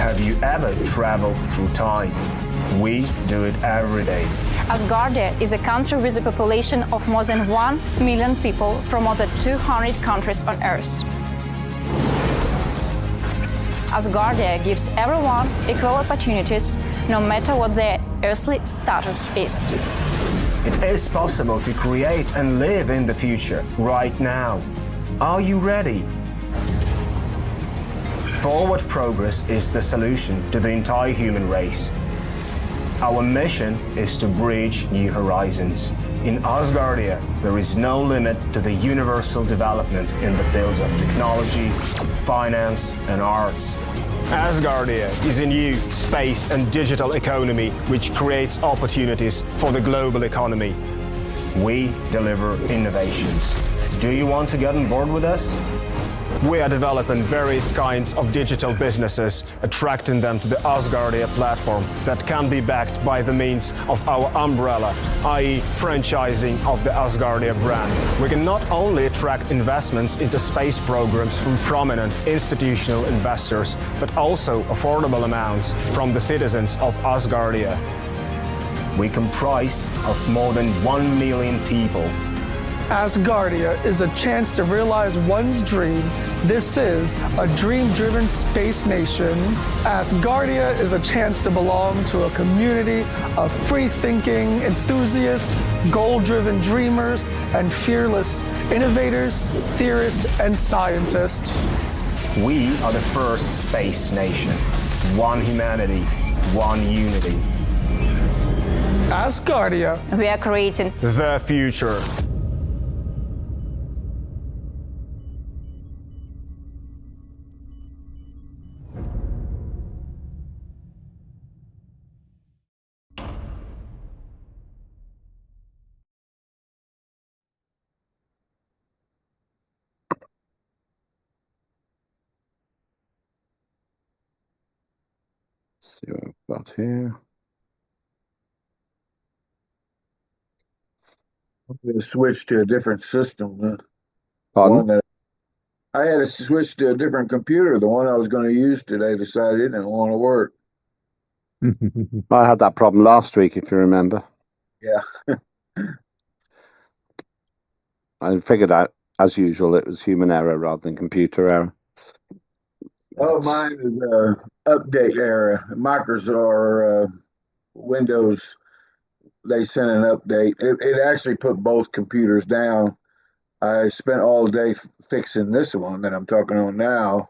Have you ever traveled through time? We do it every day. Asgardia is a country with a population of more than 1 million people from more than 200 countries on Earth. Asgardia gives everyone equal opportunities, no matter what their earthly status is. It is possible to create and live in the future, right now. Are you ready? Forward progress is the solution to the entire human race. Our mission is to bridge new horizons. In Asgardia, there is no limit to the universal development in the fields of technology, finance, and arts. Asgardia is a new space and digital economy which creates opportunities for the global economy. We deliver innovations. Do you want to get on board with us? We are developing various kinds of digital businesses, attracting them to the Asgardia platform that can be backed by the means of our umbrella, i.e. franchising of the Asgardia brand. We can not only attract investments into space programs from prominent institutional investors, but also affordable amounts from the citizens of Asgardia. We comprise of more than 1 million people. Asgardia is a chance to realize one's dream. This is a dream-driven space nation. Asgardia is a chance to belong to a community of free-thinking enthusiasts, goal-driven dreamers, and fearless innovators, theorists, and scientists. We are the first space nation. One humanity, one unity. Asgardia. We are creating the future. See what I've got here. I'm going to switch to a different system. Pardon? I had to switch to a different computer. The one I was going to use today decided it didn't want to work. I had that problem last week, if you remember. Yeah. I figured out, as usual, it was human error rather than computer error. Oh, mine is update error. Microsoft or Windows, they sent an update. It actually put both computers down. I spent all day fixing this one that I'm talking on now.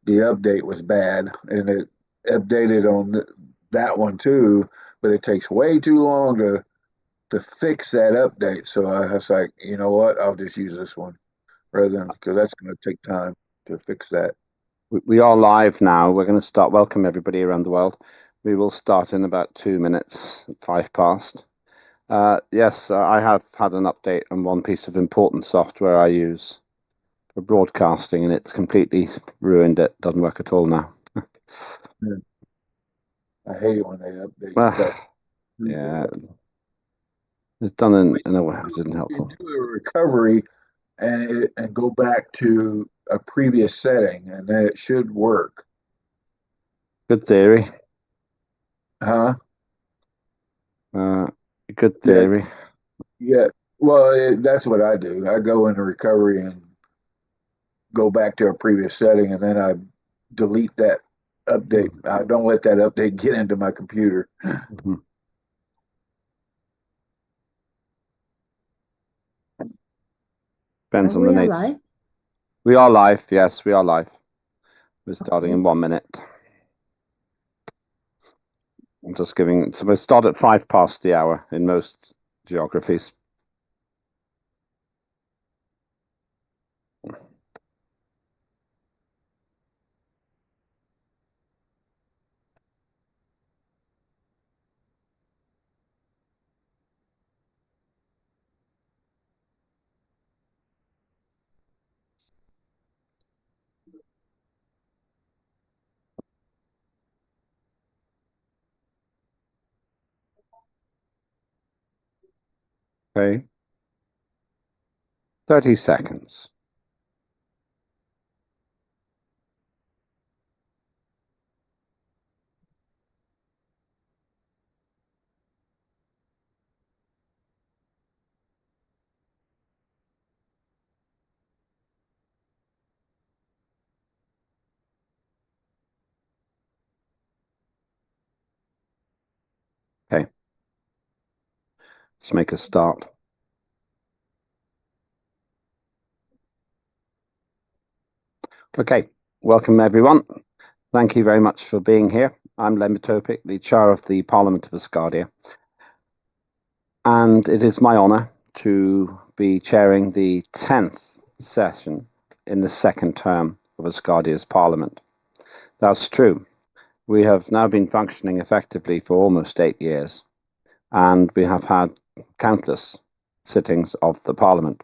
The update was bad, and it updated on that one too, but it takes way too long to fix that update. So I was like, you know what? I'll just use this one rather than, because that's going to take time to fix that. We are live now. We're going to start. Welcome everybody around the world. We will start in about 2 minutes, 5 past. Yes, I have had an update on one piece of important software I use for broadcasting, and it's completely ruined it. Doesn't work at all now. Yeah. I hate it when they update stuff. Yeah. It's done in a way which isn't helpful. You do a recovery and go back to a previous setting, and then it should work. Good theory. Huh? Good theory. Yeah. Well, that's what I do. I go into recovery and go back to a previous setting, and then I delete that update. I don't let that update get into my computer. Mm-hmm. Depends on the nature. Live? We are live. Yes, we are live. We're starting in 1 minute. I'm just giving. So we start at 5 past the hour in most geographies. Okay. 30 seconds. Let's make a start. Okay, welcome everyone. Thank you very much for being here. I'm Len Topic, the Chair of the Parliament of Asgardia. And it is my honour to be chairing the 10th session in the second term of Asgardia's Parliament. That's true. We have now been functioning effectively for almost 8 years, and we have had countless sittings of the Parliament.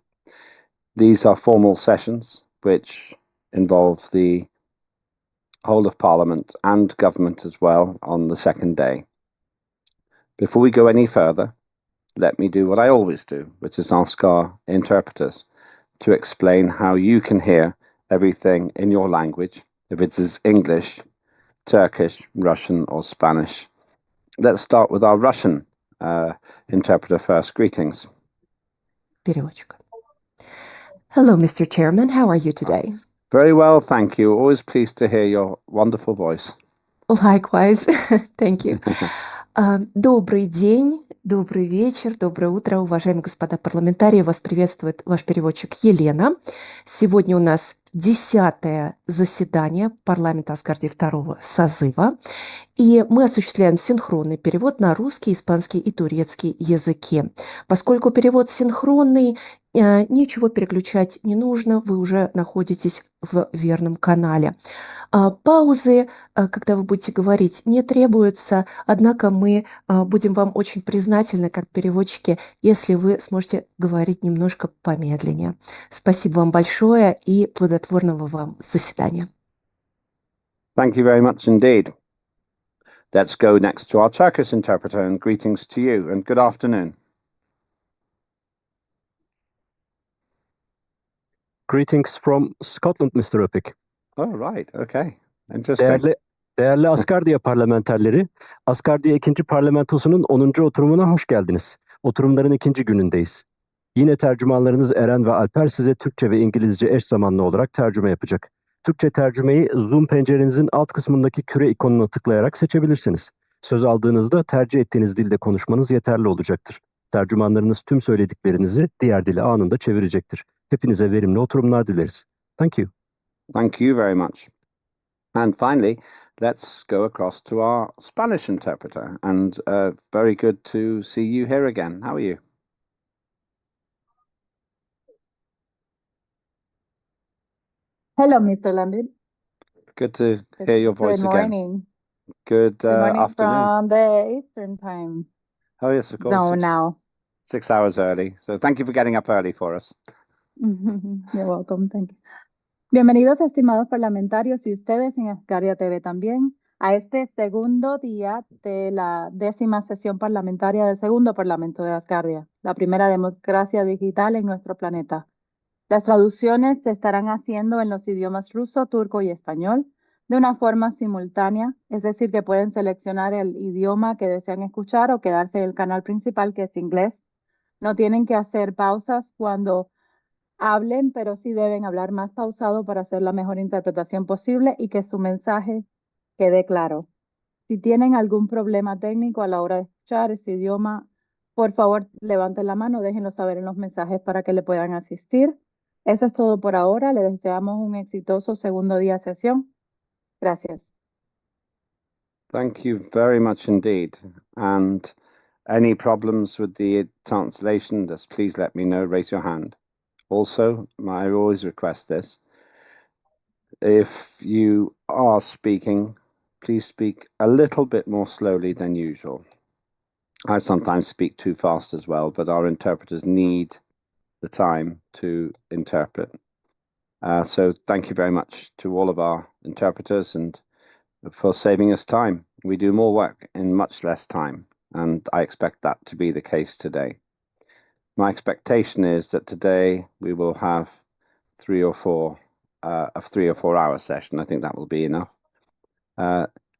These are formal sessions which involve the whole of Parliament and government as well on the second day. Before we go any further, let me do what I always do, which is ask our interpreters to explain how you can hear everything in your language, if it is English, Turkish, Russian, or Spanish. Let's start with our Russian interpreter first. Greetings. Переводчик. Hello, Mr. Chairman. How are you today? Very well, thank you. Always pleased to hear your wonderful voice. Likewise. Thank you. Добрый день, добрый вечер, доброе утро, уважаемые господа парламентарии. Вас приветствует ваш переводчик Елена. Сегодня у нас 10-е заседание парламента Асгардии второго созыва. И мы осуществляем синхронный перевод на русский, испанский и турецкий языки. Поскольку перевод синхронный, ничего переключать не нужно, вы уже находитесь в верном канале. Паузы, когда вы будете говорить, не требуются, однако мы будем вам очень признательны, как переводчики, если вы сможете говорить немножко помедленнее. Спасибо вам большое и плодотворного вам заседания. Thank you very much indeed. Let's go next to our Turkish interpreter, and greetings to you, and good afternoon. Greetings from Scotland, Mr. Öpik. Oh, right. Okay. Interesting. Değerli Asgardia parlamenterleri, Asgardia 2. Parlamentosu'nun 10. oturumuna hoş geldiniz. Oturumların 2. günündeyiz. Yine tercümanlarınız Eren ve Alper size Türkçe ve İngilizce eş zamanlı olarak tercüme yapacak. Türkçe tercümeyi Zoom pencerenizin alt kısmındaki küre ikonuna tıklayarak seçebilirsiniz. Söz aldığınızda tercih ettiğiniz dilde konuşmanız yeterli olacaktır. Tercümanlarınız tüm söylediklerinizi diğer dile anında çevirecektir. Hepinize verimli oturumlar dileriz. Thank you. Thank you very much. And finally, let's go across to our Spanish interpreter. And very good to see you here again. How are you? Hello, Mr. Lambert. Good to hear your voice Good again. morning. Good Morning afternoon. from the Eastern time Oh, yes, of course. zone now. 6 hours early. So thank you for getting up early for us. You're welcome. Thank you. Bienvenidos, estimados parlamentarios y ustedes en Asgardia TV también, a este segundo día de la 10ª sesión parlamentaria del segundo Parlamento de Asgardia, la primera democracia digital en nuestro planeta. Las traducciones se estarán haciendo en los idiomas ruso, turco y español de una forma simultánea, es decir, que pueden seleccionar el idioma que desean escuchar o quedarse en el canal principal, que es inglés. No tienen que hacer pausas cuando hablen, pero sí deben hablar más pausado para hacer la mejor interpretación posible y que su mensaje quede claro. Si tienen algún problema técnico a la hora de escuchar ese idioma, por favor, levanten la mano, déjenlo saber en los mensajes para que le puedan asistir. Eso es todo por ahora. Les deseamos un exitoso segundo día de sesión. Gracias. Thank you very much indeed. And any problems with the translation, just please let me know. Raise your hand. Also, I always request this. If you are speaking, please speak a little bit more slowly than usual. I sometimes speak too fast as well, but our interpreters need the time to interpret. So thank you very much to all of our interpreters and for saving us time. We do more work in much less time, and I expect that to be the case today. My expectation is that today we will have a 3 or 4 hour session. I think that will be enough.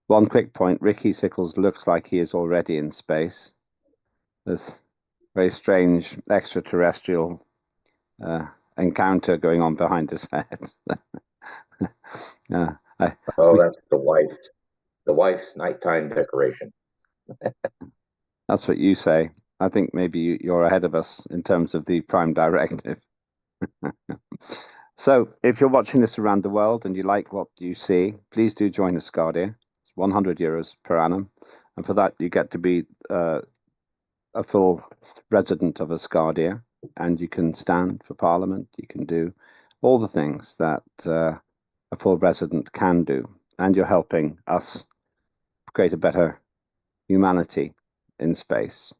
One quick point, Ricky Sickles looks like he is already in space. There's very strange extraterrestrial encounter going on behind his head. That's the wife's nighttime decoration. That's what you say. I think maybe you're ahead of us in terms of the Prime Directive. So if you're watching this around the world and you like what you see, please do join Asgardia. It's €100 per annum. And for that, you get to be a full resident of Asgardia, and you can stand for Parliament. You can do all the things that a full resident can do. And you're helping us create a better humanity in space.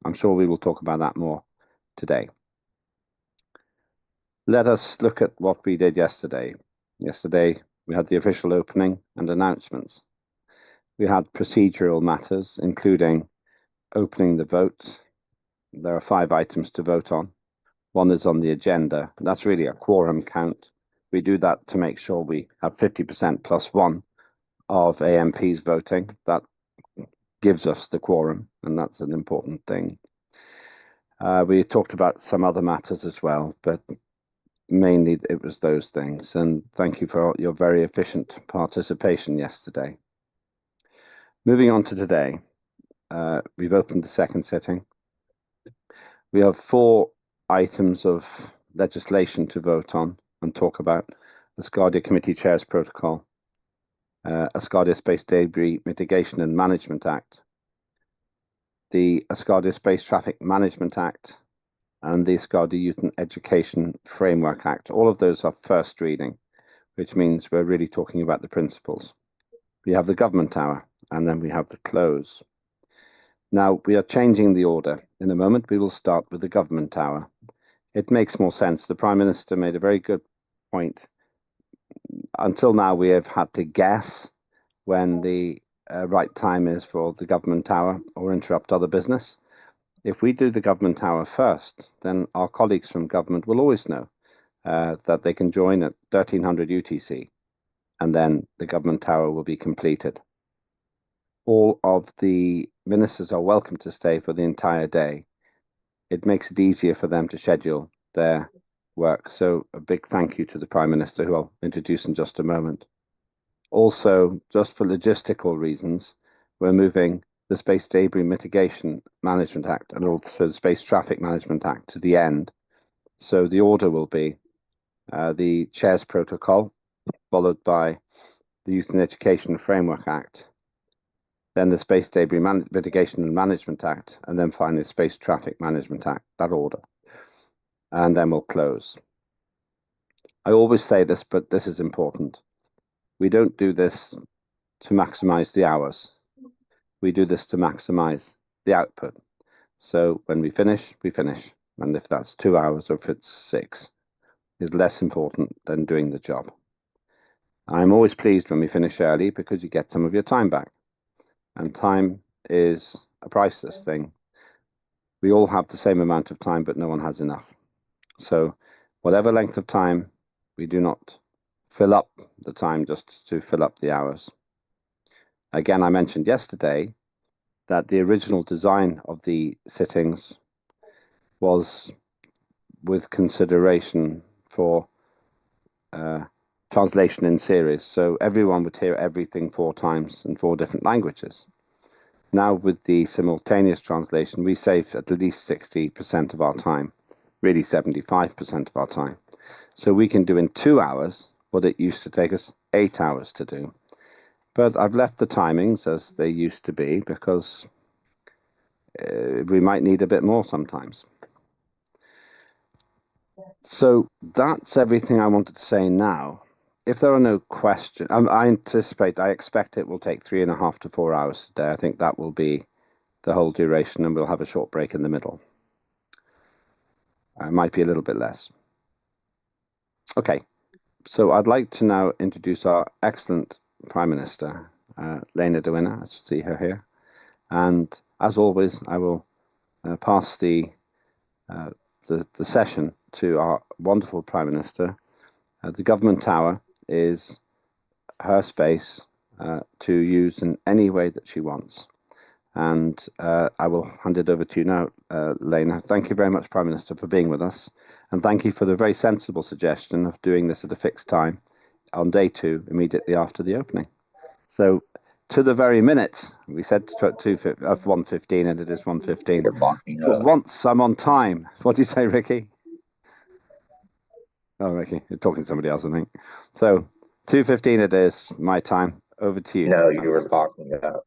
I'm sure we will talk about that more today. Let us look at what we did yesterday. Yesterday, we had the official opening and announcements. We had procedural matters, including opening the vote. There are 5 items to vote on. One is on the agenda. That's really a quorum count. We do that to make sure we have 50% plus 1 of AMPs voting. That gives us the quorum, and that's an important thing. We talked about some other matters as well, but mainly it was those things. And thank you for your very efficient participation yesterday. Moving on to today, we've opened the second sitting. We have 4 items of legislation to vote on and talk about. Asgardia Committee Chairs Protocol, Asgardia Space Debris Mitigation and Management Act, the Asgardia Space Traffic Management Act, and the Asgardia Youth and Education Framework Act. All of those are first reading, which means we're really talking about the principles. We have the government tower, and then we have the close. Now, we are changing the order. In a moment, we will start with the government tower. It makes more sense. The Prime Minister made a very good point. Until now, we have had to guess when the right time is for the government tower or interrupt other business. If we do the government tower first, then our colleagues from government will always know that they can join at 1300 UTC, and then the government tower will be completed. All of the ministers are welcome to stay for the entire day. It makes it easier for them to schedule their work. So a big thank you to the Prime Minister, who I'll introduce in just a moment. Also, just for logistical reasons, we're moving the Space Debris Mitigation Management Act and also the Space Traffic Management Act to the end. So the order will be the Chairs Protocol, followed by the Youth and Education Framework Act, then the Space Debris Mitigation and Management Act, and then finally the Space Traffic Management Act, that order. And then we'll close. I always say this, but this is important. We don't do this to maximize the hours. We do this to maximize the output. So when we finish, we finish. And if that's 2 hours or if it's 6, is less important than doing the job. I'm always pleased when we finish early because you get some of your time back. And time is a priceless thing. We all have the same amount of time, but no one has enough. So whatever length of time, we do not fill up the time just to fill up the hours. Again, I mentioned yesterday that the original design of the sittings was with consideration for translation in series. So everyone would hear everything 4 times in 4 different languages. Now with the simultaneous translation, we save at least 60% of our time, really 75% of our time. So we can do in 2 hours what it used to take us 8 hours to do. But I've left the timings as they used to be because we might need a bit more sometimes. So that's everything I wanted to say now. If there are no questions, I expect it will take 3.5 to 4 hours today. I think that will be the whole duration, and we'll have a short break in the middle. It might be a little bit less. Okay, so I'd like to now introduce our excellent Prime Minister, Lena de Winne. I see her here. And as always, I will pass the session to our wonderful Prime Minister. The government tower is her space to use in any way that she wants. And I will hand it over to you now, Lena. Thank you very much, Prime Minister, for being with us. And thank you for the very sensible suggestion of doing this at a fixed time on day 2, immediately after the opening. So to the very minute. We said 1:15 and it is 1:15. But once I'm on time. What do you say, Ricky? Oh, Ricky, you're talking to somebody else, I think. So 2:15 it is, my time. Over to you. No, you were talking about.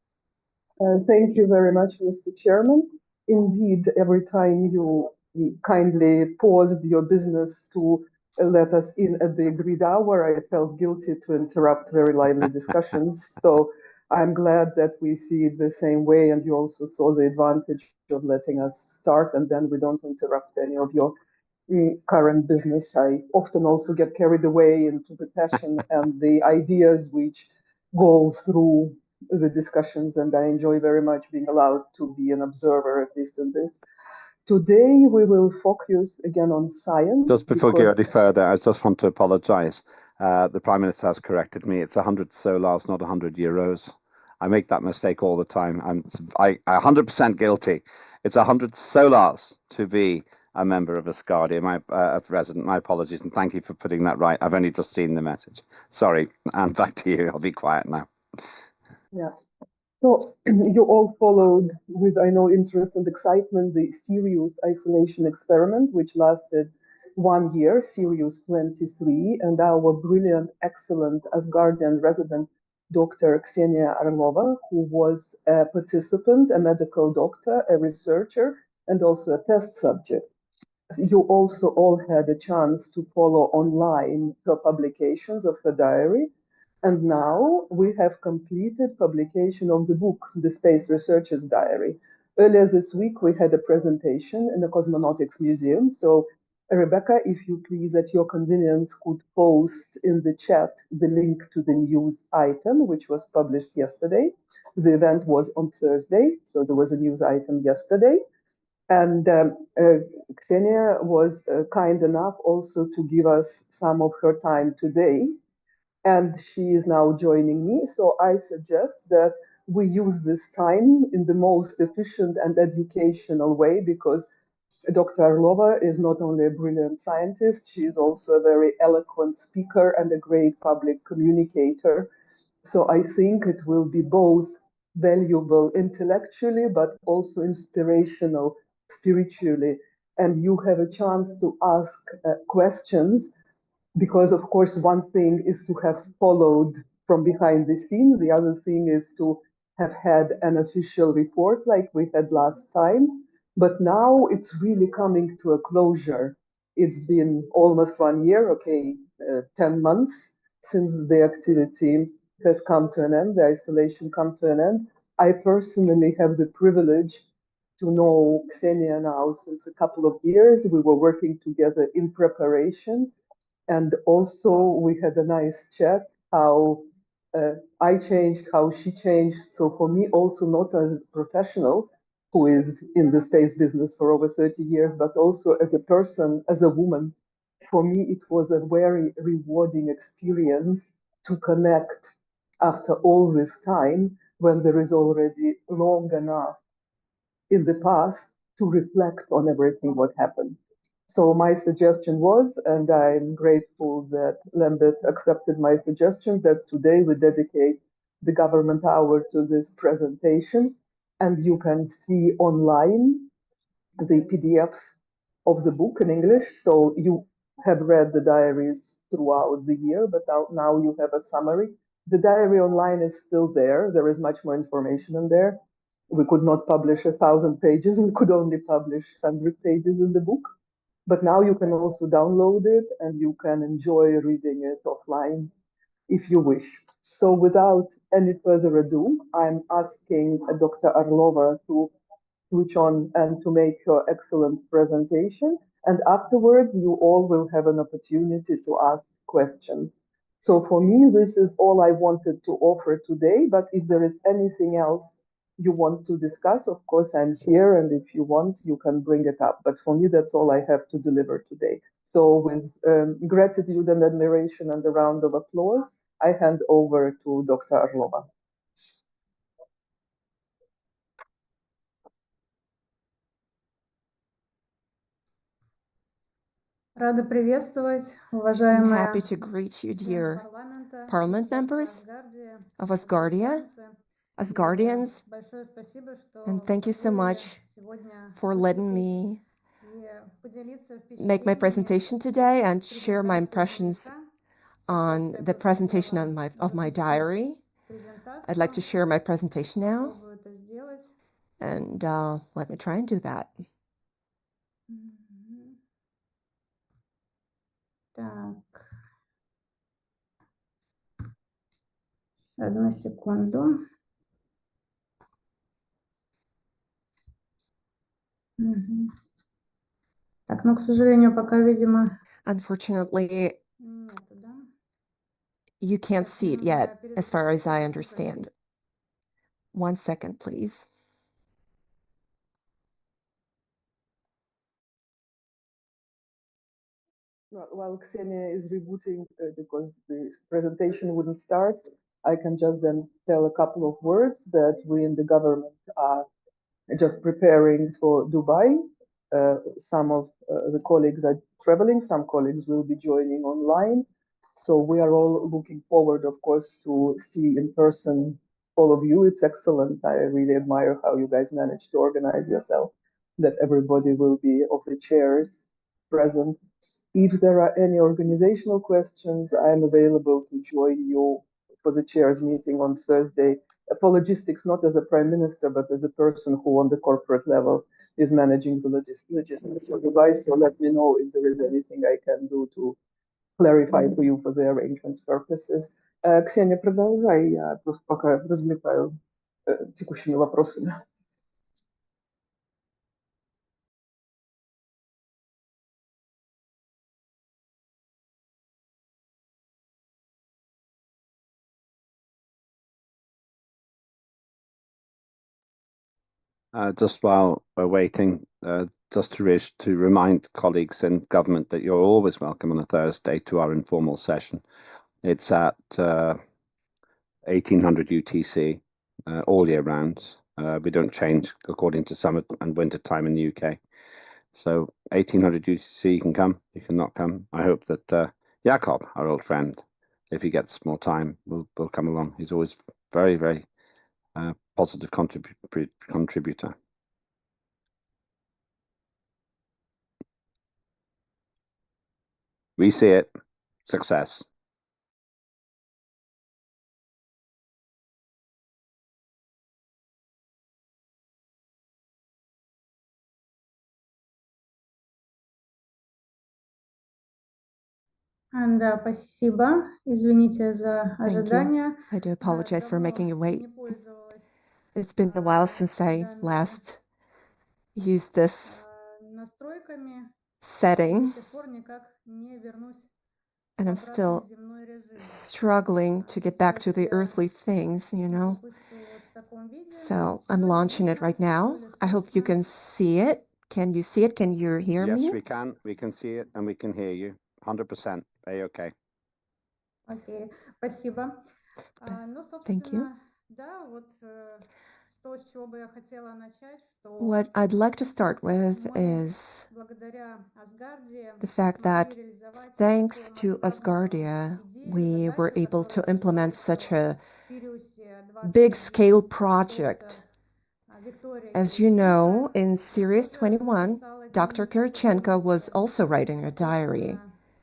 Thank you very much, Mr. Chairman. Indeed, every time you kindly paused your business to let us in at the agreed hour, I felt guilty to interrupt very lively discussions. So I'm glad that we see it the same way, and you also saw the advantage of letting us start, and then we don't interrupt any of your current business. I often also get carried away into the passion and the ideas which go through the discussions, and I enjoy very much being allowed to be an observer, at least in this. Today, we will focus again on science. Just before we go any further, I just want to apologize. The Prime Minister has corrected me. It's 100 solars, not 100 euros. I make that mistake all the time. I'm 100% guilty. It's 100 solars to be a member of Asgardia, my resident. My apologies, and thank you for putting that right. I've only just seen the message. Sorry, and back to you. I'll be quiet now. Yeah. So you all followed with, I know, interest and excitement, the Sirius isolation experiment, which lasted 1 year, Sirius 23, and our brilliant, excellent Asgardian resident, Dr. Ksenia Arlova, who was a participant, a medical doctor, a researcher, and also a test subject. You also all had a chance to follow online the publications of her diary. And now we have completed publication of the book, The Space Researcher's Diary. Earlier this week, we had a presentation in the Cosmonautics Museum. So, Rebecca, if you please, at your convenience, could post in the chat the link to the news item, which was published yesterday. The event was on Thursday, so there was a news item yesterday. And Ksenia was kind enough also to give us some of her time today. And she is now joining me. So I suggest that we use this time in the most efficient and educational way, because Dr. Arlova is not only a brilliant scientist, she is also a very eloquent speaker and a great public communicator. So I think it will be both valuable intellectually, but also inspirational spiritually. And you have a chance to ask questions, because of course one thing is to have followed from behind the scene, the other thing is to have had an official report like we had last time, but now it's really coming to a closure. It's been almost 1 year, 10 months since the activity has come to an end, the isolation come to an end. I personally have the privilege to know Ksenia now since a couple of years. We were working together in preparation, and also we had a nice chat, how I changed, how she changed. So for me also, not as a professional who is in the space business for over 30 years, but also as a person, as a woman, for me it was a very rewarding experience to connect after all this time, when there is already long enough in the past to reflect on everything what happened. So my suggestion was, and I'm grateful that Lambert accepted my suggestion, that today we dedicate the government hour to this presentation, and you can see online the PDFs of the book in English. So you have read the diaries throughout the year, but now you have a summary. The diary online is still there. There is much more information in there. We could not publish 1,000 pages. We could only publish 100 pages in the book. But now you can also download it, and you can enjoy reading it offline if you wish. So without any further ado, I'm asking Dr. Arlova to switch on and to make her excellent presentation. And afterward, you all will have an opportunity to ask questions. So for me, this is all I wanted to offer today. But if there is anything else you want to discuss, of course, I'm here. And if you want, you can bring it up. But for me, that's all I have to deliver today. So with gratitude and admiration and a round of applause, I hand over to Dr. Arlova. I'm happy to greet you, dear Parliament members of Asgardia, Asgardians, and thank you so much for letting me make my presentation today and share my impressions on the presentation of my diary. I'd like to share my presentation now, and let me try and do that. Так, одну секунду. Так, ну, к сожалению, пока, видимо, Unfortunately, нету, да? you can't see it yet, as far as I understand. 1 second, please. While Ksenia is rebooting because the presentation wouldn't start, I can just then tell a couple of words that we in the government are just preparing for Dubai. Some of the colleagues are traveling, some colleagues will be joining online. So we are all looking forward, of course, to see in person all of you. It's excellent. I really admire how you guys managed to organize yourself, that everybody will be of the chairs present. If there are any organizational questions, I'm available to join you for the chairs meeting on Thursday. Apologistics, not as a prime minister, but as a person who on the corporate level is managing the logistics for Dubai. So let me know if there is anything I can do to clarify for you for the arrangements purposes. Ксения, продолжай, я просто пока развлекаю текущими вопросами. Just while we're waiting, just to remind colleagues in government that you're always welcome on a Thursday to our informal session. It's at 1800 UTC all year round. We don't change according to summer and winter time in the UK. So 1800 UTC, you can come, you can not come. I hope that Jakob, our old friend, if he gets more time, will come along. He's always very, very positive contributor. We see it. Success. Да, спасибо. Извините за Thank you. ожидание. I do apologize for Давно making you wait. не пользовалась It's been a while since I last used this настройками. setting, До сих пор никак не вернусь в and I'm обратный still земной режим. struggling to get back to the earthly things, you know. Запущу вот в таком виде. So I'm launching it right now. I hope you can see it. Can you see it? Can you hear me? Yes, we can. We can see it and we can hear you. 100%. A-okay. Окей, спасибо. Ну, Thank you. собственно, да, вот то, с чего бы я хотела начать, что What I'd like to start with is благодаря Asgardia the fact that смогли реализовать thanks такую to масштабную Asgardia, идею, we were задачу, able to которая implement ставится such a в Сириусе big-scale 21. project. Виктория As you know, Кириченко in Series тоже 21, написала Dr. дневник, Kirichenko was который also writing a diary.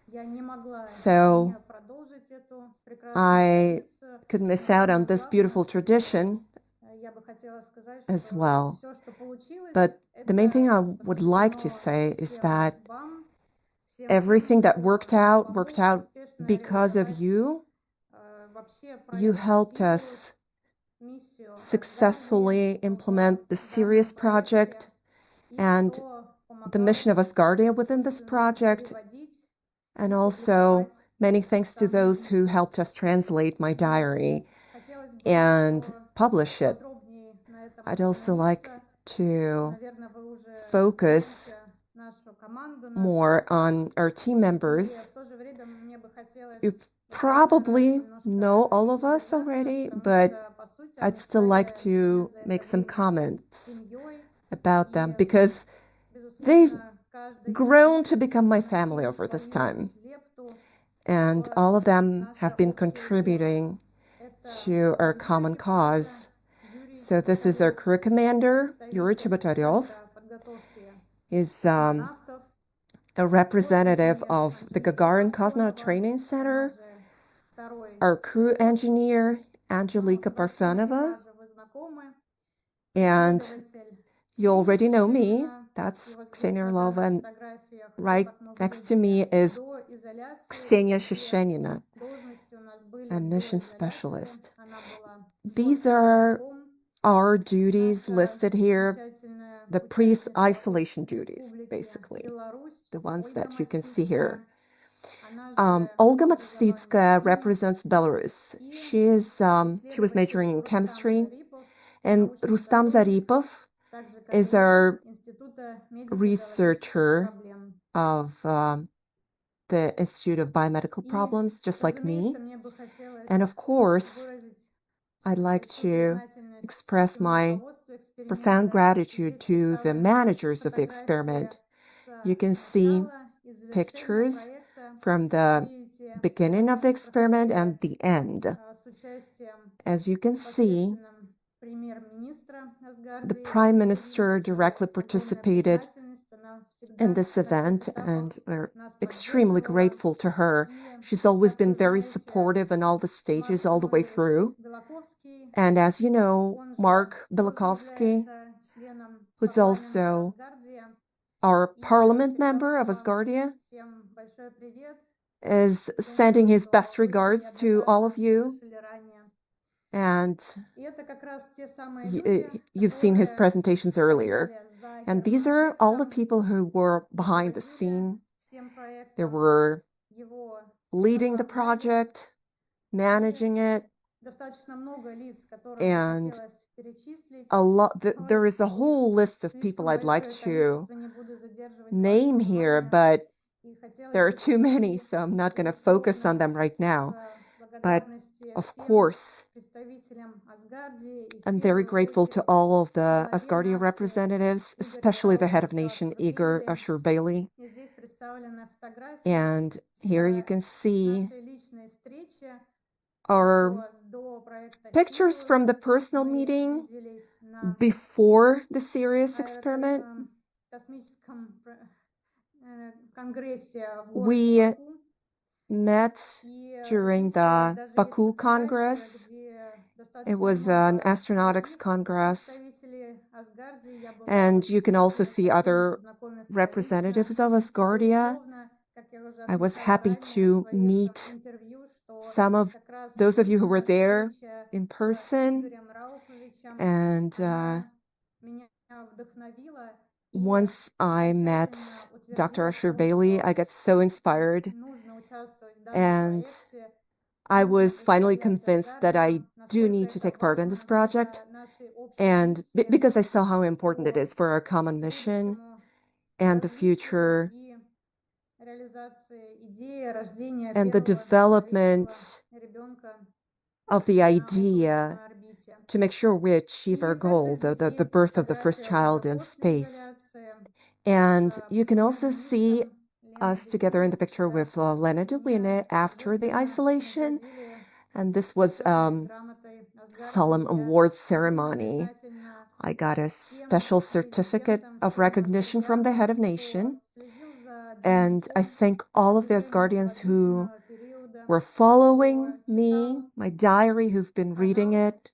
я не могла So не продолжить эту прекрасную I традицию. could miss Но out on самое this главное, beautiful что tradition я бы хотела сказать, as что well. все, что получилось, But the main thing I это would like to посвящено say is всем that вам, всем тем, everything that кто worked нам out помог успешно because of реализовать you. вообще You проект helped Сириус, us миссию successfully Асгардии implement the в данном Sirius project проекте, и and кто the помогал, mission of Asgardia within this собственно, project, переводить and и also публиковать many thanks to сам those who дневник. helped us translate my diary Хотелось бы and еще publish it. подробнее на этом I'd also like остановиться. to Наверное, вы уже focus знаете нашу команду, more on our team и members. в то же время мне бы хотелось You вот каждый раз probably немножко know all of us задержаться, already, потому but что, по сути, I'd они still like стали для меня to за make это some время comments семьей. about them И, because they've безусловно, каждый из grown to них become my family вносил over this свою time. лепту And в all of them наше have been общее дело. contributing Это to our большая common ситуация cause. So this is our crew commander, Yuri Chebotaryov. Is a representative of the Gagarin Cosmonaut Training Center. Our crew engineer, Angelika Parfenova. And you already know me. That's Ksenia Orlova. And right next to me is Ksenia Sheshenina, a mission specialist. These are our duties listed here, the pre-isolation duties, basically, the ones that you can see here. Olga Matsvitskaya represents Belarus. She was majoring in chemistry, and Rustam Zaripov is our researcher of the Institute of Biomedical Problems, just like me. And of course, I'd like to express my profound gratitude to the managers of the experiment. You can see pictures from the beginning of the experiment and the end. As you can see, the Prime Minister directly participated in this event, and we're extremely grateful to her. She's always been very supportive in all the stages, all the way through. And as you know, Mark Bilakovsky, who's also our parliament member of Asgardia, is sending his best regards to all of you. And you've seen his presentations earlier. And these are all the people who were behind the scene. They were leading the project, managing it, and there is a whole list of people I'd like to name here, but there are too many, so I'm not going to focus on them right now. But of course, I'm very grateful to all of the Asgardia representatives, especially the head of nation, Igor Ashur-Bailey. And here you can see our pictures from the personal meeting before the serious experiment. We met during the Baku Congress. It was an astronautics congress. And you can also see other representatives of Asgardia. I was happy to meet some of those of you who were there in person. And once I met Dr. Ashur-Bailey, I got so inspired. And I was finally convinced that I do need to take part in this project. And because I saw how important it is for our common mission and the future and the development of the idea to make sure we achieve our goal, the birth of the first child in space. And you can also see us together in the picture with Lena Dewine after the isolation. And this was solemn awards ceremony. I got a special certificate of recognition from the head of nation. And I thank all of the Asgardians who were following me, my diary, who've been reading it,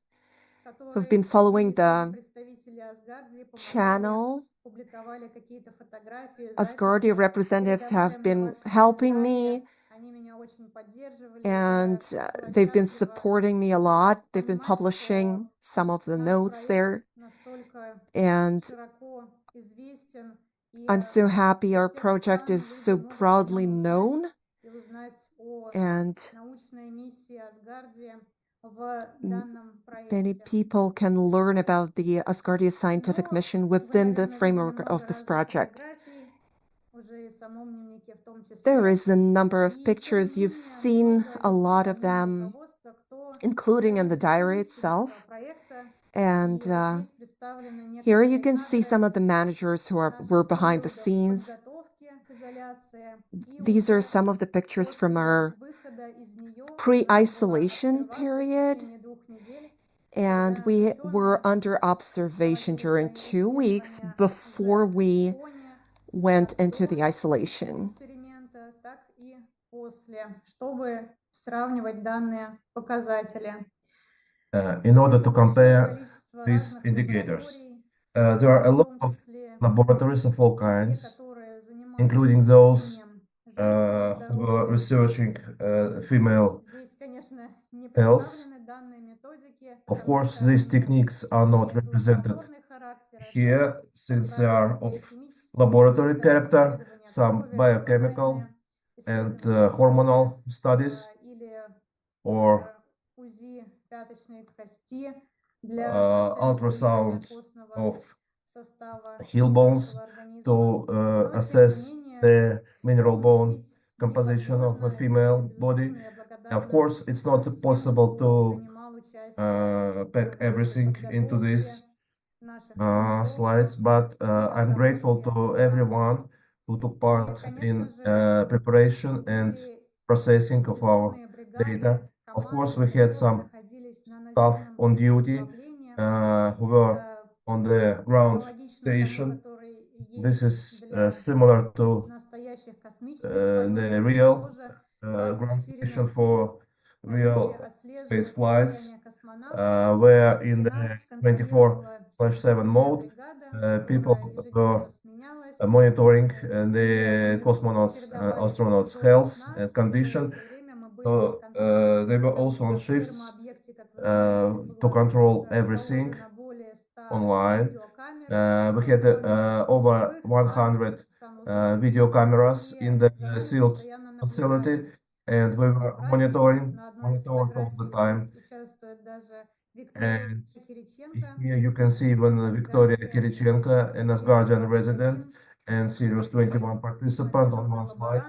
who've been following the channel. Asgardia representatives have been helping me, and they've been supporting me a lot. They've been publishing some of the notes there. And I'm so happy our project is so broadly known. And many people can learn about the Asgardia scientific mission within the framework of this project. There is a number of pictures. You've seen a lot of them, including in the diary itself. And here you can see some of the managers who were behind the scenes. These are some of the pictures from our pre-isolation period. and we were under observation during 2 weeks before we went into the isolation. In order to compare these indicators, there are a lot of laboratories of all kinds, including those who were researching female health. Of course, these techniques are not represented here since they are of laboratory character, some biochemical and hormonal studies or ultrasound of heel bones to assess the mineral bone composition of a female body. Of course, it's not possible to pack everything into these slides, but I'm grateful to everyone who took part in preparation and processing of our data. Of course, we had some staff on duty who were on the ground station. This is similar to the real ground station for real space flights, where in the 24/7 mode, people were monitoring the cosmonauts, astronauts' health and condition. So they were also on shifts to control everything online. We had over 100 video cameras in the sealed facility, and we were monitored all the time. And here you can see when Victoria Kirichenko, an Asgardian resident and Sirius 21 participant on one slide.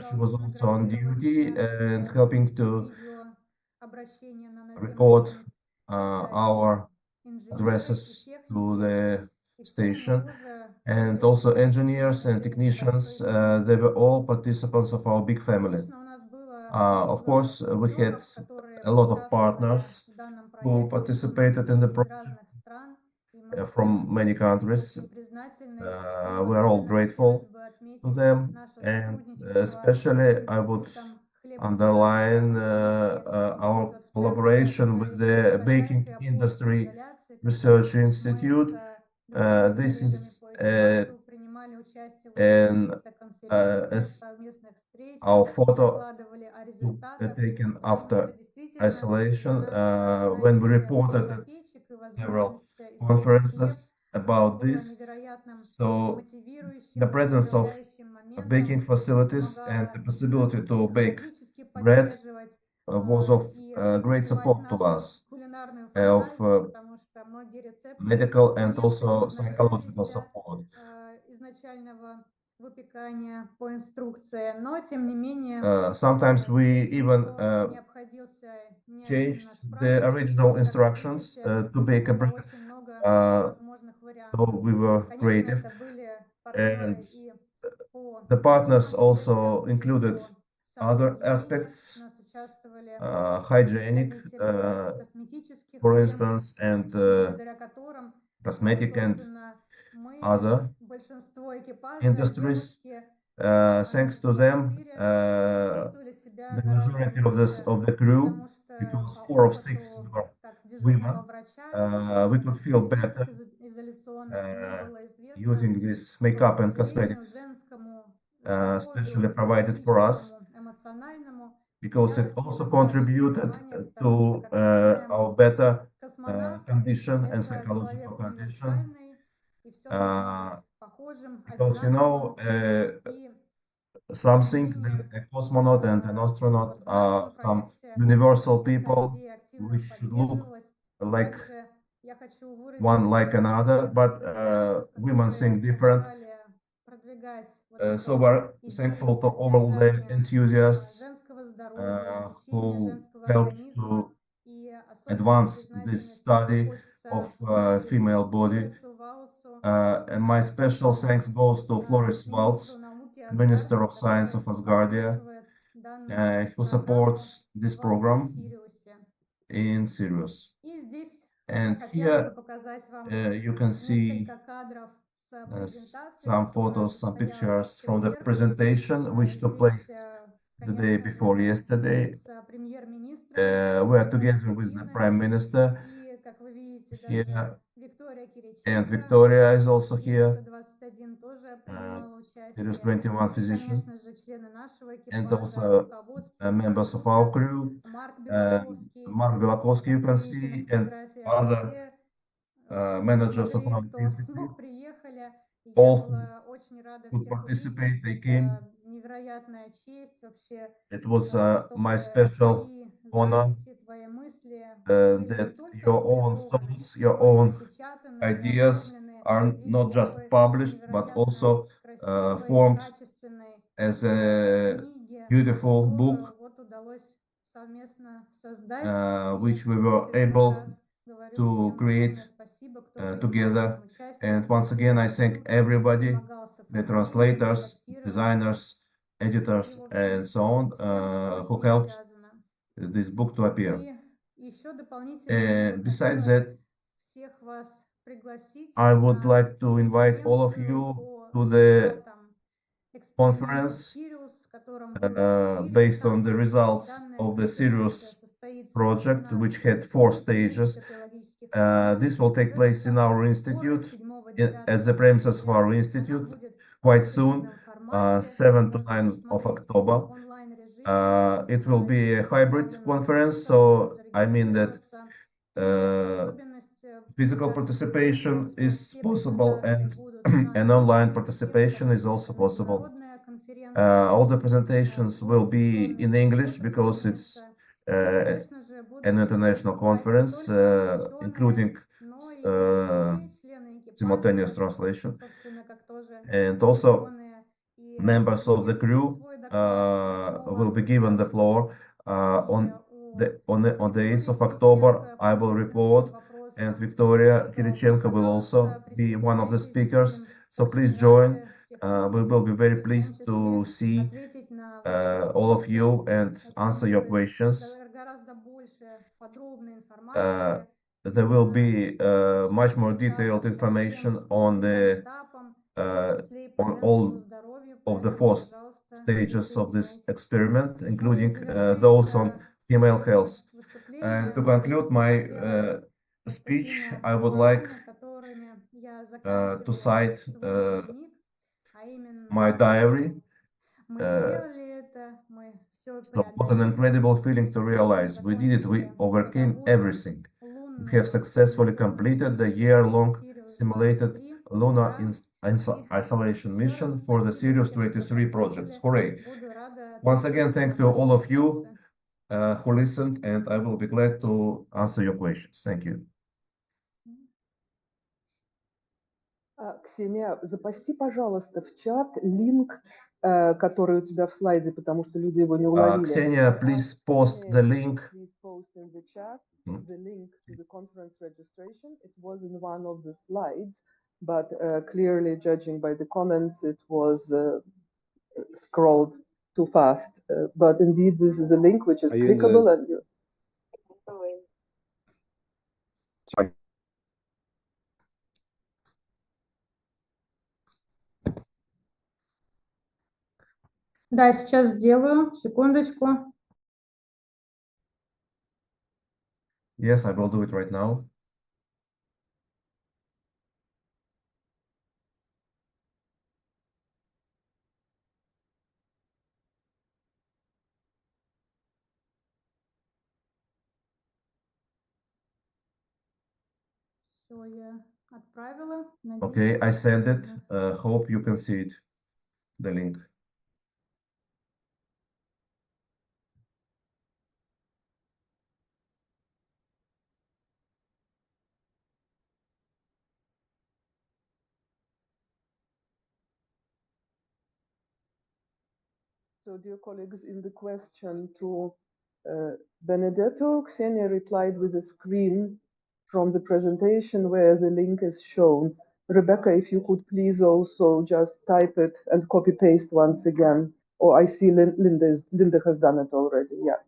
She was also on duty and helping to record our addresses to the station. And also engineers and technicians, they were all participants of our big family. Of course, we had a lot of partners who participated in the project from many countries. We are all grateful to them, and especially I would underline our collaboration with the Baking Industry Research Institute. This is our photo taken after isolation when we reported at several conferences about this. So the presence of baking facilities and the possibility to bake bread was of great support to us, of medical and also psychological support. Sometimes we even changed the original instructions to bake a bread. So we were creative, and the partners also included other aspects, hygienic, for instance, and cosmetic and other industries. Thanks to them, the majority of the crew, because 4 of 6 were women, we could feel better using this makeup and cosmetics, especially provided for us, because it also contributed to our better condition and psychological condition. Because, you know, something that a cosmonaut and an astronaut are some universal people which should look like one like another, but women think different. So we're thankful to all the enthusiasts who helped to advance this study of female body. And my special thanks goes to Floris Waltz, Minister of Science of Asgardia, who supports this program. in Sirius. И здесь And хотелось бы here показать вам you can see несколько кадров с презентации, some photos, some pictures from the presentation which took place the day before yesterday. с премьер-министром We are together with the Prime Minister и, как вы видите, here, даже Виктория and Кириченко, Victoria is also here, 21 тоже принимала участие. Sirius 21 physician, Конечно же, члены нашего and экипажа, also руководство, members of our crew. Марк Mark Belakovsky, you can see, and other managers of our кто institute. смог, приехали. Я All была очень рада who всех participate, увидеть. they Это came. невероятная честь вообще. It was что my твои special honor записи, твои мысли были не that только your own опубликованы, thoughts, your но и own напечатаны и ideas оформлены are в виде not just такой published, but невероятно also красивой, formed качественной as a книги, beautiful book, которую вот удалось совместно создать. which we И were очередной able раз говорю to всем create огромное спасибо, кто принимал в together. этом участие, And once again, I thank кто everybody, помогал с the оформлением, translators, редактированием. designers, editors, И, в and общем, so on, всем, кто с who ним helped связано. this book to appear. И еще дополнительно Besides хотелось that, всех вас пригласить I would на like to invite all of конференцию you по to the результатам эксперимента conference Sirius, в котором было 4 based on the этапа. results Данная of the конференция Sirius состоится project, у нас which had в 4 Институте stages. физико-биологических This will take place in our institute, 7-9 at the premises of our октября. institute, Она будет quite в soon, гибридном формате. 7 to Можно 9 of посмотреть October. в онлайн-режиме. It will be a hybrid Заявлено conference, ссылка, so можно I mean that зарегистрироваться. И особенность physical данной participation конференции, is все possible презентации and будут на an online английском языке, participation потому is что also это possible. международная конференция. All the presentations will Будет be in синхронный English перевод, because it's разумеется. И, конечно же, будут an international выступать не conference, только including ученые, но и другие члены simultaneous экипажа, translation, собственно, как тоже and also ученые. И members of the все crew свой доклад will be given the floor on the 8th of October. I will report, and Victoria Kirichenko will also be one of the speakers. So please join. We will be very pleased to see all of you and answer your questions. There will be much more detailed information on all of the 4 stages of this experiment, including those on female health. And to conclude my speech, I would like to cite my diary. So what an incredible feeling to realize. We did it, we overcame everything. We have successfully completed the year-long simulated lunar isolation mission for the Sirius 23 project. Hooray! Once again, thank you all of you who listened, and I will be glad to answer your questions. Thank you. Ксения, запусти, пожалуйста, в чат линк, который у тебя в слайде, потому что люди его не уловили. Ksenia, please post the link. Please post in the chat the link to the conference registration. It was in one of the slides, but clearly, judging by the comments, it was scrolled too fast. But indeed, this is a link which is clickable. And Sorry. Да, сейчас сделаю. Секундочку. Yes, I will do it right now. Все, я отправила. Okay, I sent it. Hope you can see it, the link. so, dear colleagues, in the question to Benedetto, Ksenia replied with a screen from the presentation where the link is shown. Rebecca, if you could please also just type it and copy paste once again. Or I see Linda has done it already. Yeah.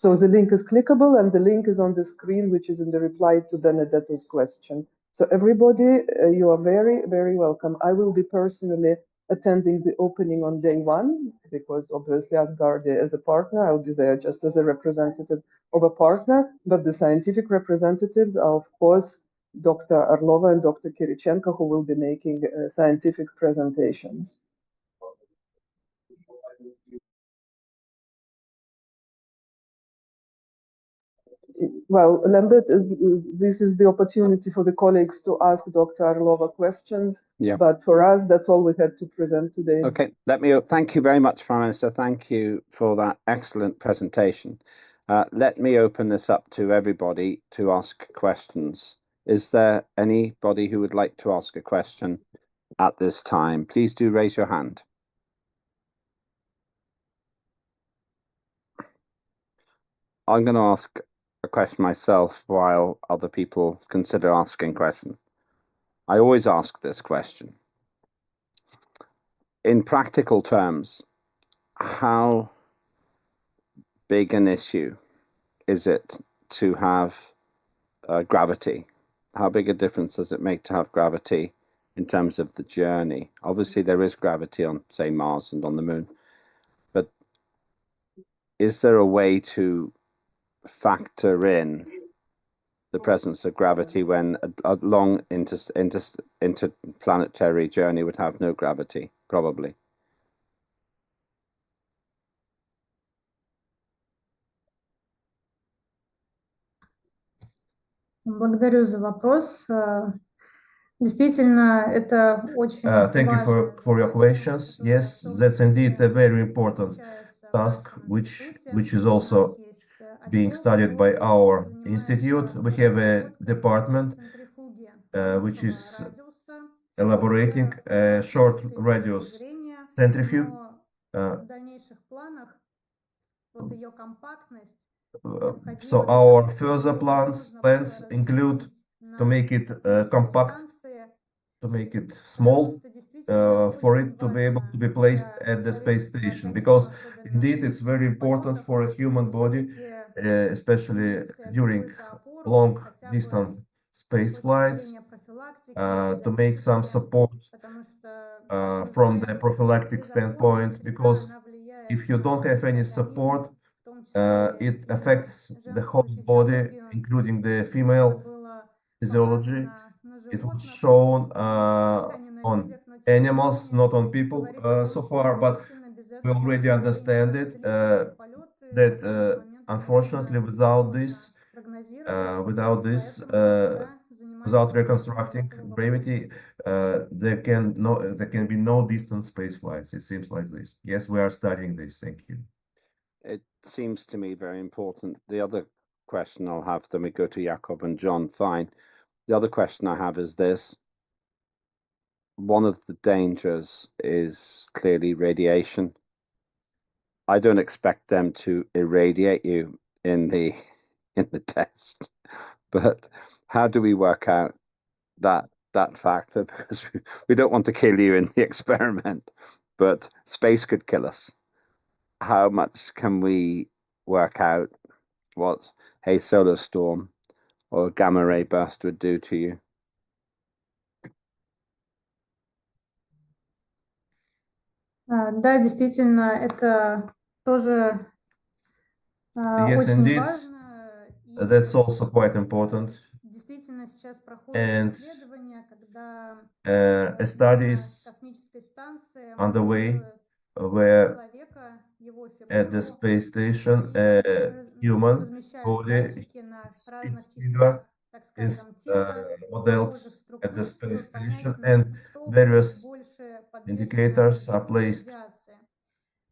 So the link is clickable, and the link is on the screen, which is in the reply to Benedetto's question. So everybody, you are very, very welcome. I will be personally attending the opening on day one, because obviously Asgardia as a partner, I'll be there just as a representative of a partner, but the scientific representatives are, of course, Dr. Arlova and Dr. Kirichenko, who will be making scientific presentations. Well, Lambert, this is the opportunity for the colleagues to ask Dr. Arlova questions. Yeah. But for us, that's all we had to present today. Okay, thank you very much, Prime Minister. Thank you for that excellent presentation. Let me open this up to everybody to ask questions. Is there anybody who would like to ask a question at this time? Please do raise your hand. I'm going to ask a question myself while other people consider asking questions. I always ask this question. In practical terms, how big an issue is it to have gravity? How big a difference does it make to have gravity in terms of the journey? Obviously, there is gravity on, say, Mars and on the moon, but is there a way to factor in the presence of gravity when a long interplanetary journey would have no gravity, probably? Благодарю за вопрос. Действительно, это очень Thank you for your questions. Yes, that's indeed a very important task, which is also being studied by our institute. We have a department which is elaborating a short radius centrifuge. So our further plans include to make it compact, to make it small, for it to be able to be placed at the space station, because indeed it's very important for a human body, especially during long distance space flights, to make some support from the prophylactic standpoint, because if you don't have any support, it affects the whole body, including the female physiology. It was shown on animals, not on people so far, but we already understand it, that unfortunately without reconstructing gravity, there can be no distant space flights. It seems like this. Yes, we are studying this. Thank you. It seems to me very important. The other question I'll have, then we go to Jakob and John. Fine. The other question I have is this. One of the dangers is clearly radiation. I don't expect them to irradiate you in the test, but how do we work out that factor? Because we don't want to kill you in the experiment, but space could kill us. How much can we work out what a solar storm or a gamma ray burst would do to you? Да, действительно, это тоже Yes, очень indeed, важно. that's also quite important. Действительно, сейчас проходят And исследования, когда a study is космической станции underway where человека, его at the фигуру, space station a human размещают body, датчики на its разных figure частях, так is скажем, тела, modeled похожих at the структур, space чтобы понять, station, and кто various больше подвержен indicators are воздействию placed радиации.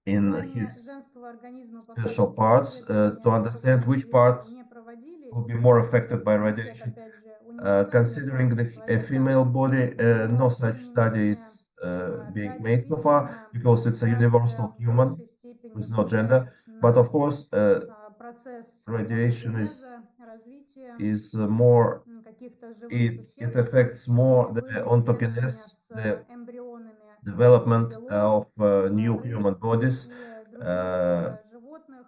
В in плане his женского организма пока special такие parts to исследования, understand собственно which part говоря, не проводились. will be more affected by Иммунитет, radiation. опять же, универсальный Considering каждого a человека, female body, no но, such тем не study менее, is да, being made so far, действительно, because it's a радиация universal в human большей степени with no gender. влияет But на of course, процесс radiation ортогенеза, развития is more, каких-то живых it существ affects и more the были исследования ontogenes, с the эмбрионами development белок, of new рыб human bodies. и других животных,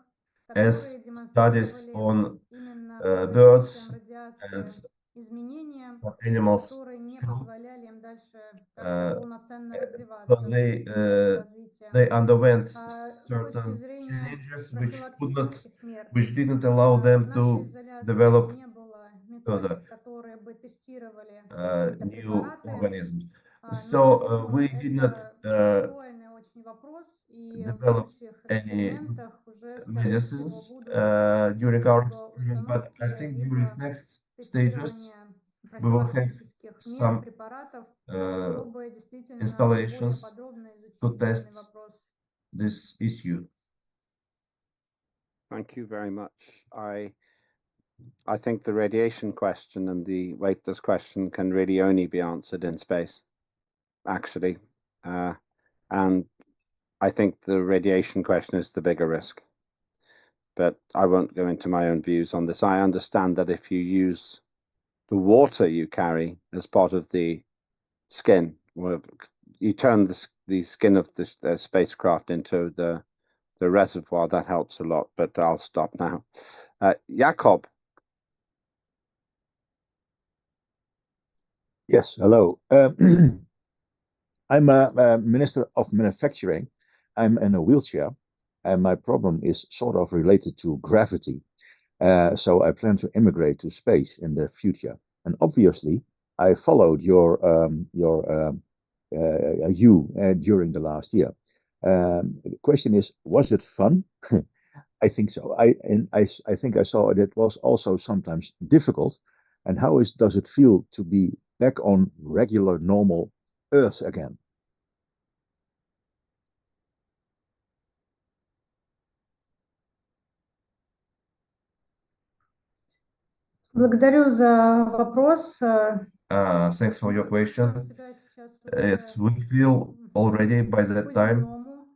as которые studies демонстрировали on именно birds воздействием and радиации изменения, animals которые не show. позволяли им дальше как-то полноценно So развиваться, продолжать развитие. they underwent С точки certain зрения changes профилактических мер, which didn't allow в them нашей to изоляции develop не было further методик, которые бы тестировали какие-то new препараты. organisms. Но я So думаю, we did not это актуальный очень вопрос, и в develop будущих any экспериментах уже, скорее всего, medicines будут during our либо experiment, but установки, I think during либо next stages тестирование we will have профилактических мер, some препаратов, uh, чтобы действительно более installations подробно to изучить данный test вопрос. this issue. Thank you very much. I think the radiation question and the weightless question can really only be answered in space, actually. And I think the radiation question is the bigger risk. But I won't go into my own views on this. I understand that if you use the water you carry as part of the skin, or you turn the skin of the spacecraft into the reservoir, that helps a lot. But I'll stop now. Jakob. Yes, hello. I'm a Minister of Manufacturing. I'm in a wheelchair, and my problem is sort of related to gravity. So I plan to immigrate to space in the future. And obviously, I followed you during the last year. The question is, was it fun? I think so. I think I saw it was also sometimes difficult. And how does it feel to be back on regular, normal Earth again? Благодарю за вопрос. Thanks for your question. Себя сейчас уже We feel already by that time, по-земному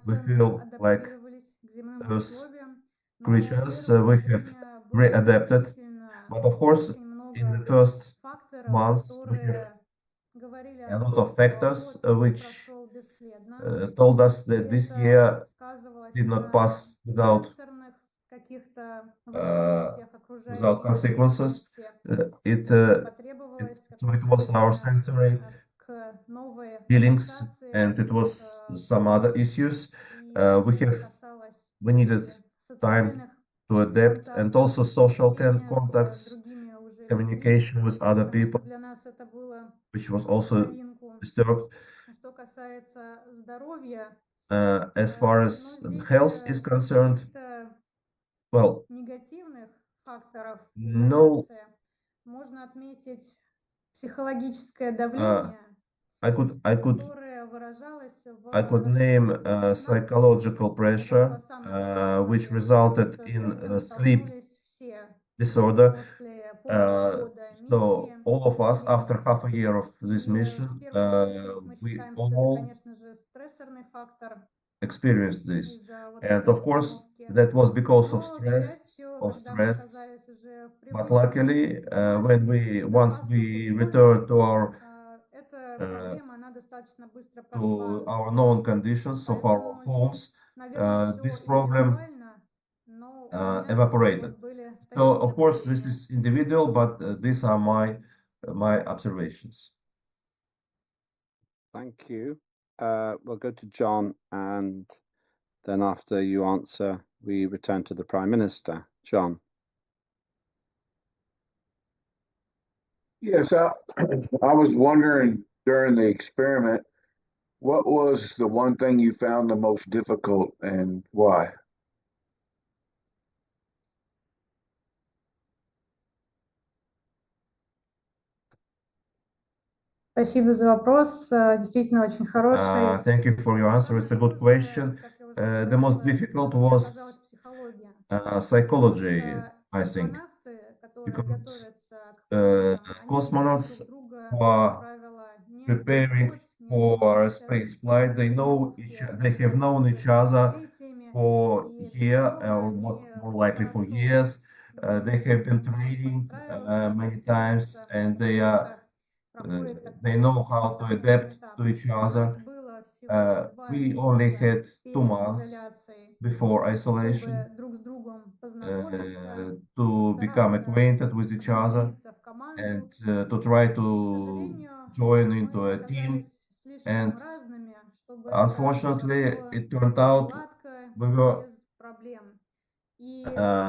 we полноценно feel like адаптировались к земным those условиям. Но creatures первое we have время было readapted. действительно But of course, очень in the много first факторов, months, we have которые говорили о a lot том, of что factors год не which прошел бесследно. told us И that this это year сказывалось did not на pass without сенсорных каких-то восприятиях without окружающей consequences. действительности. It Потребовалось, как so вы it was our сказали, sensory к новой feelings, адаптации. and it was some other issues. И We это have касалось we needed и time социальных to adapt, and контактов, also social общения с contacts, другими уже людьми, communication with other потому что people, для нас это было which was в also новинку. disturbed. Что касается здоровья, As far ну, as здесь health is concerned, каких-то well, негативных факторов no, изоляции можно отметить психологическое uh, давление, I could которое выражалось в name расшатке сна. psychological Это была pressure, самая главная which проблема, потому resulted что с in этим sleep столкнулись все disorder. после полного года So миссии. all of us, И, after half a year of this и mission, в первую очередь мы we считаем, что это, all конечно же, стрессорный фактор experienced this. из-за вот And этой of course, обстановки. that was because of Но, к stress, счастью, of когда мы stress. оказались уже в But привычных, luckily, домашних, once безопасных we returned условиях, эта uh, проблема, она достаточно быстро to прошла. our known conditions of our Поэтому homes, здесь, наверное, this все problem индивидуально, но у меня evaporated. вот были So такие of course, this наблюдения. is individual, but these are my observations. Thank you. We'll go to John, and then after you answer, we return to the Prime Minister. John. Yes, I was wondering during the experiment, what was the one thing you found the most difficult and why? Спасибо за вопрос. Действительно очень хороший. Thank you for your answer. It's a good question. Как я уже The most говорила, difficult мне was оказалась психология. psychology, Потому I что think, космонавты, которые because готовятся к полетам, они cosmonauts друг друга, who как are правило, не один preparing год, не один for a месяц, space flight, they тренировки have known each заканчиваются other десятилетиями, for и year тренировка, or они more likely for хорошо years. They друг have другу been знают, training подстраиваться, many times, адаптироваться, and и это проходит they такой know how to несомненный adapt этап. to each У нас other. было we only had 2 months before isolation to become acquainted with each other and to try to join into a team. And unfortunately, it turned out we were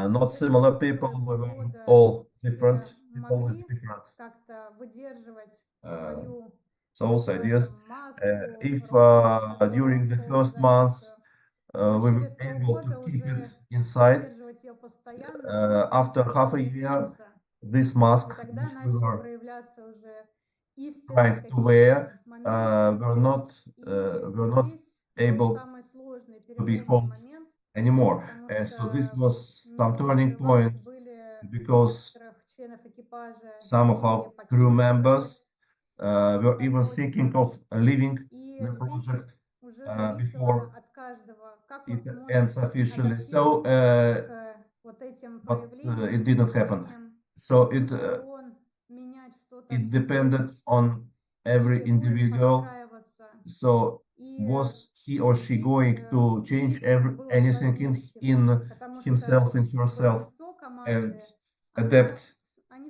not similar people. We were all different people with different souls, ideas. If during the first months we were able to keep it inside, after half a year, this mask, which we were trying to wear, were not able to be held anymore. So this was some turning point because some of our crew members were even thinking of leaving the project before it ends officially. So, but it didn't happen. So it depended on every individual. So was he or she going to change anything in himself, in herself, and adapt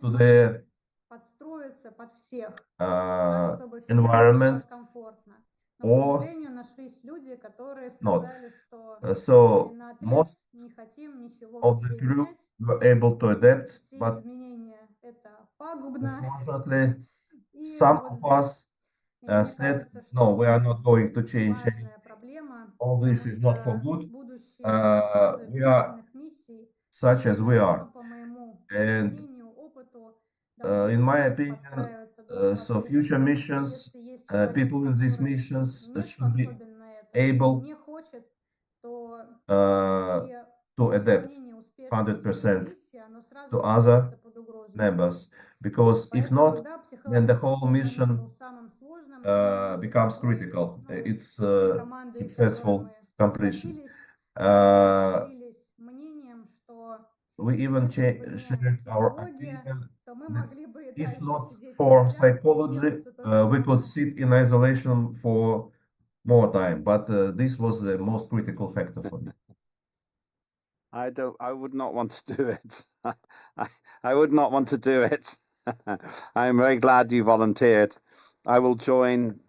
to the environment or not? So most of the crew were able to adapt, but unfortunately, some of us said, no, we are not going to change anything. All this is not for good. We are such as we are. And in my opinion, so future missions, people in these missions should be able to adapt 100% to other members, because if not, then the whole mission becomes critical. It's successful completion. We even shared our opinion that if not for psychology, we could sit in isolation for more time. But this was the most critical factor for me. I would not want to do it. I would not want to do it. I'm very glad you volunteered. I will join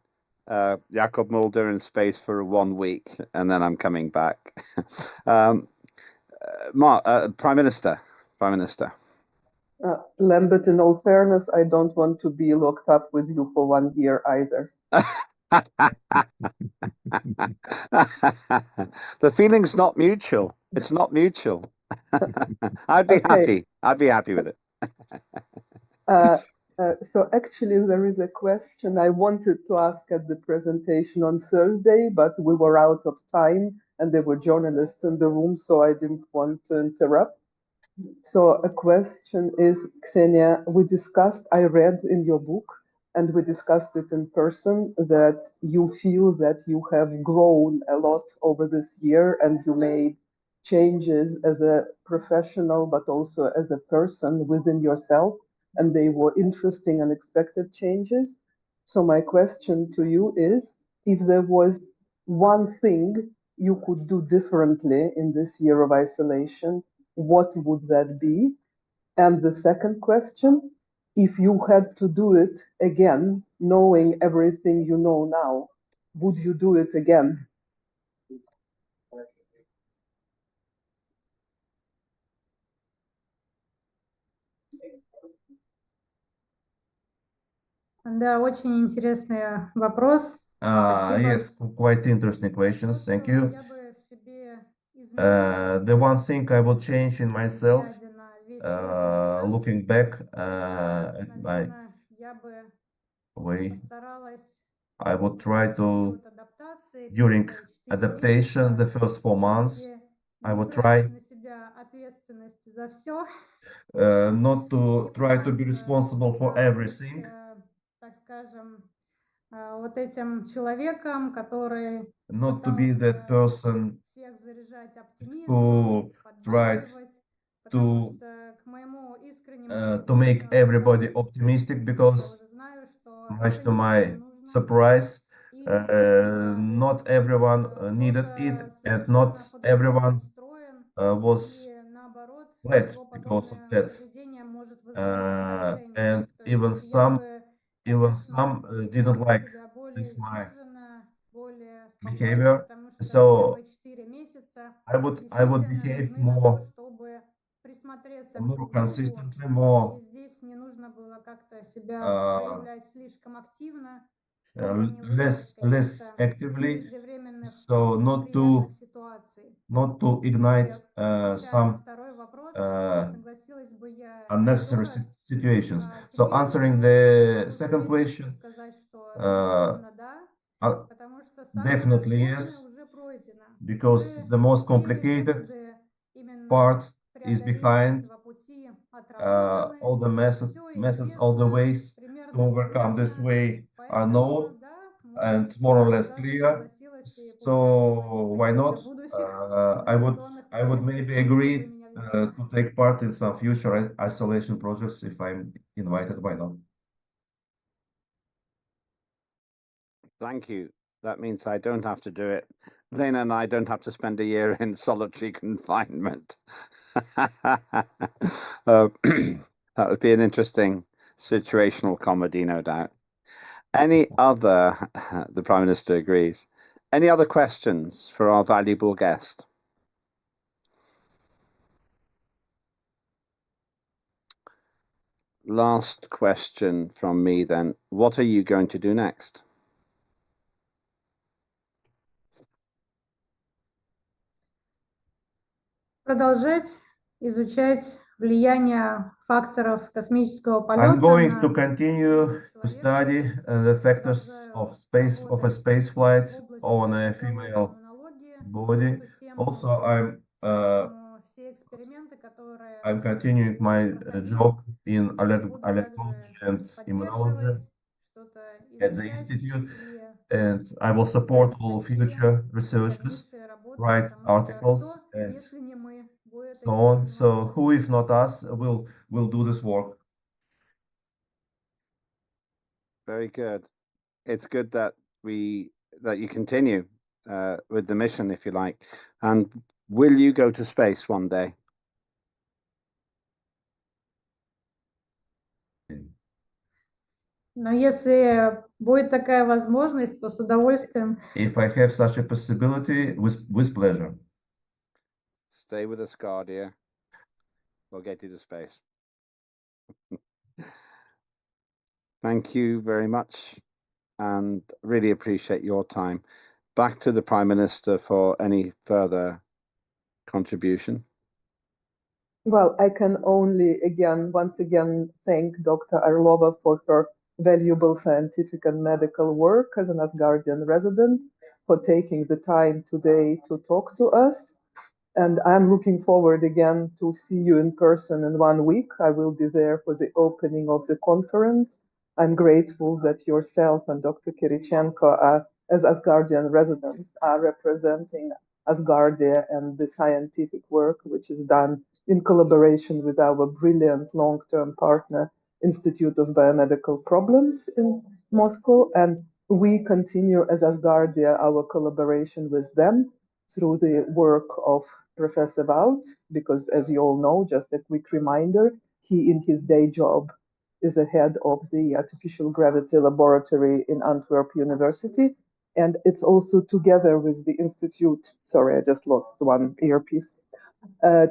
Jakob Mulder in space for 1 week, and then I'm coming back. Prime Minister. Lambert, in all fairness, I don't want to be locked up with you for 1 year either. The feeling's not mutual. It's not mutual. I'd be happy. I'd be happy with it. So actually, there is a question I wanted to ask at the presentation on Thursday, but we were out of time and there were journalists in the room, so I didn't want to interrupt. So a question is, Ksenia, I read in your book, and we discussed it in person, that you feel that you have grown a lot over this year and you made changes as a professional, but also as a person within yourself, and they were interesting, unexpected changes. So my question to you is, if there was one thing you could do differently in this year of isolation, what would that be? And the second question, if you had to do it again, knowing everything you know now, would you do it again? Да, очень интересный вопрос. Yes, quite interesting questions. Thank you. The one thing I would change in myself, looking back at my way, I would try to, during adaptation, the first 4 months, I would try not to try to be responsible for everything. Not to be that person who tried to make everybody optimistic, because much to my surprise, Not everyone needed it, and not everyone was glad because of that. And even some didn't like this my behavior. So I would behave more consistently, more less actively, so not to ignite some unnecessary situations. So answering the second question, definitely yes, because the most complicated part is behind all the methods, all the ways to overcome this way are known and more or less clear. So why not? I would maybe agree to take part in some future isolation projects if I'm invited. Why not? Thank you. That means I don't have to do it. Lena and I don't have to spend a year in solitary confinement. That would be an interesting situational comedy, no doubt. Any other, the Prime Minister agrees. Any other questions for our valuable guest? Last question from me then. What are you going to do next? Продолжать изучать влияние факторов космического I'm полета going на to continue to study the factors of a space flight on a female body. Also, I'm continuing my job in allergology and immunology at the institute, and I will support all future researchers, write articles, and so on. So who, if not us, will do this work? Very good. It's good that you continue with the mission, if you like. And will you go to space one day? Но если будет такая возможность, то с удовольствием. If I have such a possibility, with pleasure. Stay with Asgardia. We'll get you to space. Thank you very much, and really appreciate your time. Back to the Prime Minister for any further contribution. Well, I can only once again thank Dr. Arlova for her valuable scientific and medical work as an Asgardian resident, for taking the time today to talk to us. And I'm looking forward again to see you in person in 1 week. I will be there for the opening of the conference. I'm grateful that yourself and Dr. Kirichenko, as Asgardian residents, are representing Asgardia and the scientific work which is done in collaboration with our brilliant long-term partner, Institute of Biomedical Problems in Moscow. And we continue as Asgardia our collaboration with them through the work of Professor Wout, because as you all know, just a quick reminder, he in his day job is the head of the Artificial Gravity Laboratory in Antwerp University. And it's also together with the Institute, sorry, I just lost one earpiece.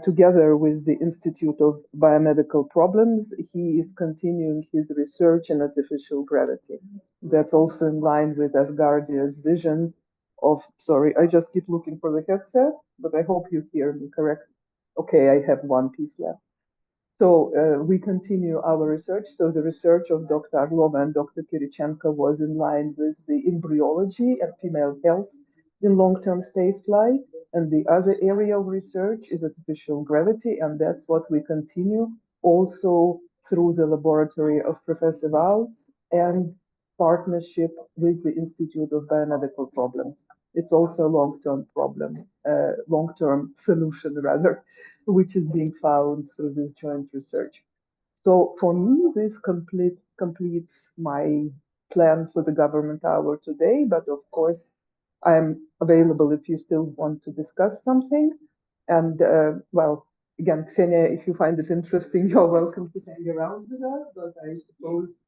Together with the Institute of Biomedical Problems, he is continuing his research in artificial gravity. That's also in line with Asgardia's vision of, sorry, I just keep looking for the headset, but I hope you hear me correct. Okay, I have one piece left. So we continue our research. So the research of Dr. Arlova and Dr. Kirichenko was in line with the embryology and female health in long-term spaceflight. And the other area of research is artificial gravity, and that's what we continue also through the laboratory of Professor Wout and partnership with the Institute of Biomedical Problems. It's also a long-term problem, long-term solution rather, which is being found through this joint research. So for me, this completes my plan for the government hour today, but of course, I'm available if you still want to discuss something. And well, again, Ksenia, if you find it interesting, you're welcome to hang around with us, but I suppose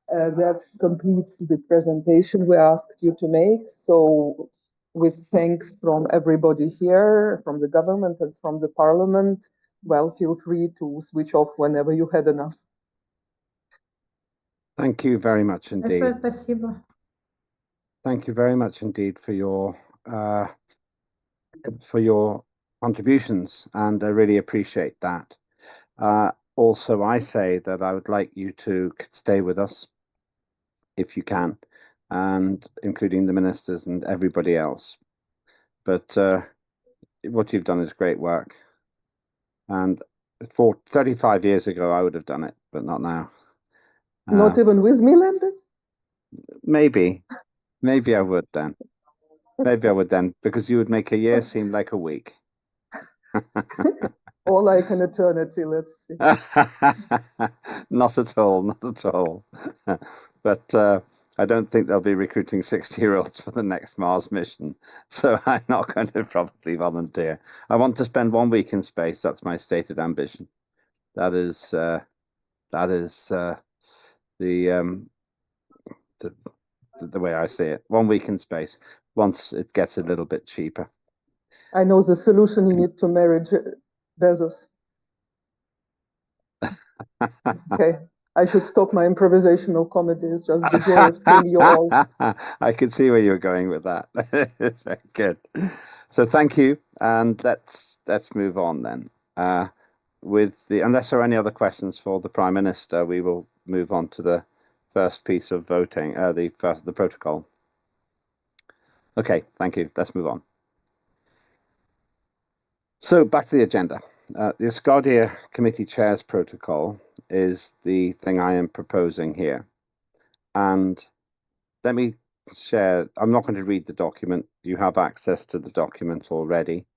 that completes the presentation we asked you to make. So with thanks from everybody here, from the government and from the parliament, well, feel free to switch off whenever you had enough. Thank you very much indeed. Большое спасибо. Thank you very much indeed for your contributions, and I really appreciate that. Also, I say that I would like you to stay with us if you can, and including the ministers and everybody else. But what you've done is great work. And 35 years ago, I would have done it, but not now. Not even with me, Lambert? Maybe I would then. Maybe I would then, because you would make a year seem like a week. Or like an eternity, let's see. Not at all, not at all. But I don't think they'll be recruiting 60-year-olds for the next Mars mission. So I'm not going to probably volunteer. I want to spend 1 week in space. That's my stated ambition. That is the way I see it. 1 week in space, once it gets a little bit cheaper. I know the solution. You need to marry Bezos. Okay, I should stop my improvisational comedy. It's just the joy of seeing you all. I could see where you were going with that. It's very good. So thank you, and let's move on then. Unless there are any other questions for the Prime Minister, we will move on to the first piece of voting, the protocol. Okay, thank you. Let's move on. So back to the agenda. The Asgardia Committee Chairs Protocol is the thing I am proposing here. And let me share, I'm not going to read the document. You have access to the document already.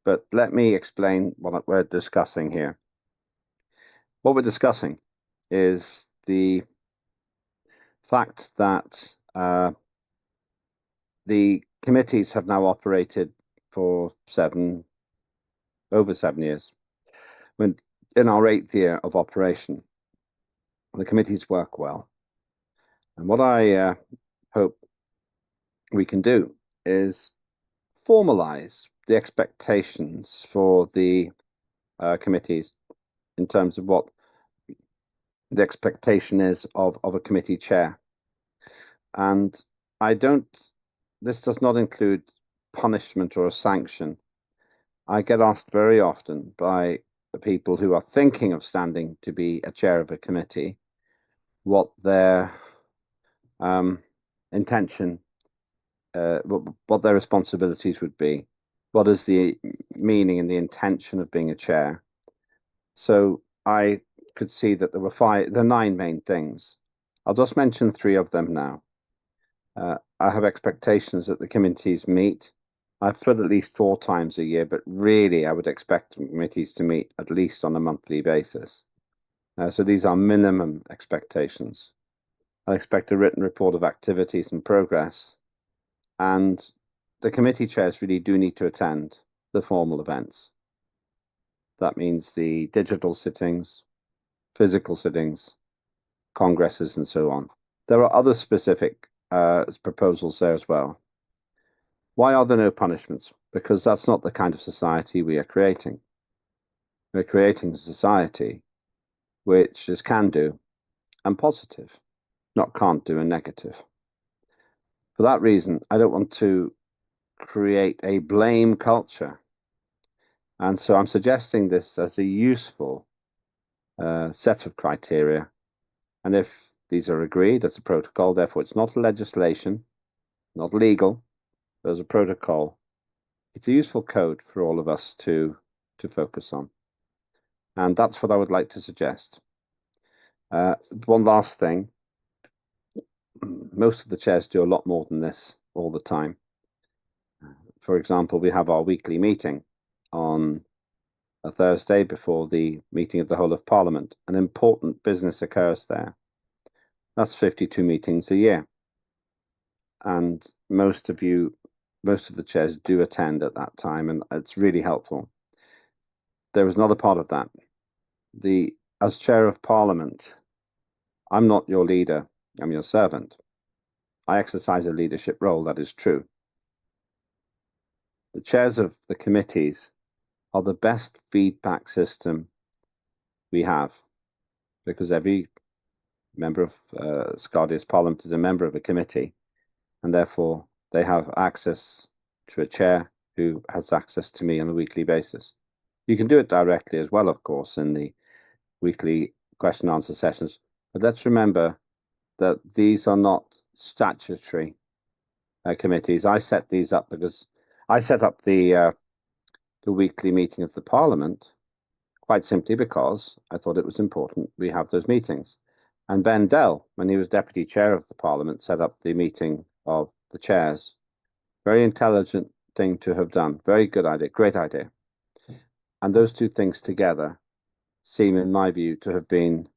But let me explain what we're discussing here. What we're discussing is the fact that the committees have now operated for over 7 years. When in our 8th year of operation, the committees work well. And what I hope we can do is formalize the expectations for the committees in terms of what the expectation is of a committee chair. And this does not include punishment or a sanction. I get asked very often by the people who are thinking of standing to be a chair of a committee what their intention, what their responsibilities would be. What is the meaning and the intention of being a chair? So I could see that there are 9 main things. I'll just mention 3 of them now. I have expectations that the committees meet. I've put at least 4 times a year, but really I would expect committees to meet at least on a monthly basis. So these are minimum expectations. I expect a written report of activities and progress. And the committee chairs really do need to attend the formal events. That means the digital sittings, physical sittings, congresses, and so on. There are other specific proposals there as well. Why are there no punishments? Because that's not the kind of society we are creating. We're creating a society which is can do and positive, not can't do and negative. For that reason, I don't want to create a blame culture. And so I'm suggesting this as a useful set of criteria. And if these are agreed, it's a protocol, therefore it's not legislation, not legal, there's a protocol. It's a useful code for all of us to focus on. And that's what I would like to suggest. One last thing. Most of the chairs do a lot more than this all the time. For example, we have our weekly meeting on a Thursday before the meeting of the whole of Parliament. An important business occurs there. That's 52 meetings a year. And most of the chairs do attend at that time, and it's really helpful. There is another part of that. As chair of Parliament, I'm not your leader, I'm your servant. I exercise a leadership role, that is true. The chairs of the committees are the best feedback system we have, because every member of Asgardia's Parliament is a member of a committee, and therefore they have access to a chair who has access to me on a weekly basis. You can do it directly as well, of course, in the weekly question and answer sessions, but let's remember that these are not statutory committees. I set these up because I set up the weekly meeting of the Parliament quite simply because I thought it was important we have those meetings. And Ben Dell, when he was deputy chair of the Parliament, set up the meeting of the chairs. Very intelligent thing to have done. Very good idea. Great idea. And those two things together seem, in my view, to have been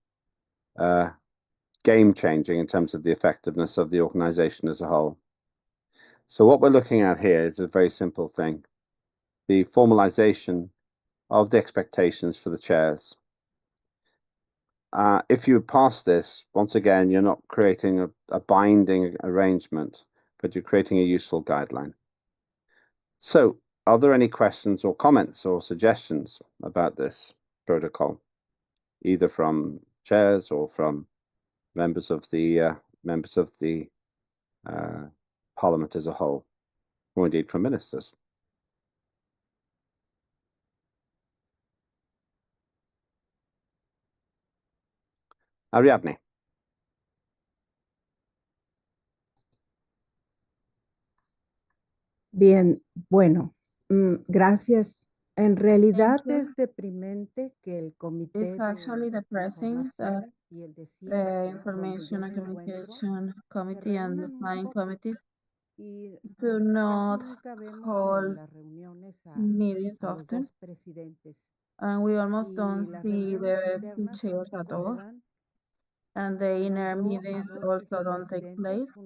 game-changing in terms of the effectiveness of the organisation as a whole. So what we're looking at here is a very simple thing. The formalisation of the expectations for the chairs. If you pass this, once again, you're not creating a binding arrangement, but you're creating a useful guideline. So, are there any questions or comments or suggestions about this protocol, either from chairs or from members of the Parliament as a whole, or indeed from ministers? Ariadne. Bien, bueno, gracias. En realidad es deprimente que el comité It's actually depressing that y el de the Information and Communication Committee and the Flying Committees do not hold meetings often, and we almost don't see the two chairs at all, and the inner meetings also don't take place.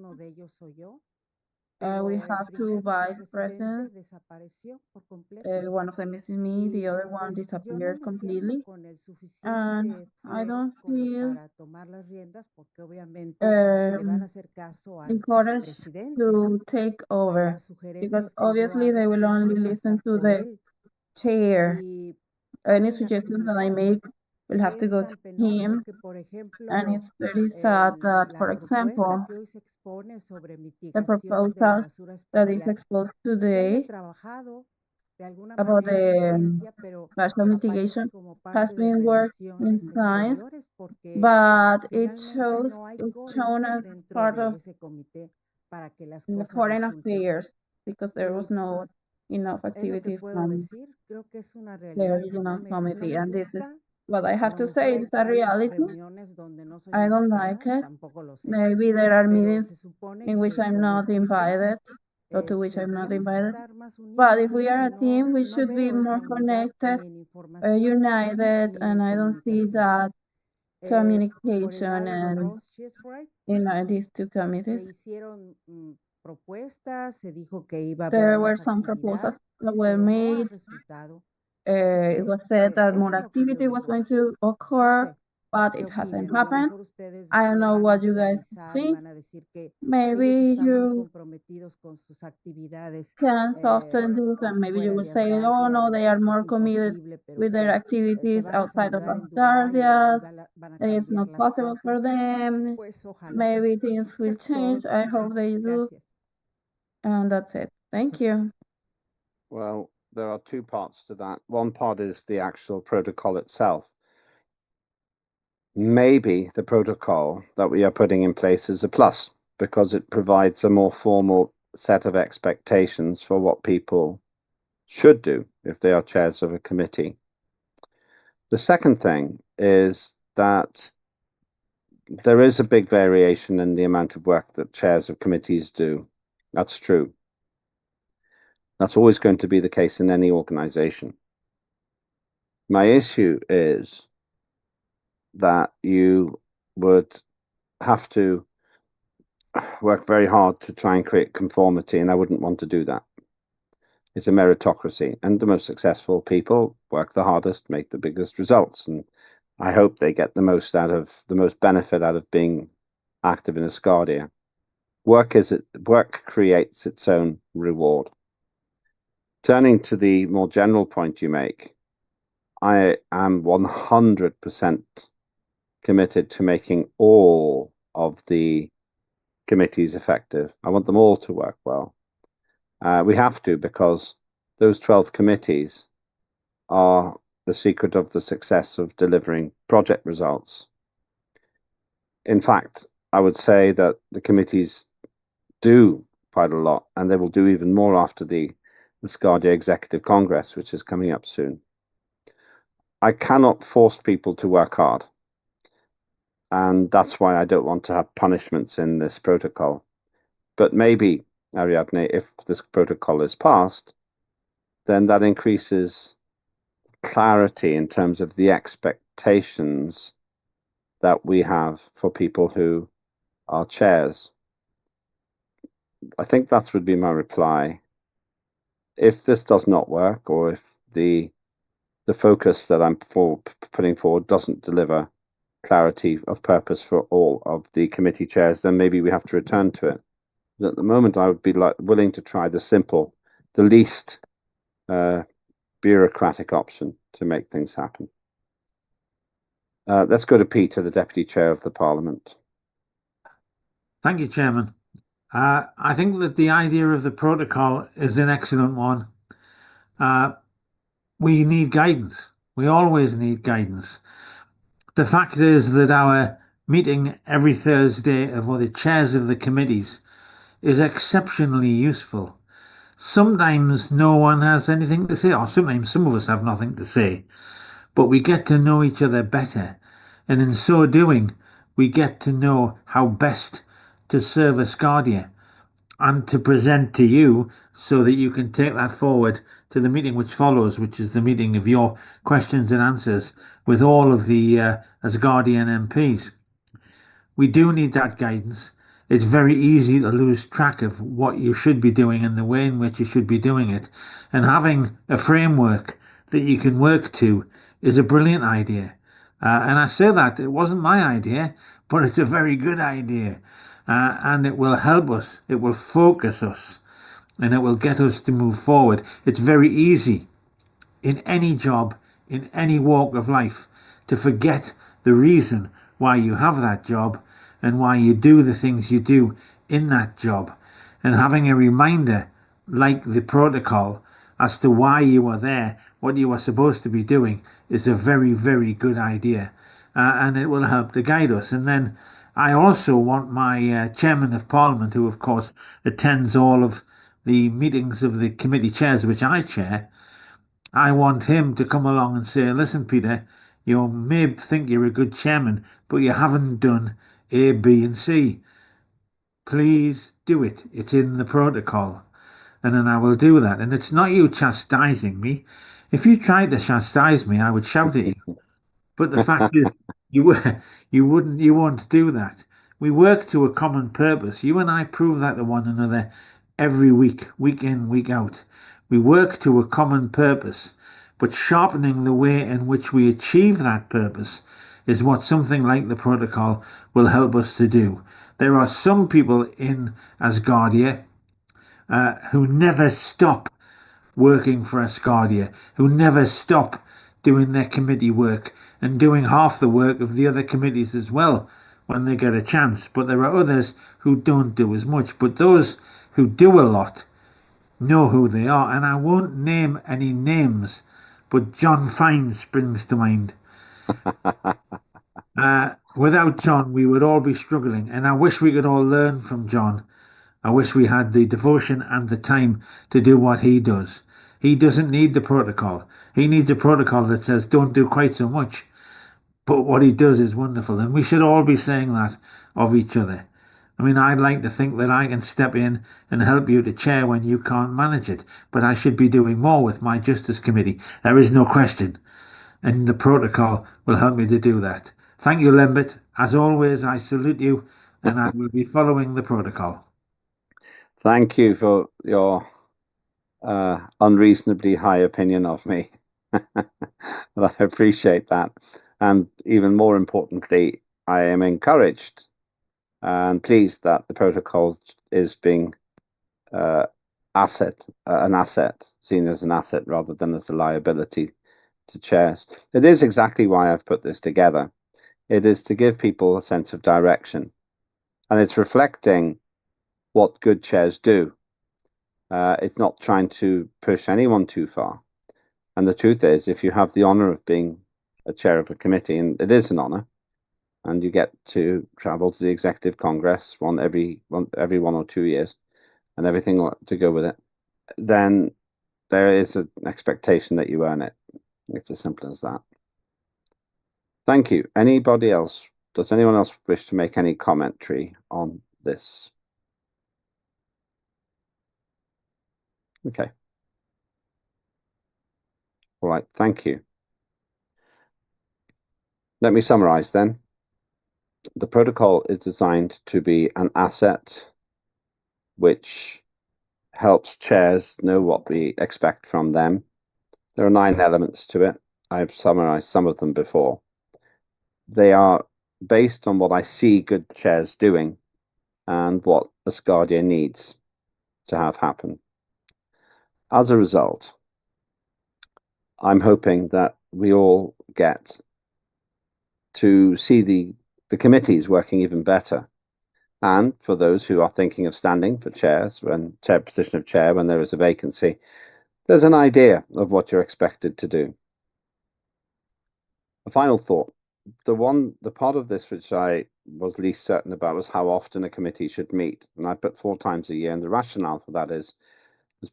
We have two vice presidents. One of them is me, the other one disappeared completely. And I don't feel encouraged to take over, because obviously they will only listen to the chair. Any suggestions that I make will have to go to him. And it's very sad that, for example, the proposal that is exposed today about the racial mitigation has been worked in science, but it's shown as part of the foreign affairs, because there was no enough activity from the original committee, and this is what I have to say. It's a reality. I don't like it. Maybe there are meetings in which I'm not invited, or to which I'm not invited. But if we are a team, we should be more connected, united, and I don't see that communication and in these two committees. There were some proposals that were made. It was said that more activity was going to occur, but it hasn't happened. I don't know what you guys think. Maybe you can soften this, and maybe you will say, oh no, they are more committed with their activities outside of Asgardia. It's not possible for them. Maybe things will change. I hope they do. And that's it. Thank you. Well, there are two parts to that. One part is the actual protocol itself. Maybe the protocol that we are putting in place is a plus, because it provides a more formal set of expectations for what people should do if they are chairs of a committee. The second thing is that there is a big variation in the amount of work that chairs of committees do. That's true. That's always going to be the case in any organization. My issue is that you would have to work very hard to try and create conformity, and I wouldn't want to do that. It's a meritocracy, and the most successful people work the hardest, make the biggest results, and I hope they get the most benefit out of being active in Asgardia. Work creates its own reward. Turning to the more general point you make, I am 100% committed to making all of the committees effective. I want them all to work well. We have to, because those 12 committees are the secret of the success of delivering project results. In fact, I would say that the committees do quite a lot, and they will do even more after the Asgardia Executive Congress, which is coming up soon. I cannot force people to work hard, and that's why I don't want to have punishments in this protocol. But maybe, Ariadne, if this protocol is passed, then that increases clarity in terms of the expectations that we have for people who are chairs. I think that would be my reply. If this does not work, or if the focus that I'm putting forward doesn't deliver clarity of purpose for all of the committee chairs, then maybe we have to return to it. But at the moment, I would be willing to try the least bureaucratic option to make things happen. Let's go to Peter, the Deputy Chair of the Parliament. Thank you, Chairman. I think that the idea of the protocol is an excellent one. We need guidance. We always need guidance. The fact is that our meeting every Thursday of the chairs of the committees is exceptionally useful. Sometimes no one has anything to say, or sometimes some of us have nothing to say, but we get to know each other better. And in so doing, we get to know how best to serve Asgardia and to present to you so that you can take that forward to the meeting which follows, which is the meeting of your questions and answers with all of the Asgardian MPs. We do need that guidance. It's very easy to lose track of what you should be doing and the way in which you should be doing it. And having a framework that you can work to is a brilliant idea. And I say that it wasn't my idea, but it's a very good idea. And it will help us, it will focus us, and it will get us to move forward. It's very easy in any job, in any walk of life, to forget the reason why you have that job and why you do the things you do in that job. And having a reminder like the protocol as to why you are there, what you are supposed to be doing, is a very, very good idea. And it will help to guide us. And then I also want my Chairman of Parliament, who of course attends all of the meetings of the committee chairs, which I chair, I want him to come along and say, listen, Peter, you may think you're a good chairman, but you haven't done A, B, and C. Please do it. It's in the protocol. And then I will do that. And it's not you chastising me. If you tried to chastise me, I would shout at you. But the fact is, you won't do that. We work to a common purpose. You and I prove that to one another every week, week in, week out. We work to a common purpose, but sharpening the way in which we achieve that purpose is what something like the protocol will help us to do. There are some people in Asgardia who never stop working for Asgardia, who never stop doing their committee work and doing half the work of the other committees as well when they get a chance. But there are others who don't do as much. But those who do a lot know who they are. And I won't name any names, but John Fine springs to mind. Without John, we would all be struggling. And I wish we could all learn from John. I wish we had the devotion and the time to do what he does. He doesn't need the protocol. He needs a protocol that says don't do quite so much. But what he does is wonderful. And we should all be saying that of each other. I mean, I'd like to think that I can step in and help you to chair when you can't manage it. But I should be doing more with my Justice Committee. There is no question. And the protocol will help me to do that. Thank you, Lembit. As always, I salute you, and I will be following the protocol. Thank you for your unreasonably high opinion of me. I appreciate that. And even more importantly, I am encouraged and pleased that the protocol is being an asset, seen as an asset rather than as a liability to chairs. It is exactly why I've put this together. It is to give people a sense of direction, and it's reflecting what good chairs do. It's not trying to push anyone too far. And the truth is, if you have the honor of being a chair of a committee, and it is an honor, and you get to travel to the Executive Congress every 1 or 2 years, and everything to go with it, then there is an expectation that you earn it. It's as simple as that. Thank you. Anybody else? Does anyone else wish to make any commentary on this? Okay. All right. Thank you. Let me summarize then. The protocol is designed to be an asset which helps chairs know what we expect from them. There are 9 elements to it. I've summarized some of them before. They are based on what I see good chairs doing and what Asgardia needs to have happen. As a result, I'm hoping that we all get to see the committees working even better. And for those who are thinking of standing for chairs, position of chair when there is a vacancy, there's an idea of what you're expected to do. A final thought. The part of this which I was least certain about was how often a committee should meet. And I put 4 times a year. And the rationale for that is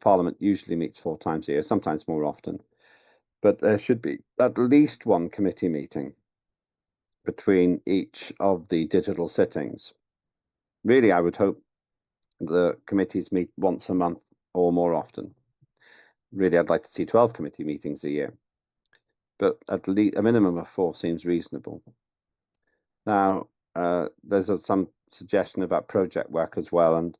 Parliament usually meets 4 times a year, sometimes more often. But there should be at least 1 committee meeting between each of the digital sittings. Really, I would hope the committees meet once a month or more often. Really, I'd like to see 12 committee meetings a year. But at least a minimum of 4 seems reasonable. Now, there's some suggestion about project work as well, and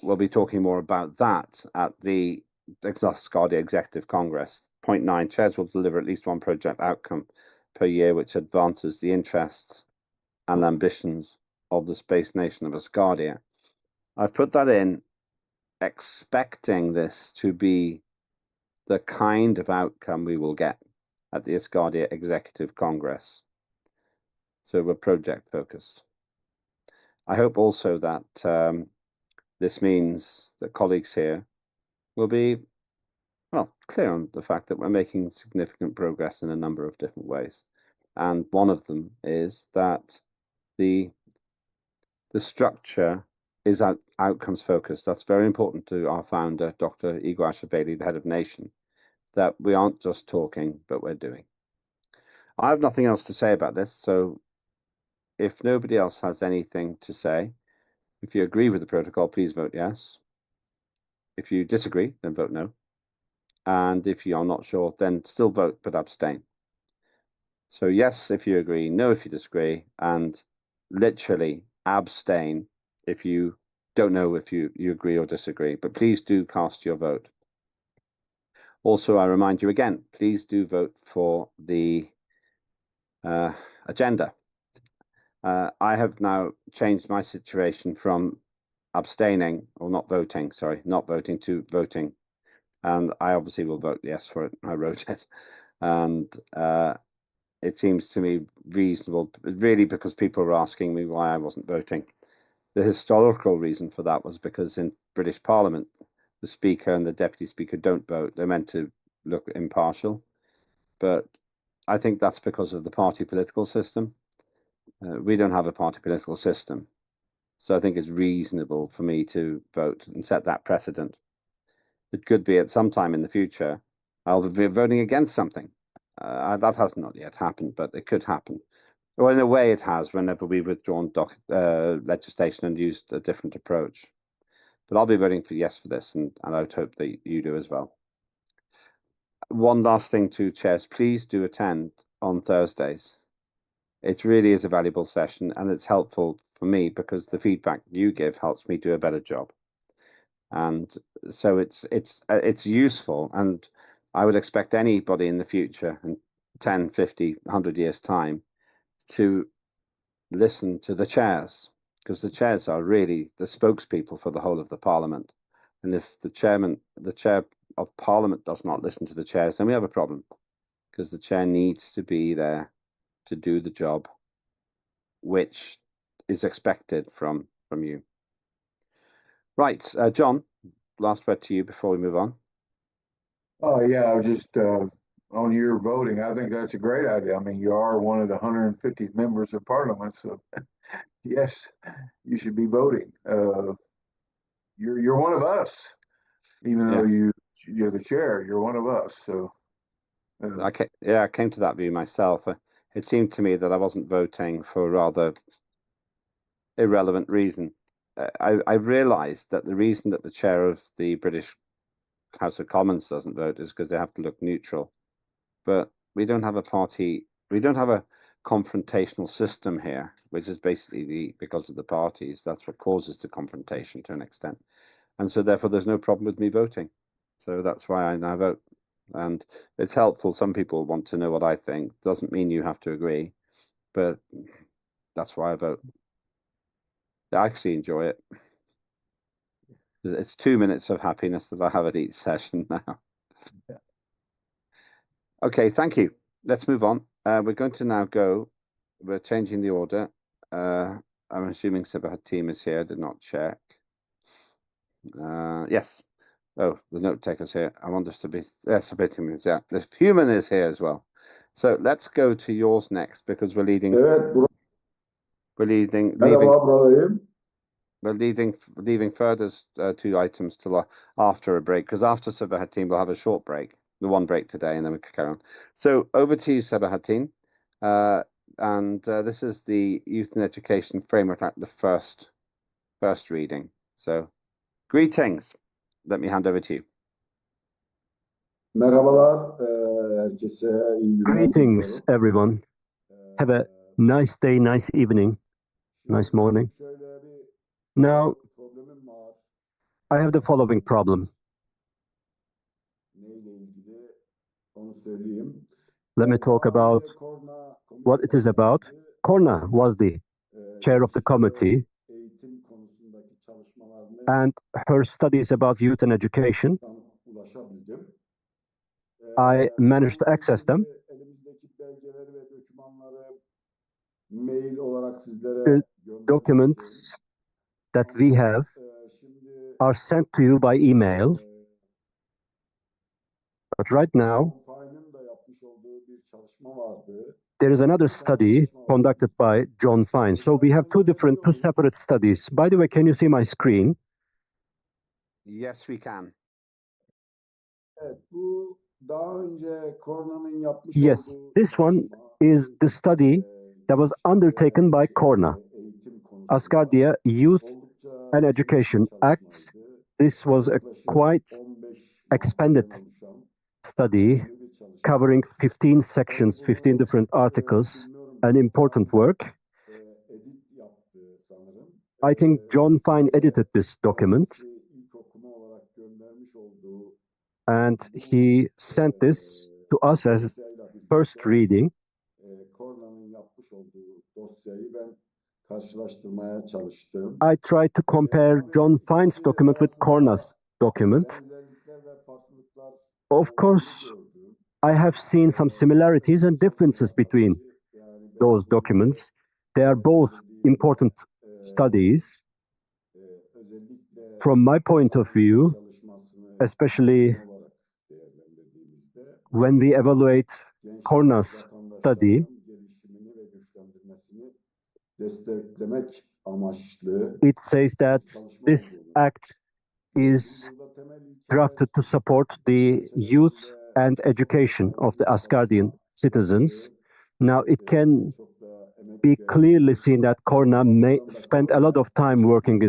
we'll be talking more about that at the Asgardia Executive Congress. Point 9, chairs will deliver at least 1 project outcome per year which advances the interests and ambitions of the space nation of Asgardia. I've put that in expecting this to be the kind of outcome we will get at the Asgardia Executive Congress. So we're project focused. I hope also that this means that colleagues here will be, well, clear on the fact that we're making significant progress in a number of different ways. And one of them is that the structure is outcomes focused. That's very important to our founder, Dr. Igor Ashvili, the head of Nation, that we aren't just talking, but we're doing. I have nothing else to say about this. So if nobody else has anything to say, if you agree with the protocol, please vote yes. If you disagree, then vote no. And if you are not sure, then still vote, but abstain. So yes, if you agree, no, if you disagree, and literally abstain if you don't know if you agree or disagree. But please do cast your vote. Also, I remind you again, please do vote for the agenda. I have now changed my situation from abstaining or not voting to voting. And I obviously will vote yes for it. I wrote it. And it seems to me reasonable, really, because people were asking me why I wasn't voting. The historical reason for that was because in British Parliament, the Speaker and the Deputy Speaker don't vote. They're meant to look impartial. But I think that's because of the party political system. We don't have a party political system. So I think it's reasonable for me to vote and set that precedent. It could be at some time in the future, I'll be voting against something. That has not yet happened, but it could happen. Well, in a way it has whenever we've withdrawn legislation and used a different approach. But I'll be voting for yes for this, and I would hope that you do as well. One last thing to chairs, please do attend on Thursdays. It really is a valuable session, and it's helpful for me because the feedback you give helps me do a better job. And so it's useful, and I would expect anybody in the future, in 10, 50, 100 years' time, to listen to the chairs, because the chairs are really the spokespeople for the whole of the Parliament. And if the chair of Parliament does not listen to the chairs, then we have a problem, because the chair needs to be there to do the job which is expected from you. Right, John, last word to you before we move on. Oh yeah, I was just on your voting. I think that's a great idea. I mean, you are one of the 150 members of Parliament, so yes, you should be voting. You're one of us, even though you're the chair. You're one of us. So I came to that view myself. It seemed to me that I wasn't voting for a rather irrelevant reason. I realised that the reason that the chair of the British House of Commons doesn't vote is because they have to look neutral. But we don't have a party, we don't have a confrontational system here, which is basically because of the parties. That's what causes the confrontation to an extent. And so therefore there's no problem with me voting. So that's why I now vote. And it's helpful. Some people want to know what I think. Doesn't mean you have to agree, but that's why I vote. I actually enjoy it. It's 2 minutes of happiness that I have at each session now. Yeah. Okay, thank you. Let's move on. We're going to now go. We're changing the order. I'm assuming Sabahat team is here. I did not check. Yes. Oh, the note taker's here. I want us to be. Yes, Sabahat team is. Yeah, this human is here as well. So let's go to yours next because we're leading. Evet, we're leading. We're leaving further 2 items till after a break, because after Sabahattin we'll have a short break, the one break today, and then we can carry on. So over to you, Sabahattin. And this is the Youth and Education Framework Act, the first reading. So greetings. Let me hand over to you. Merhabalar herkese, iyi günler. Greetings, everyone. Have a nice day, nice evening, nice morning. Now, I have the following problem. Let me talk about what it is about. Korna was the chair of the committee, and her studies about youth and education, I managed to access them. The documents that we have are sent to you by email. But right now, there is another study conducted by John Fine. So we have two separate studies. By the way, can you see my screen? Yes, we can. Yes, this one is the study that was undertaken by Korna, Asgardia Youth and Education Act. This was a quite expanded study covering 15 sections, 15 different articles, an important work. I think John Fine edited this document, and he sent this to us as first reading. I tried to compare John Fine's document with Korna's document. Of course, I have seen some similarities and differences between those documents. They are both important studies. From my point of view, especially when we evaluate Korna's study, it says that this act is drafted to support the youth and education of the Asgardian citizens. Now, it can be clearly seen that Korna spent a lot of time working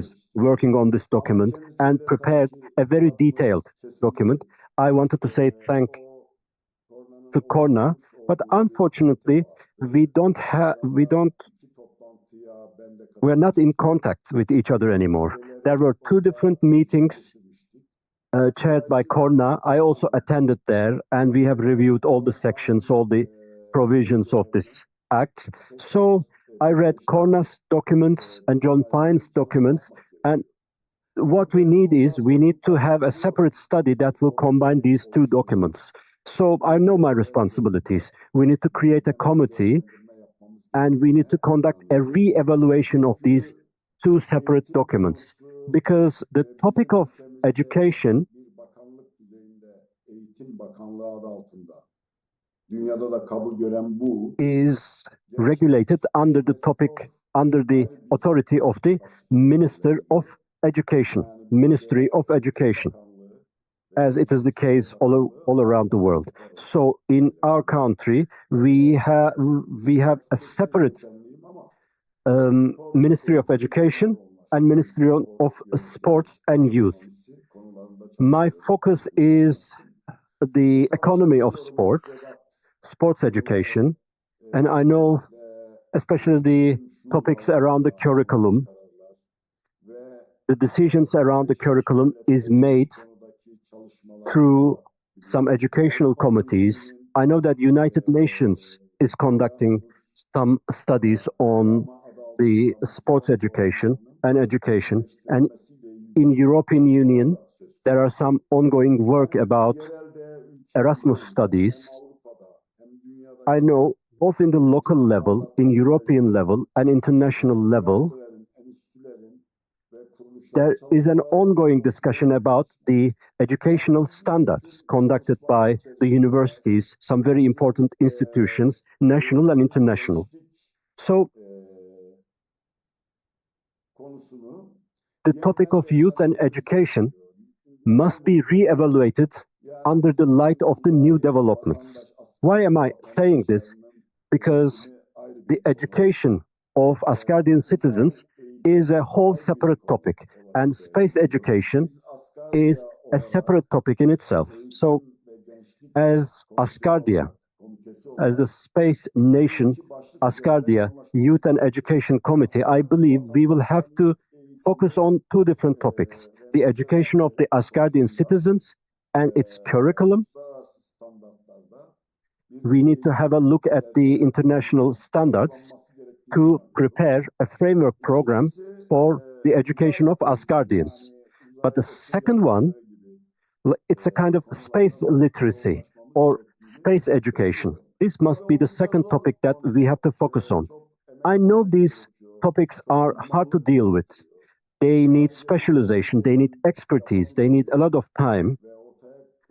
on this document and prepared a very detailed document. I wanted to say thank to Korna But unfortunately, we're not in contact with each other anymore. There were two different meetings chaired by Korna. I also attended there, and we have reviewed all the sections, all the provisions of this act. So I read Korna's documents and John Fine's documents, and what we need to have a separate study that will combine these two documents. So I know my responsibilities. We need to create a committee, and we need to conduct a re-evaluation of these two separate documents, because the topic of education is regulated under the authority of the Minister of Education, Ministry of Education, as it is the case all around the world. So in our country, we have a separate Ministry of Education and Ministry of Sports and Youth. My focus is the economy of sports education, and I know especially the topics around the curriculum. The decisions around the curriculum is made through some educational committees. I know that United Nations is conducting some studies on the sports education, and in European Union, there are some ongoing work about Erasmus studies. I know both in the local level, in European level, and international level, there is an ongoing discussion about the educational standards conducted by the universities, some very important institutions, national and international. So, the topic of youth and education must be re-evaluated under the light of the new developments. Why am I saying this? Because the education of Asgardian citizens is a whole separate topic, and space education is a separate topic in itself. So, as Asgardia, as the space nation, Asgardia Youth and Education Committee, I believe we will have to focus on two different topics: the education of the Asgardian citizens and its curriculum. We need to have a look at the international standards to prepare a framework program for the education of Asgardians. But the second one, it's a kind of space literacy or space education. This must be the second topic that we have to focus on. I know these topics are hard to deal with. They need specialization, they need expertise, they need a lot of time,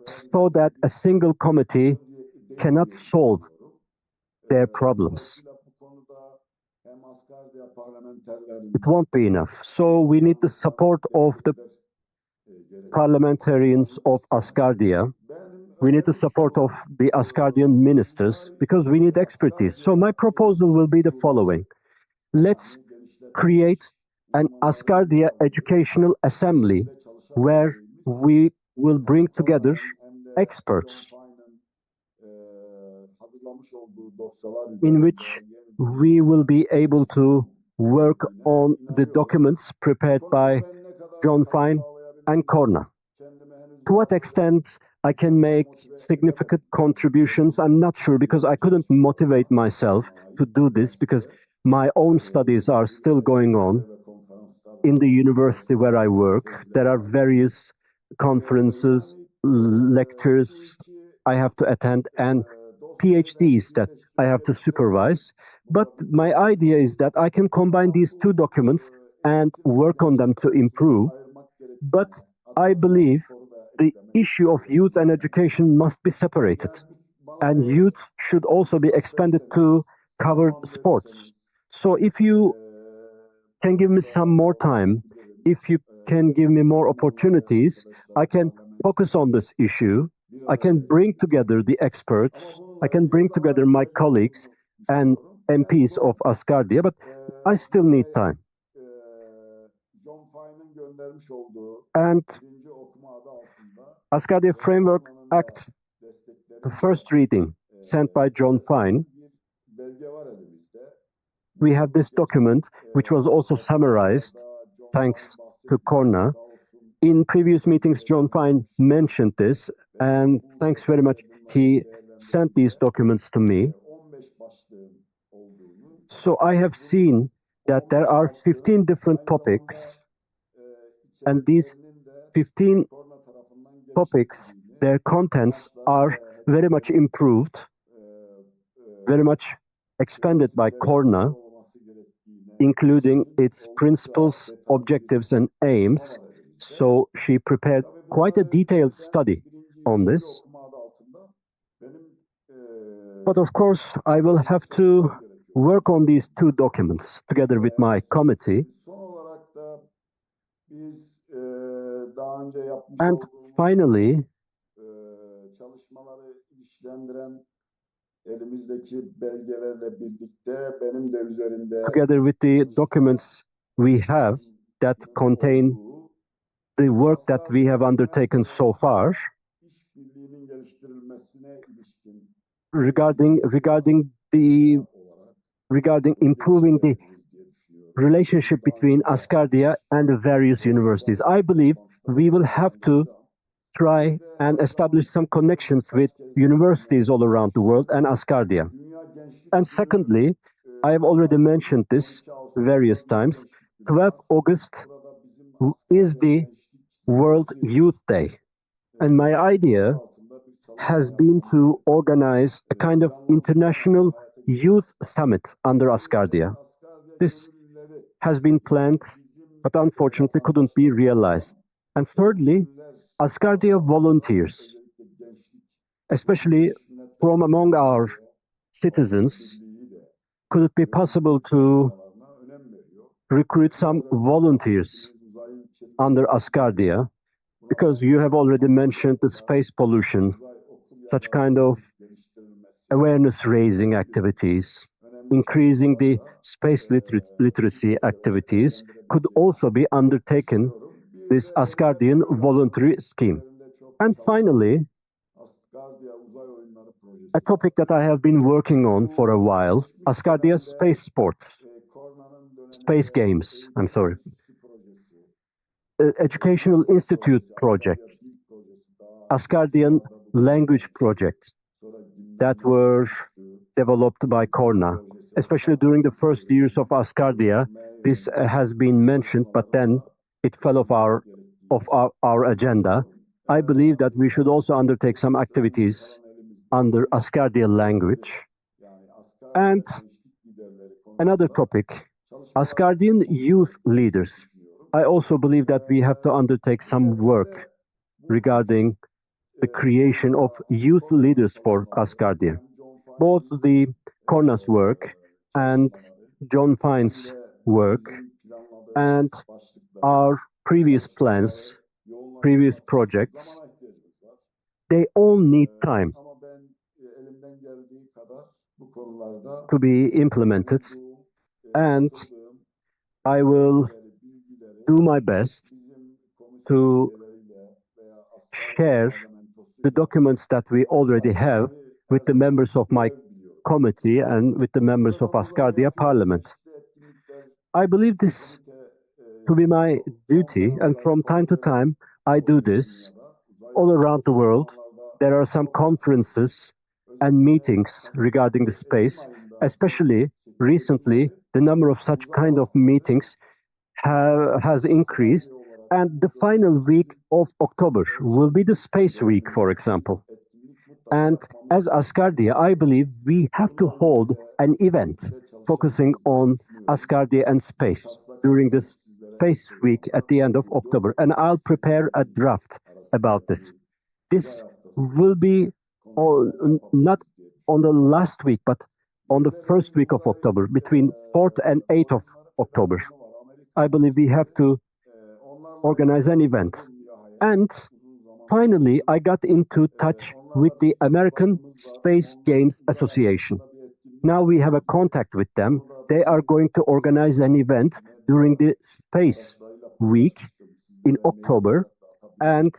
so that a single committee cannot solve their problems. It won't be enough. So we need the support of the parliamentarians of Asgardia. We need the support of the Asgardian ministers, because we need expertise. So my proposal will be the following. Let's create an Asgardia Educational Assembly where we will bring together experts, in which we will be able to work on the documents prepared by John Fine and Korna. To what extent I can make significant contributions, I'm not sure, because I couldn't motivate myself to do this, because my own studies are still going on in the university where I work. There are various conferences, lectures I have to attend, and PhDs that I have to supervise. But my idea is that I can combine these two documents and work on them to improve. But I believe the issue of youth and education must be separated, and youth should also be expanded to cover sports. So if you can give me some more time, if you can give me more opportunities, I can focus on this issue. I can bring together the experts, I can bring together my colleagues and MPs of Asgardia, but I still need time. And Asgardia Framework Act, the first reading, sent by John Fine, we have this document which was also summarized thanks to Corna. In previous meetings, John Fine mentioned this, and thanks very much. He sent these documents to me. So I have seen that there are 15 different topics, and these 15 topics, their contents are very much improved, very much expanded by Corna, including its principles, objectives, and aims. So she prepared quite a detailed study on this. But of course, I will have to work on these two documents together with my committee. And finally, together with the documents we have that contain the work that we have undertaken so far, regarding improving the relationship between Asgardia and the various universities. I believe we will have to try and establish some connections with universities all around the world and Asgardia. And secondly, I have already mentioned this various times, 12th August is the World Youth Day. And my idea has been to organize a kind of international youth summit under Asgardia. This has been planned, but unfortunately couldn't be realized. And thirdly, Asgardia volunteers, especially from among our citizens, could it be possible to recruit some volunteers under Asgardia? Because you have already mentioned the space pollution, such kind of awareness-raising activities, increasing the space literacy activities could also be undertaken, this Asgardian voluntary scheme. And finally, a topic that I have been working on for a while, Asgardia Space Sports, Space Games, Educational Institute project, Asgardian language project that were developed by Corna, especially during the first years of Asgardia. This has been mentioned, but then it fell off our agenda. I believe that we should also undertake some activities under Asgardian language. And another topic, Asgardian youth leaders. I also believe that we have to undertake some work regarding the creation of youth leaders for Asgardia. Both the Corna's work and John Fine's work and our previous plans, previous projects, they all need time to be implemented, and I will do my best to share the documents that we already have with the members of my committee and with the members of Asgardia Parliament. I believe this to be my duty, and from time to time I do this all around the world. There are some conferences and meetings regarding the space, especially recently the number of such kind of meetings has increased, and the final week of October will be the Space Week, for example. And as Asgardia, I believe we have to hold an event focusing on Asgardia and space during this Space Week at the end of October, and I'll prepare a draft about this. This will be not on the last week, but on the first week of October, between 4th and 8th of October. I believe we have to organize an event. And finally, I got into touch with the American Space Games Association. Now we have a contact with them. They are going to organize an event during the Space Week in October. And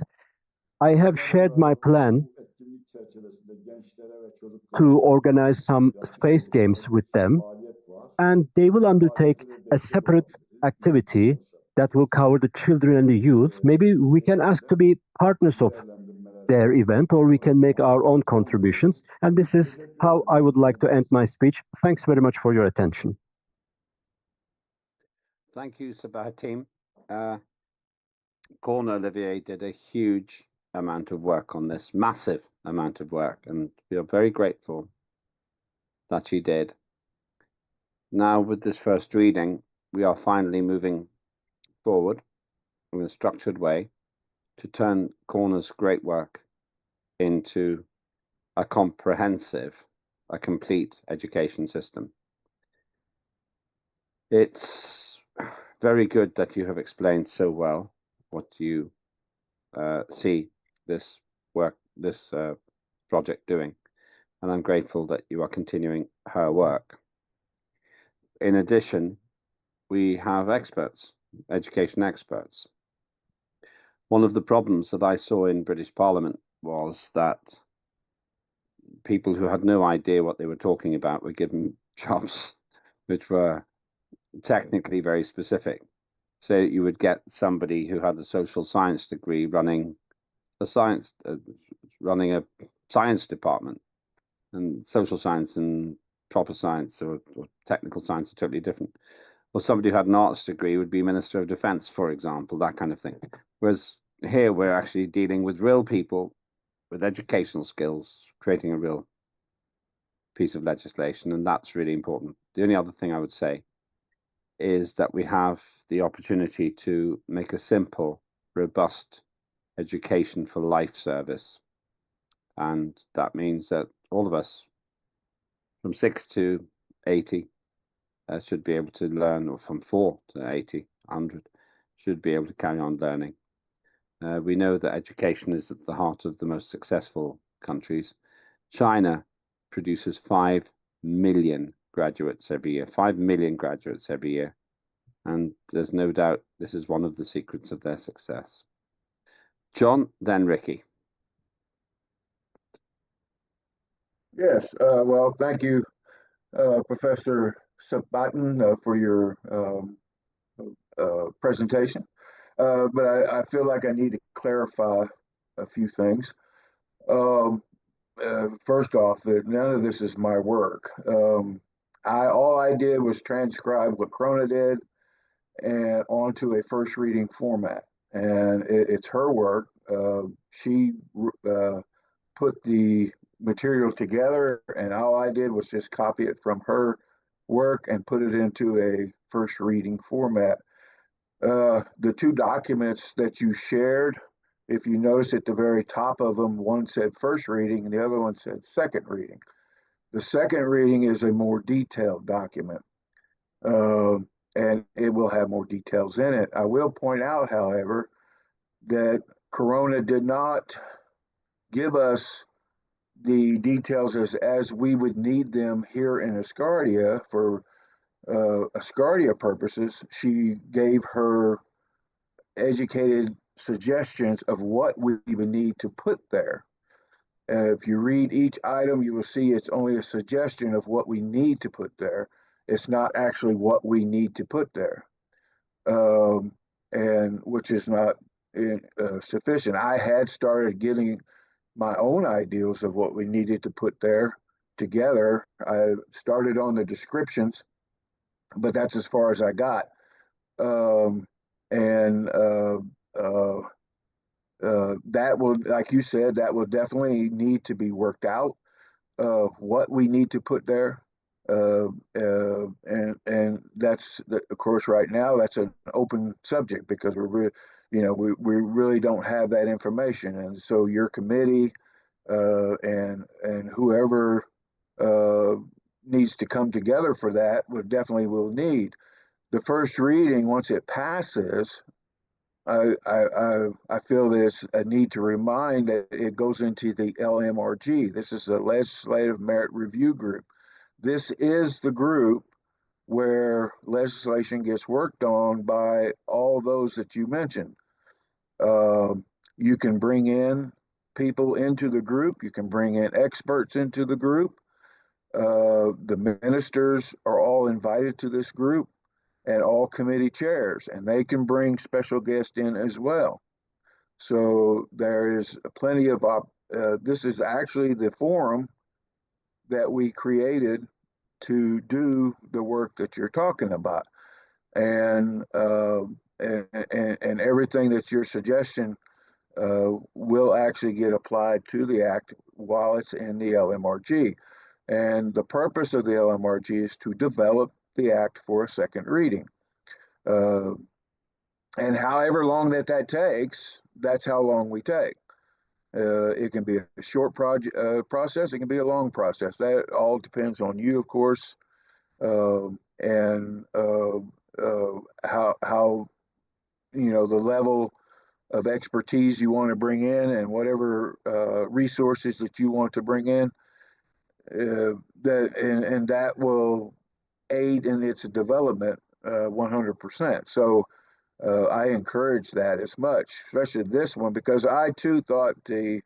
I have shared my plan to organize some space games with them, and they will undertake a separate activity that will cover the children and the youth. Maybe we can ask to be partners of their event, or we can make our own contributions. And this is how I would like to end my speech. Thanks very much for your attention. Thank you, Sabah team. Corne Olivier did a huge amount of work on this, massive amount of work, and we are very grateful that she did. Now, with this first reading, we are finally moving forward in a structured way to turn Corne's great work into a comprehensive, a complete education system. It's very good that you have explained so well what you see this work, this project doing, and I'm grateful that you are continuing her work. In addition, we have experts, education experts. One of the problems that I saw in British Parliament was that people who had no idea what they were talking about were given jobs which were technically very specific. So you would get somebody who had a social science degree running a science department, and social science and proper science or technical science are totally different. Or somebody who had an arts degree would be Minister of Defence, for example, that kind of thing. Whereas here we're actually dealing with real people with educational skills, creating a real piece of legislation, and that's really important. The only other thing I would say is that we have the opportunity to make a simple, robust education for life service. And that means that all of us from 6 to 80 should be able to learn, or from 4 to 80, 100, should be able to carry on learning. We know that education is at the heart of the most successful countries. China produces 5 million graduates every year, 5 million graduates every year. And there's no doubt this is one of the secrets of their success. John, then Ricky. Yes, well, thank you, Professor Sabatin, for your presentation. But I feel like I need to clarify a few things. First off, that none of this is my work. All I did was transcribe what Corona did and onto a first reading format, and it's her work. She put the material together, and all I did was just copy it from her work and put it into a first reading format. The two documents that you shared, if you notice at the very top of them, one said first reading and the other one said second reading. The second reading is a more detailed document, and it will have more details in it. I will point out, however, that Corona did not give us the details as we would need them here in Asgardia for Asgardia purposes. She gave her educated suggestions of what we would need to put there. If you read each item, you will see it's only a suggestion of what we need to put there. It's not actually what we need to put there, and which is not sufficient. I had started getting my own ideas of what we needed to put there together. I started on the descriptions, but that's as far as I got. That will, like you said, that will definitely need to be worked out. What we need to put there, and that's of course right now that's an open subject because we really don't have that information, and so your committee and whoever needs to come together for that will need the first reading. Once it passes, I feel there's a need to remind that it goes into the LMRG. This is the Legislative Merit Review Group. This is the group where legislation gets worked on by all those that you mentioned. You can bring in people into the group. You can bring in experts into the group. The ministers are all invited to this group, and all committee chairs, and they can bring special guests in as well. So there is plenty of this is actually the forum that we created to do the work that you're talking about, and and everything that your suggestion will actually get applied to the act while it's in the LMRG. And the purpose of the LMRG is to develop the act for a second reading. And however long that takes, that's how long we take. It can be a short process. It can be a long process. That all depends on you, of course, and how the level of expertise you want to bring in, and whatever resources that you want to bring in. That will aid in its development 100%. So I encourage that as much, especially this one, because I too thought that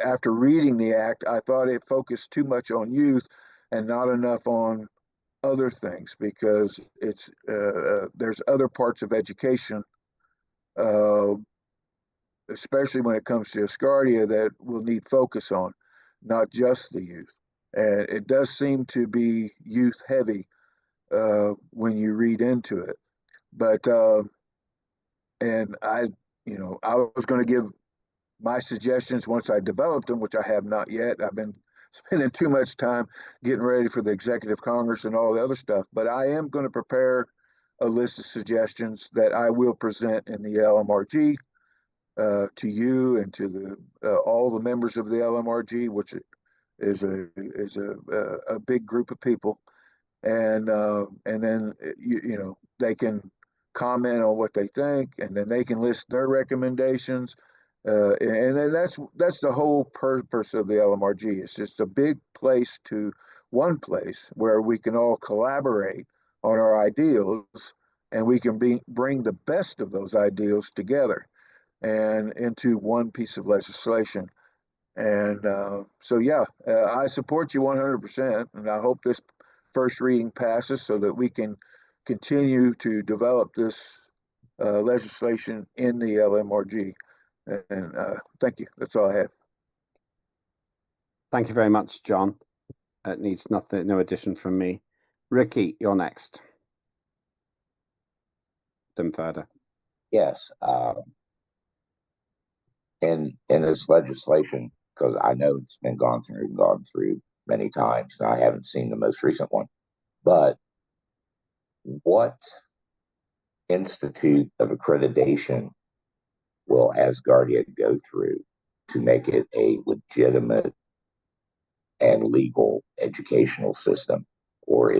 after reading the act, I thought it focused too much on youth and not enough on other things, because it's there's other parts of education, especially when it comes to Asgardia, that will need focus on, not just the youth. And it does seem to be youth heavy when you read into it. But and I was going to give my suggestions once I developed them, which I have not yet. I've been spending too much time getting ready for the Executive Congress and all the other stuff. But I am going to prepare a list of suggestions that I will present in the LMRG to you and to all the members of the LMRG, which is a big group of people. And then they can comment on what they think, and then they can list their recommendations. And then that's the whole purpose of the LMRG. It's just a big place, one place where we can all collaborate on our ideals, and we can bring the best of those ideals together and into one piece of legislation. And so, I support you 100%, and I hope this first reading passes so that we can continue to develop this legislation in the LMRG. And thank you. That's all I have. Thank you very much, John. It needs no addition from me. Ricky, you're next. Tim Further. Yes. In this legislation, because I know it's been gone through many times, and I haven't seen the most recent one, but what institute of accreditation will Asgardia go through to make it a legitimate and legal educational system? Or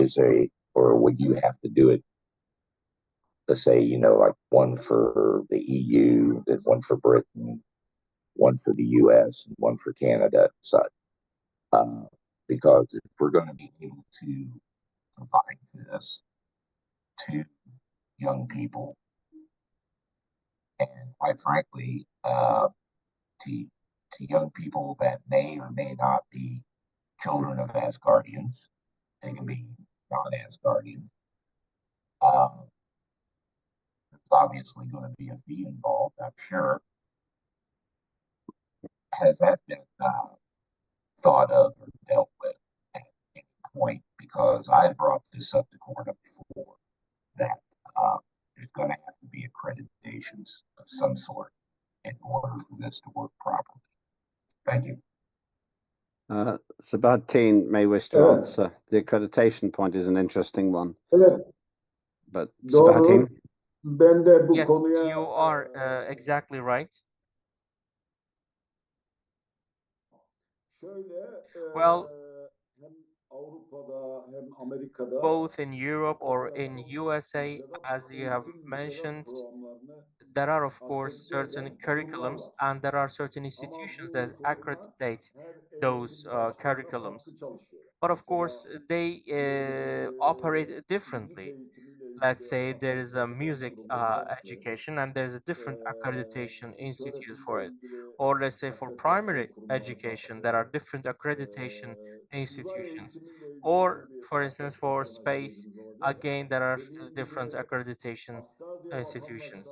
would you have to do it, let's say, like one for the EU, then one for Britain, one for the US, and one for Canada, and such? Because if we're going to be able to provide this to young people, and quite frankly, to young people that may or may not be children of Asgardians, they can be non-Asgardian. There's obviously going to be a fee involved, I'm sure. Has that been thought of or dealt with at any point? Because I brought this up to court before, that there's going to have to be accreditations of some sort in order for this to work properly. Thank you. Sabahattin may wish to answer. The accreditation point is an interesting one. But Sabahattin? Yes, you are exactly right. Well, both in Europe or in USA, as you have mentioned, there are, of course, certain curriculums, and there are certain institutions that accredit those curriculums. But of course, they operate differently. let's say there is a music education and there's a different accreditation institute for it. Or let's say for primary education, there are different accreditation institutions. Or for instance, for space, again, there are different accreditation institutions.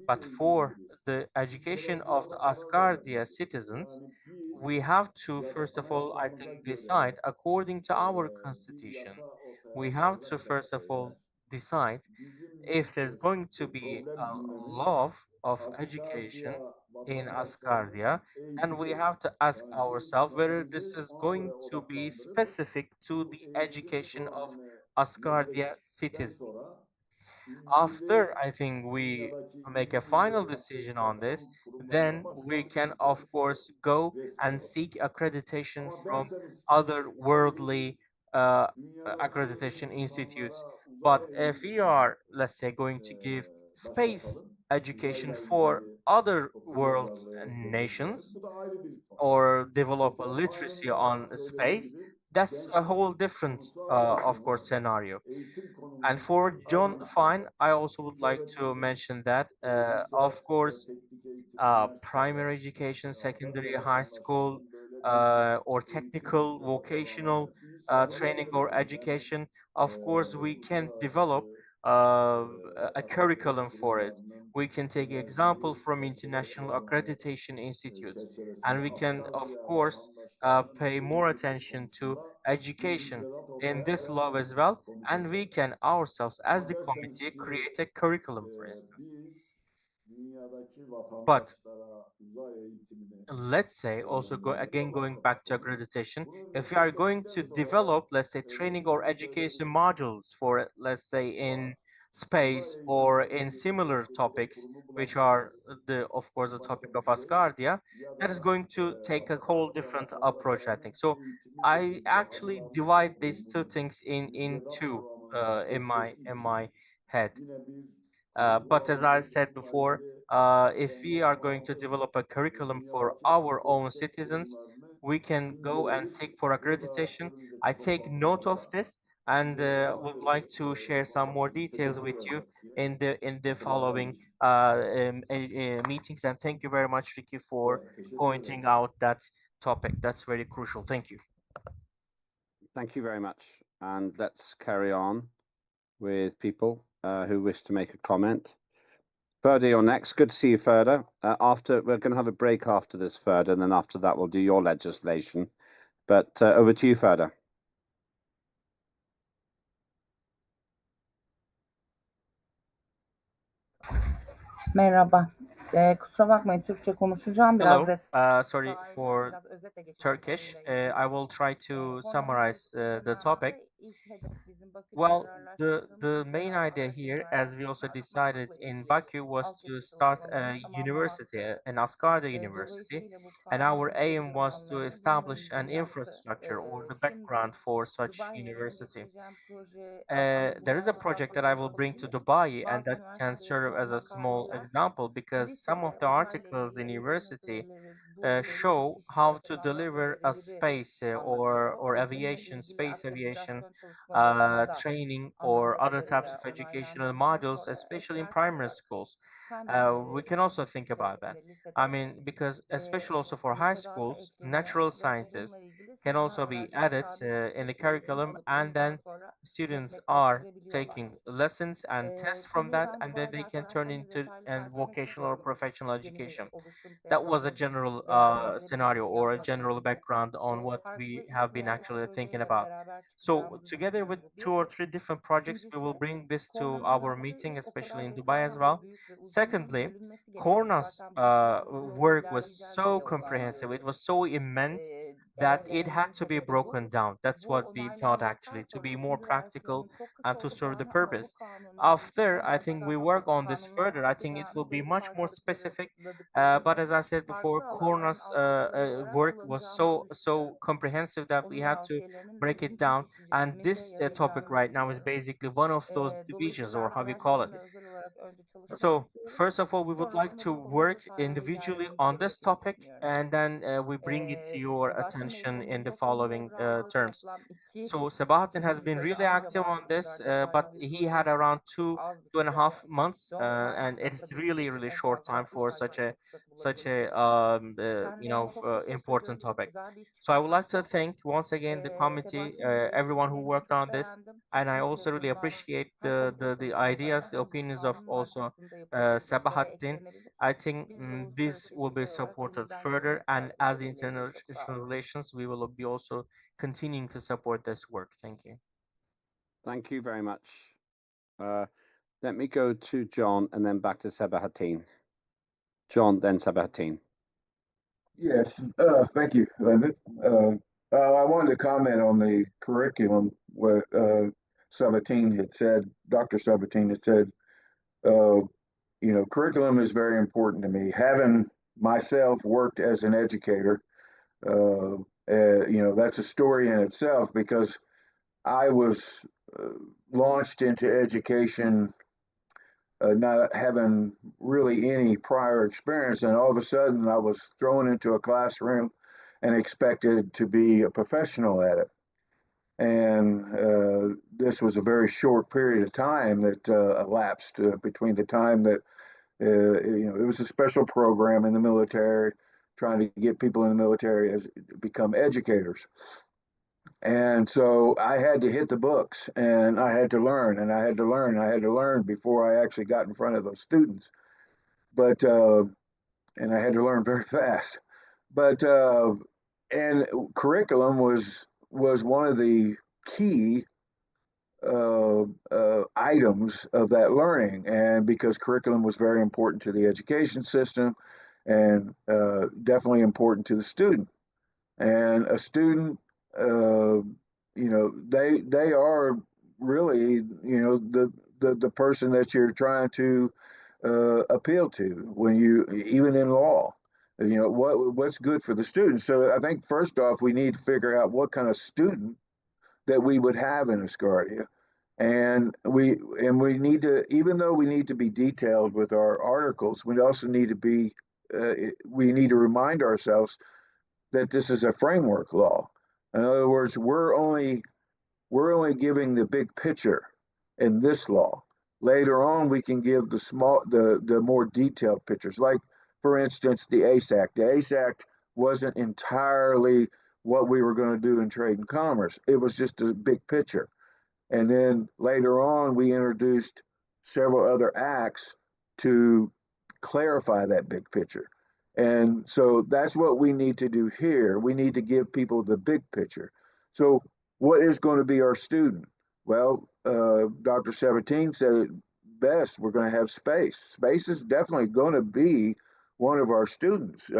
But for the education of the Asgardia citizens, we have to, first of all, I think, decide according to our constitution. We have to, first of all, decide if there's going to be a law of education in Asgardia, and we have to ask ourselves whether this is going to be specific to the education of Asgardia citizens. After I think we make a final decision on this, then we can of course go and seek accreditation from other worldly accreditation institutes. But if we are, let's say, going to give space education for other world nations or develop a literacy on space, that's a whole different, of course, scenario. And for John Fine, I also would like to mention that, of course, primary education, secondary, high school, or technical, vocational training or education, of course, we can develop a curriculum for it. We can take example from international accreditation institutes, and we can, of course, pay more attention to education in this law as well, and we can ourselves, as the committee, create a curriculum, for instance. But let's say also going back to accreditation, if we are going to develop, let's say, training or education modules for, let's say, in space or in similar topics, which are of course the topic of Asgardia, that is going to take a whole different approach, I think. So I actually divide these two things in two in my head. But as I said before, if we are going to develop a curriculum for our own citizens, we can go and seek for accreditation. I take note of this and would like to share some more details with you in the following meetings. And thank you very much, Ricky, for pointing out that topic. That's very crucial. Thank you. Thank you very much. And let's carry on with people who wish to make a comment. Ferda, you're next. Good to see you, Ferda. We're going to have a break after this, Ferda, and then after that we'll do your legislation. But over to you, Ferda. Merhaba. Kusura bakmayın, Türkçe konuşacağım. Biraz Hello. Sorry for Turkish. I will try to summarize the topic. Well, the main idea here, as we also decided in Baku, was to start a university, an Asgardia University, and our aim was to establish an infrastructure or the background for such university. There is a project that I will bring to Dubai, and that can serve as a small example, because some of the articles in university show how to deliver a space or aviation, space aviation training or other types of educational modules, especially in primary schools. We can also think about that. I mean, because especially also for high schools, natural sciences can also be added in the curriculum, and then students are taking lessons and tests from that, and then they can turn into vocational or professional education. That was a general scenario or a general background on what we have been actually thinking about. So together with 2 or 3 different projects, we will bring this to our meeting, especially in Dubai as well. Secondly, Corna's work was so comprehensive, it was so immense that it had to be broken down. That's what we thought, actually, to be more practical and to serve the purpose. After, I think, we work on this further, I think it will be much more specific. But as I said before, Corna's work was so comprehensive that we had to break it down. And this topic right now is basically one of those divisions, or how we call it. So first of all, we would like to work individually on this topic, and then we bring it to your attention mention in the following terms. So Sabahattin has been really active on this, but he had around 2.5 months, and it is really short time for such a important topic. So I would like to thank once again the committee, everyone who worked on this, and I also really appreciate the ideas, the opinions of also Sabahattin. I think this will be supported further, and as international relations, we will be also continuing to support this work. Thank you. Thank you very much. Let me go to John and then back to Sabahattin. John, then Sabahattin. Yes, thank you, Leonard. I wanted to comment on the curriculum, what Sabatine had said, Dr. Sabatine had said, curriculum is very important to me. Having myself worked as an educator, that's a story in itself because I was launched into education not having really any prior experience, and all of a sudden I was thrown into a classroom and expected to be a professional at it. And this was a very short period of time that elapsed between the time that it was a special program in the military, trying to get people in the military as become educators. And so I had to hit the books and I had to learn and I had to learn. I had to learn before I actually got in front of those students. But, and I had to learn very fast. But, and curriculum was one of the key items of that learning. And because curriculum was very important to the education system and definitely important to the student. And a student, they are really, the person that you're trying to appeal to when you, even in law, what's good for the student. So I think first off, we need to figure out what kind of student that we would have in Asgardia. And we need to, even though we need to be detailed with our articles, we also need to be, we need to remind ourselves that this is a framework law. In other words, we're only giving the big picture in this law. Later on, we can give the more detailed pictures. Like, for instance, the ACE Act. The ACE Act wasn't entirely what we were going to do in trade and commerce. It was just a big picture. And then later on, we introduced several other acts to clarify that big picture. And so that's what we need to do here. We need to give people the big picture. So what is going to be our student? Well, Dr. Sabatine said it best. We're going to have space. Space is definitely going to be one of our students,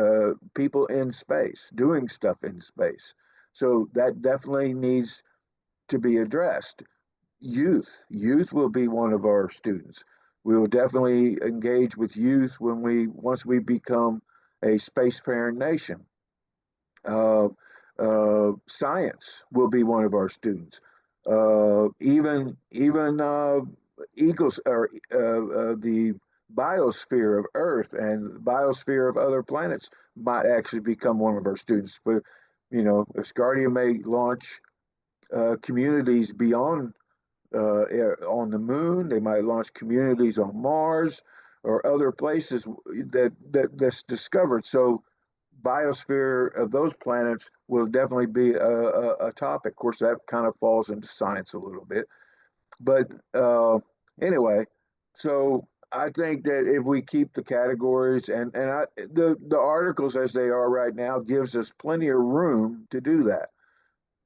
people in space, doing stuff in space. So that definitely needs to be addressed. Youth will be one of our students. We will definitely engage with youth once we become a spacefaring nation. Science will be one of our students. Even eagles or the biosphere of Earth and the biosphere of other planets might actually become one of our students. But Asgardia may launch communities beyond on the moon. They might launch communities on Mars or other places that's discovered. So biosphere of those planets will definitely be a topic. Of course, that kind of falls into science a little bit. But anyway, so I think that if we keep the categories and the articles as they are right now gives us plenty of room to do that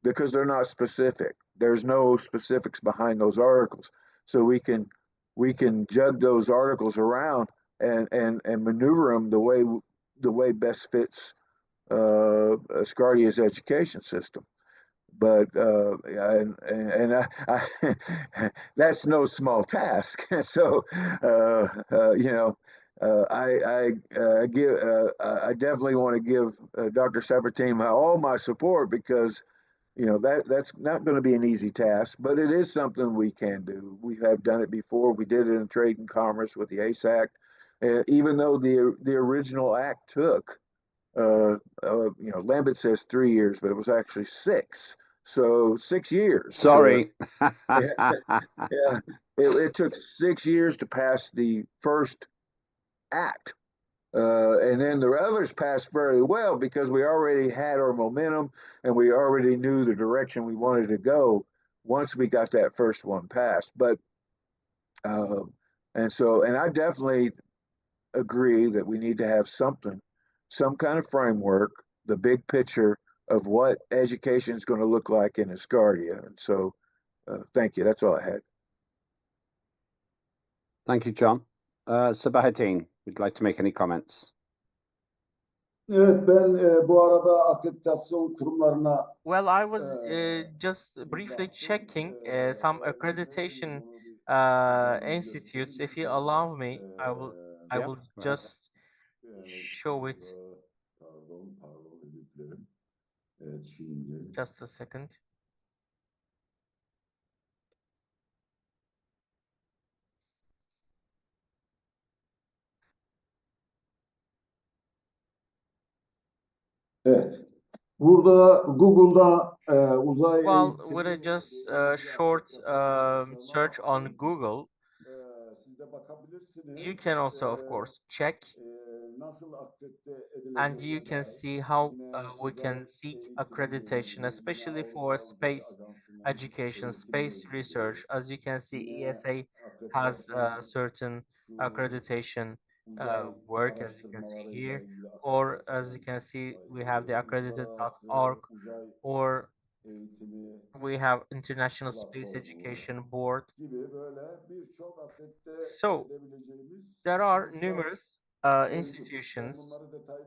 because they're not specific. There's no specifics behind those articles. So we can jug those articles around and maneuver them the way best fits Asgardia's education system. But that's no small task. So I definitely want to give Dr. Sabatine all my support because that's not going to be an easy task, but it is something we can do. We have done it before. We did it in trade and commerce with the ACE Act, even though the original act took Lambert says 3 years, but it was actually 6. So 6 years. Sorry. Yeah, it took 6 years to pass the first act. And then the others passed very well because we already had our momentum and we already knew the direction we wanted to go once we got that first one passed. But and I definitely agree that we need to have some kind of framework, the big picture of what education is going to look like in Asgardia. And so, thank you. That's all I had. Thank you, John. Sabahattin, would you like to make any comments? Evet, ben bu arada akreditasyon kurumlarına Well, I was just briefly checking some accreditation institutes. If you allow me, I will just show it. Pardon, özür dilerim. Evet, şimdi. Just a second. Evet. Burada Google'da uzay Well, eğitimi with a just short search on Google, siz de bakabilirsiniz. you can also, of course, check Nasıl akredite and you edileceğine can dair see how yine we uzay can seek eğitimi accreditation, yine especially for Avrupa Uzay space Ajansı'nın education, eğitim space verdikleri research. As you can see, yine ESA has akreditasyon certain şu accreditation uzay work, as you can see araştırmalarıyla here, ilgili or as you akreditasyon, can see, we have the uluslararası accredited.org, uzay or eğitimi we have International Space platformu Education Board. gibi böyle birçok akredite So edebileceğimiz there are kuruluşlar numerous mevcut. Ben institutions bunları detaylı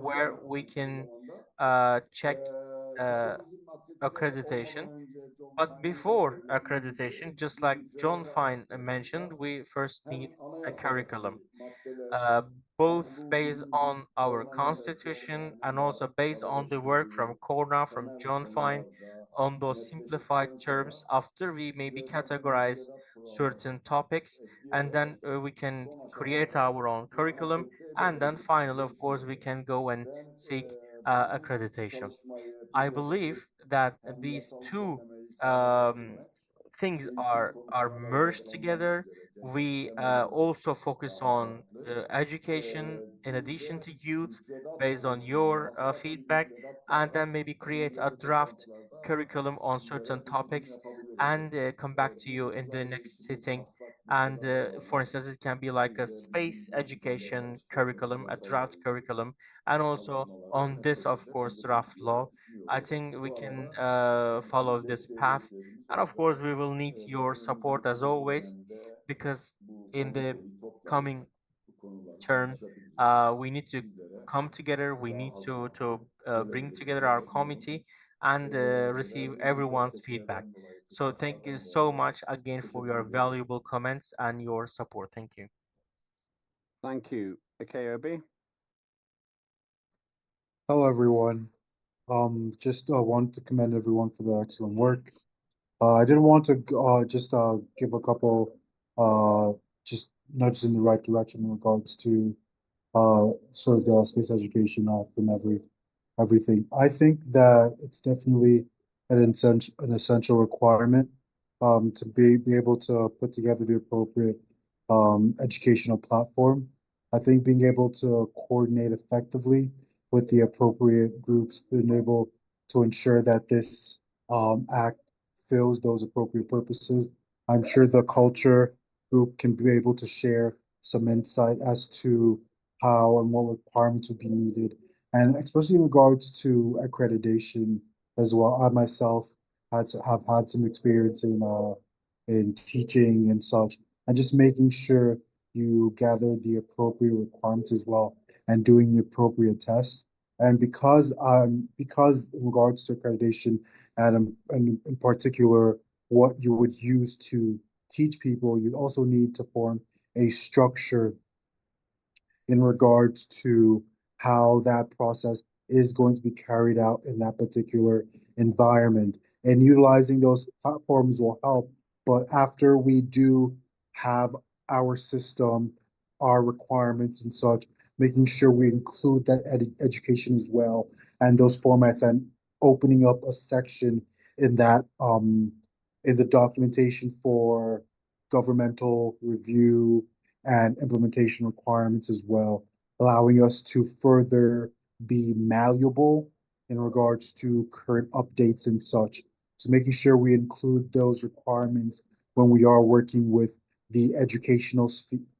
where kullandıracağım we kısa can zamanda. check Tabii bizim akredite olmadan accreditation. önce John But Fine'ın da before söylediği gibi accreditation, just like John İngilizce ve Fine mentioned, Amerika'da we first hem need a curriculum, anayasadaki maddeler uh, hem both based hukuki on our organizasyon constitution yani and also based Amerika'da on the work from oluşturduğu Corna, from temel John Fine, konularda on those simplified netleştikten terms. sonra After we maybe üzerinde bir categorize müfredat programı certain topics, and ekleyerek then we can son create aşamada our own bunu curriculum, akredite and then edebiliriz finally, diye of course, we düşünüyorum. can go and Ben seek bu accreditation. çalışmayı I believe birleştirip that hem these yasal two düzenlemeyi um, sadeleştirmek, things eğitim are konusunda merged yargılanmamak together. üzere We gençlerimiz also focus daha on farklı. education in Bir addition de to youth, müfredat based on projesini, your maslaken bir feedback, müfredat and yaparak then maybe create a ileriki draft toplantılarda curriculum on certain sizlere bir sunum topics, yapabiliriz. and come back to you Bir in the uzay next eğitimi sitting. taslak And for müfredatlarını instance, it can be like a bir de space bizim yeryüzünde education çalıştığımız curriculum, a yasal draft curriculum, and also çalışmaları on this, of course, netleştirebiliriz draft diye law. I düşünüyorum. think we Bu can arada follow bütün this desteği path. beklerimiz And of olacak. course, we will need your support as Önümüzdeki always, dönemde because bu in the komiteyi toplayıp coming bu konuları term, tartışabileceğiz. we need to Sizlere come together. We daha need to hazırlıklı bring gelebiliriz together diye our düşünüyorum. committee and receive Verdiğiniz everyone's feedback. desteklerden dolayı, So thank you fırsatlardan so dolayı much again for teşekkür your ediyorum. valuable comments and your support. Thank you. Thank you. Okay, Obi. Hello, everyone. Just want to commend everyone for the excellent work. I didn't want to just give a couple just nudges in the right direction in regards to sort of the Space Education Act and everything. I think that it's definitely an essential requirement to be able to put together the appropriate educational platform. I think being able to coordinate effectively with the appropriate groups to enable to ensure that this act fills those appropriate purposes. I'm sure the culture group can be able to share some insight as to how and what requirements would be needed, and especially in regards to accreditation as well. I myself have had some experience in teaching and such, and just making sure you gather the appropriate requirements as well and doing the appropriate tests. And because in regards to accreditation and in particular what you would use to teach people, you'd also need to form a structure in regards to how that process is going to be carried out in that particular environment. And utilizing those platforms will help. But after we do have our system our requirements and such, making sure we include that education as well and those formats, and opening up a section in that in the documentation for governmental review and implementation requirements as well, allowing us to further be malleable in regards to current updates and such. So making sure we include those requirements when we are working with the educational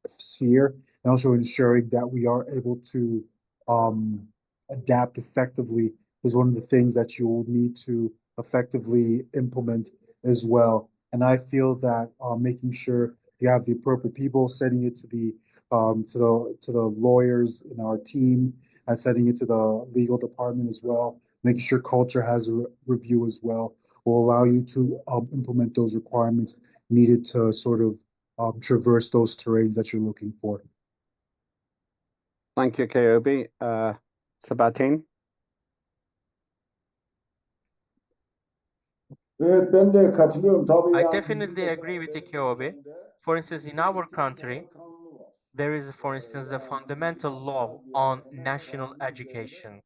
sphere, and also ensuring that we are able to adapt effectively is one of the things that you will need to effectively implement as well. And I feel that making sure you have the appropriate people, setting it to the lawyers in our team, and setting it to the legal department as well, making sure culture has a review as well, will allow you to implement those requirements needed to sort of traverse those terrains that you're looking for. Thank you, Keobi. Sabahattin? Evet, ben de katılıyorum. Tabii I yani definitely agree with Ikeobe. For instance, in our country, there is, for instance, a fundamental law on national education.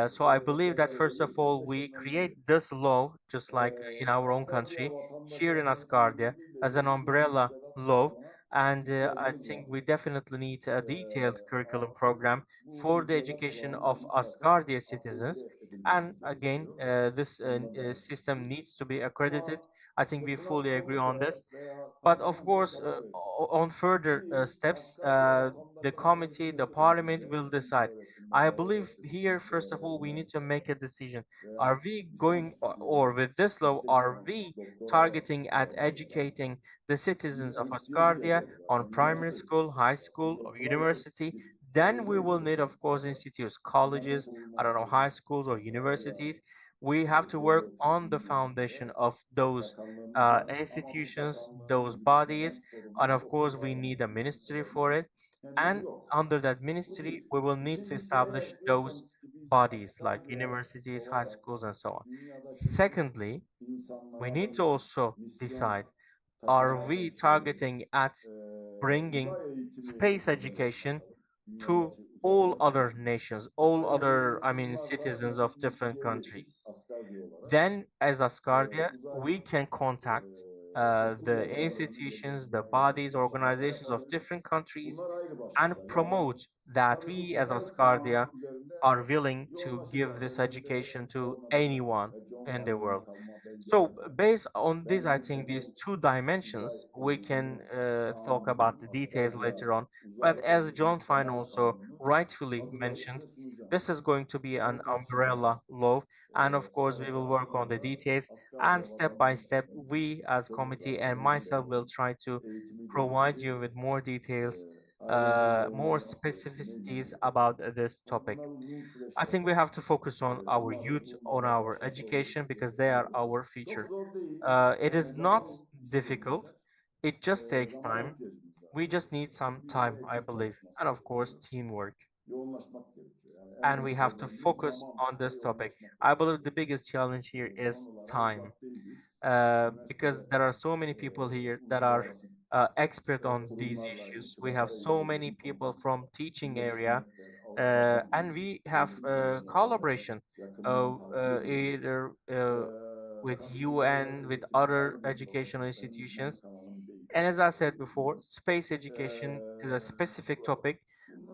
So I believe that first of all, we create this law, just like in our own country, here in Asgardia, as an umbrella law. And I think we definitely need a detailed curriculum program for the education of Asgardia citizens. And again, this system needs to be accredited. I think we fully agree on this. But of course, on further steps, the committee, the parliament will decide. I believe here, first of all, we need to make a decision. Are we going, or with this law, are we targeting at educating the citizens of Asgardia on primary school, high school, or university? Then we will need, of course, institutes, colleges, I don't know, high schools or universities. We have to work on the foundation of those institutions, those bodies, and of course, we need a ministry for it. And under that ministry, we will need to establish those bodies like universities, high schools, and so on. Secondly, we need to also decide, are we targeting at bringing space education to all other nations, all other, I mean, citizens of different countries? Then, as Asgardia, we can contact the institutions, the bodies, organizations of different countries, and promote that we, as Asgardia, are willing to give this education to anyone in the world. So based on this, I think these two dimensions, we can talk about the details later on. But as John Fine also rightfully mentioned, this is going to be an umbrella law. And of course, we will work on the details, and step by step, we as committee and myself will try to provide you with more details, more specificities about this topic. I think we have to focus on our youth, on our education, because they are our future. It is not difficult. It just takes time. We just need some time, I believe, and of course, teamwork. And we have to focus on this topic. I believe the biggest challenge here is time, because there are so many people here that are expert on these issues. We have so many people from teaching area, and we have collaboration, either with UN, with other educational institutions. And as I said before, space education is a specific topic,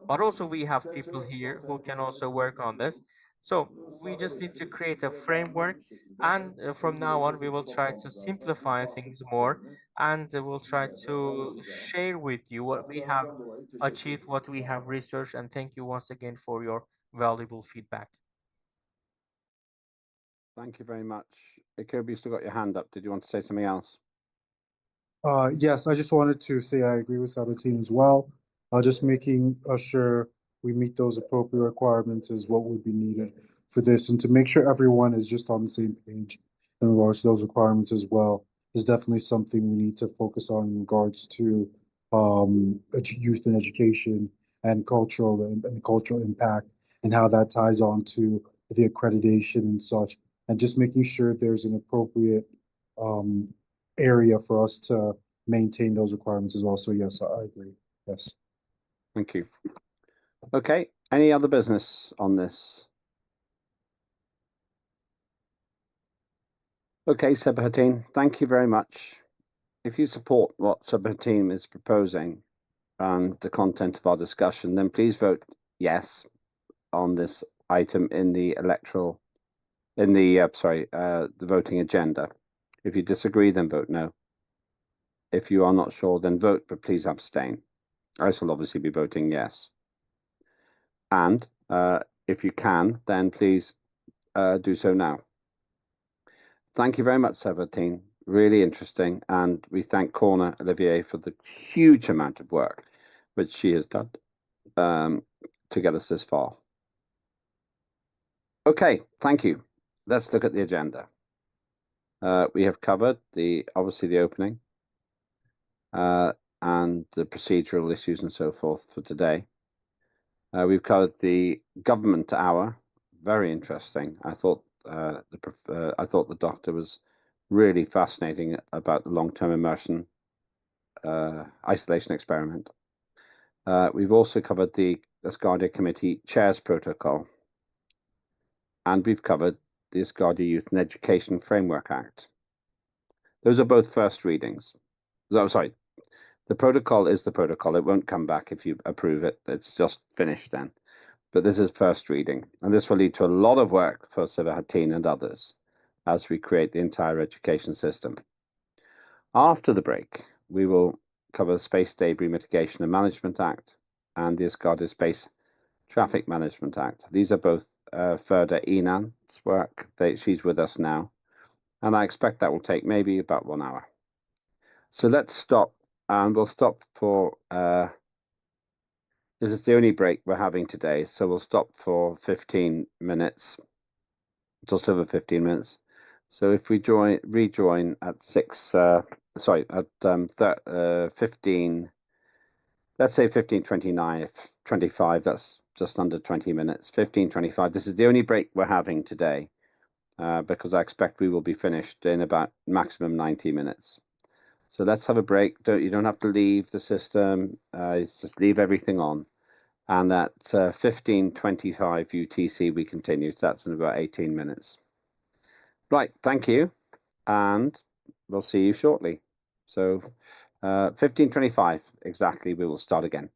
but also we have people here who can also work on this. So we just need to create a framework, and from now on, we will try to simplify things more, and we'll try to share with you what we have achieved, what we have researched, and thank you once again for your valuable feedback. Thank you very much. Ikobi, you still got your hand up. Did you want to say something else? Yes, I just wanted to say I agree with Sabahattin as well. Just making sure we meet those appropriate requirements is what would be needed for this, and to make sure everyone is just on the same page in regards to those requirements as well is definitely something we need to focus on in regards to youth and education and cultural and cultural impact, and how that ties on to the accreditation and such, and just making sure there's an appropriate area for us to maintain those requirements as well. So yes, I agree. Yes. Thank you. Okay, any other business on this? Okay, Sabahattin, thank you very much. If you support what Sabahattin is proposing and the content of our discussion, then please vote yes on this item in the the voting agenda. If you disagree, then vote no. If you are not sure, then vote, but please abstain. I shall obviously be voting yes. And if you can, then please do so now. Thank you very much, Sabahattin. Really interesting. And we thank Corner Olivier for the huge amount of work which she has done to get us this far. Okay, thank you. Let's look at the agenda. We have covered obviously the opening and the procedural issues and so forth for today. We've covered the government hour. Very interesting. I thought the doctor was really fascinating about the long-term immersion isolation experiment. We've also covered the Asgardia Committee Chair's Protocol, and we've covered the Asgardia Youth and Education Framework Act. Those are both first readings. Sorry, the protocol is the protocol. It won't come back if you approve it. It's just finished then. But this is first reading, and this will lead to a lot of work for Sabahattin and others as we create the entire education system. After the break, we will cover the Space Debris Mitigation and Management Act and the Asgardia Space Traffic Management Act. These are both Ferda Enan's work. She's with us now, and I expect that will take maybe about 1 hour. So let's stop, and we'll stop for this is the only break we're having today, so we'll stop for 15 minutes, just over 15 minutes. So if we rejoin at 15, let's say 15:29, if 25, that's just under 20 minutes, 15:25. This is the only break we're having today because I expect we will be finished in about maximum 90 minutes. So let's have a break. You don't have to leave the system. Just leave everything on. And at 15:25 UTC, we continue. So that's in about 18 minutes. Right, thank you. And we'll see you shortly. So 15:25 exactly, we will start again.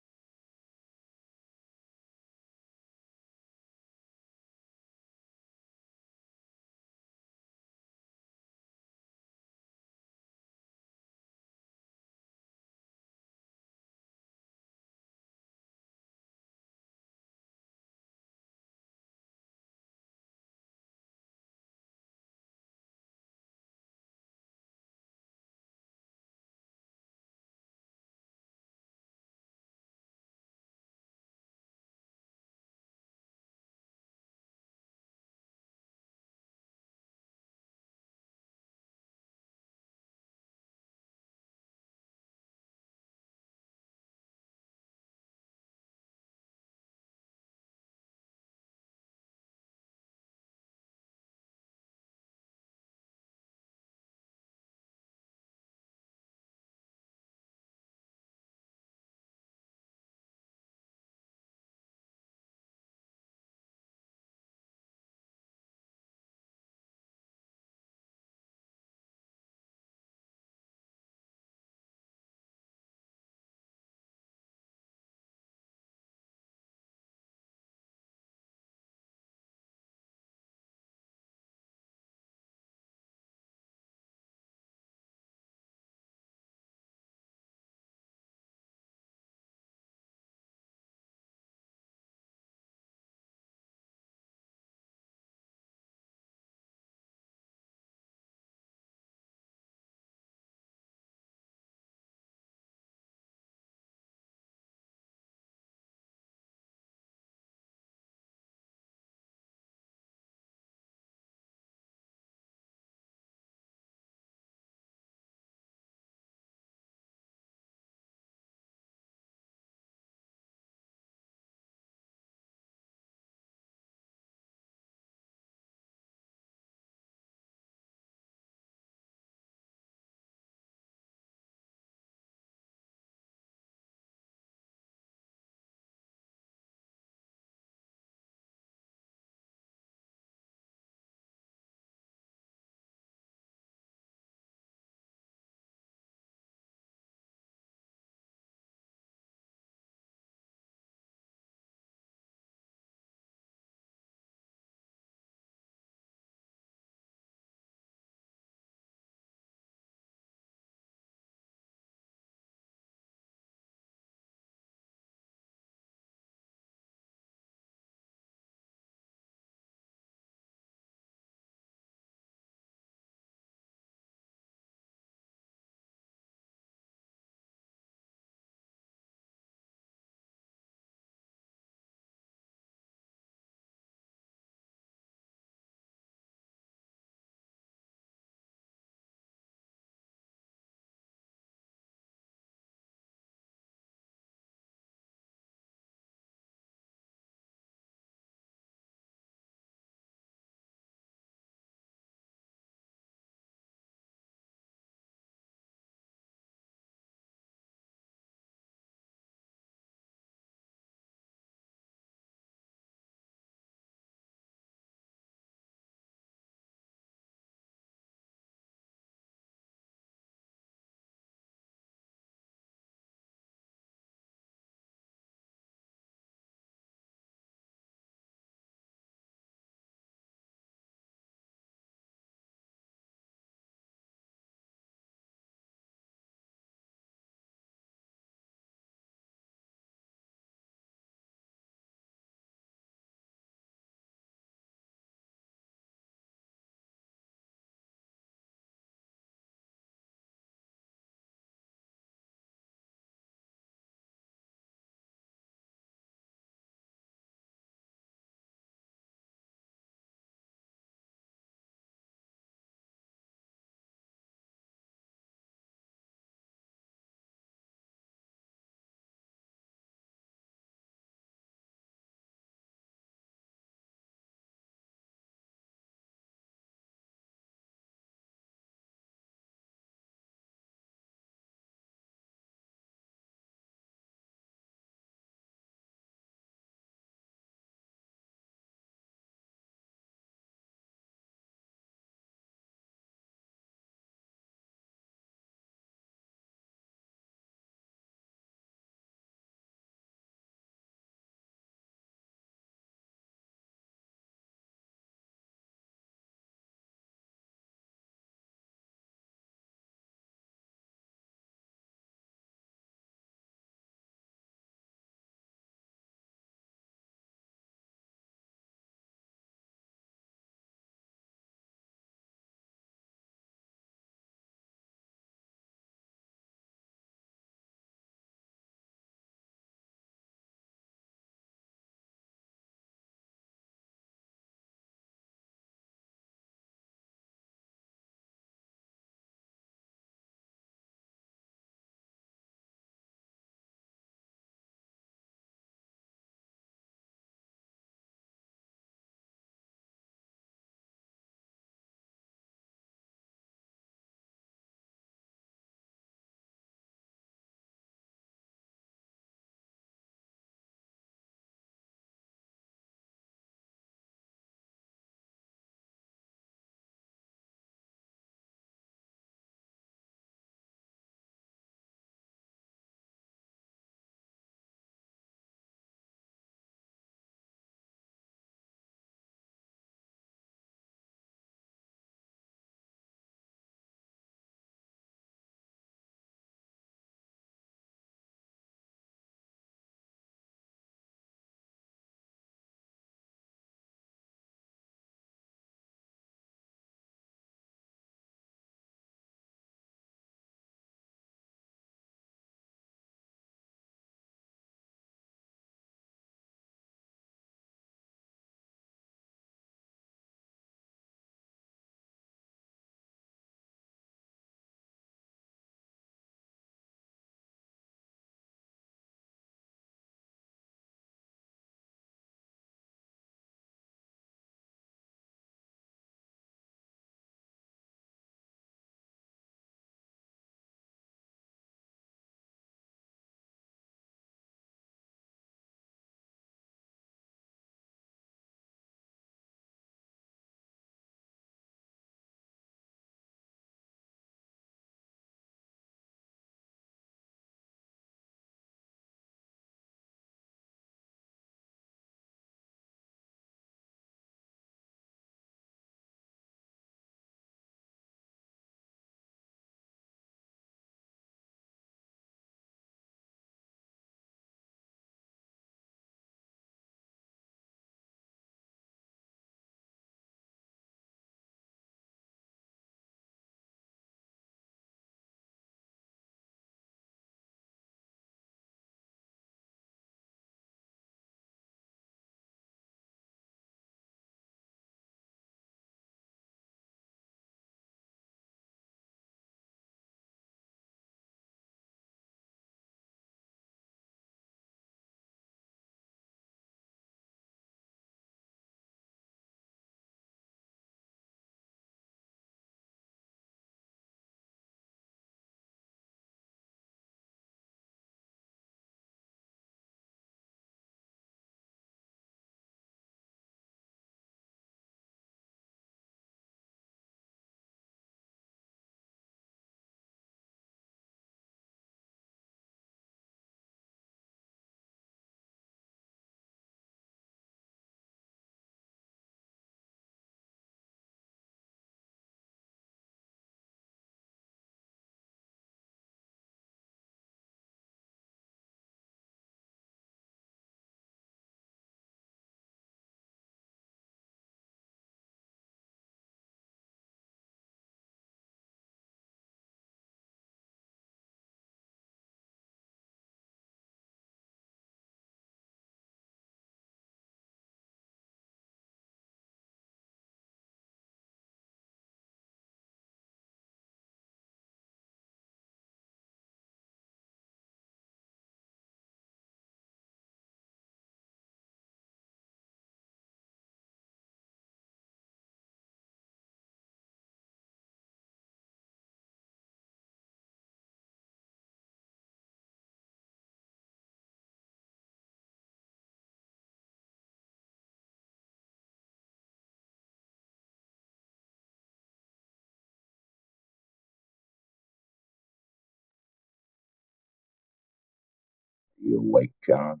You awake, John?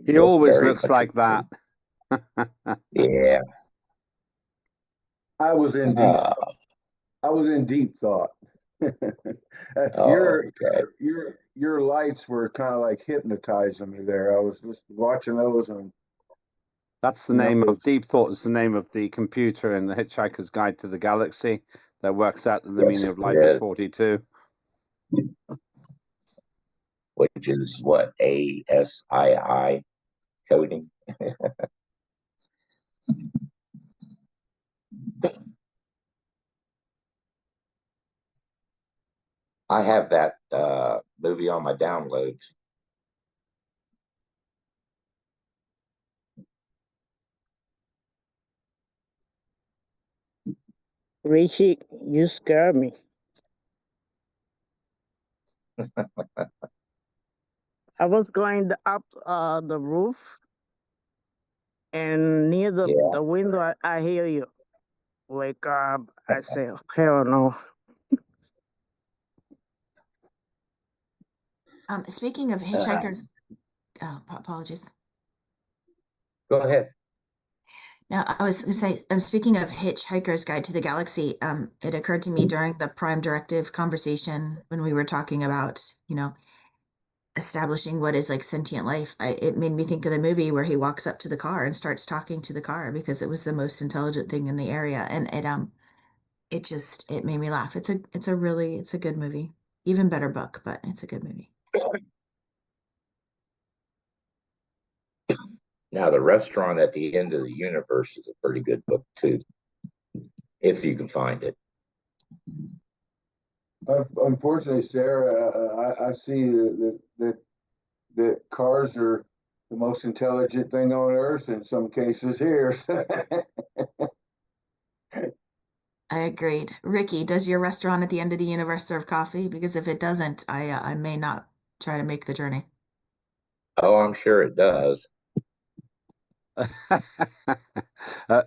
He always looks like that. Yeah. I was in deep thought. Your lights were kind of like hypnotizing me there. I was just watching those, and that's the name of Deep Thought. Is the name of the computer in the Hitchhiker's Guide to the Galaxy that works out that the meaning of life is 42. Which is what, ASII coding? I have that movie on my downloads. Richie, you scare me. I was going up the roof, and near the window, I hear you. Wake up. I say, hell no. Speaking of hitchhikers, apologies. Go ahead. Now, I was going to say, speaking of Hitchhiker's Guide to the Galaxy, it occurred to me during the Prime Directive conversation when we were talking about, establishing what is like sentient life. It made me think of the movie where he walks up to the car and starts talking to the car because it was the most intelligent thing in the area, and it made me laugh. It's a good movie. Even better book, but it's a good movie. Now, The Restaurant at the End of the Universe is a pretty good book, too, if you can find it. Unfortunately, Sarah, I see that cars are the most intelligent thing on earth in some cases here. I agreed. Ricky, does your restaurant at the end of the universe serve coffee? Because if it doesn't, I may not try to make the journey. Oh, I'm sure it does.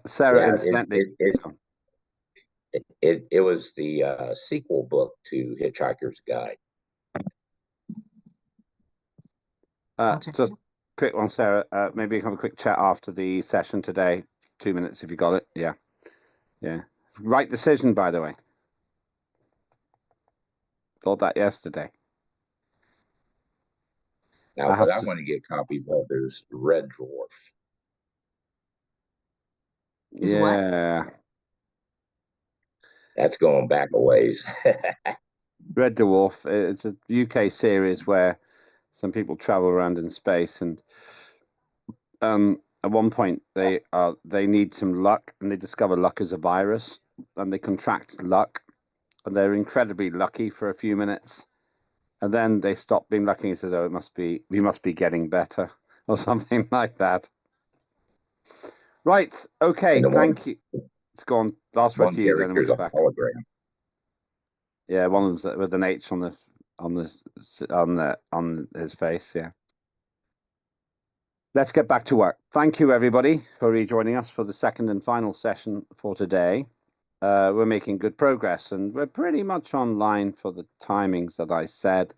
Sarah, incidentally, it was the sequel book to Hitchhiker's Guide. Just quick one, Sarah. Maybe have a quick chat after the session today. 2 minutes if you got it. Yeah. Right decision, by the way. Thought that yesterday. Now, what I want to get copies of is Red Dwarf. Yeah. That's going back a ways. Red Dwarf. It's a UK series where some people travel around in space, and at one point they need some luck, and they discover luck is a virus, and they contract luck, and they're incredibly lucky for a few minutes, and then they stop being lucky and says, "Oh, we must be getting better," or something like that. Right. Okay. Thank you. It's gone. Last word to you, then we'll go back. Hologram. Yeah, one of them's with an H on his face. Yeah. Let's get back to work. Thank you, everybody, for rejoining us for the second and final session for today. We're making good progress, and we're pretty much online for the timings that I said.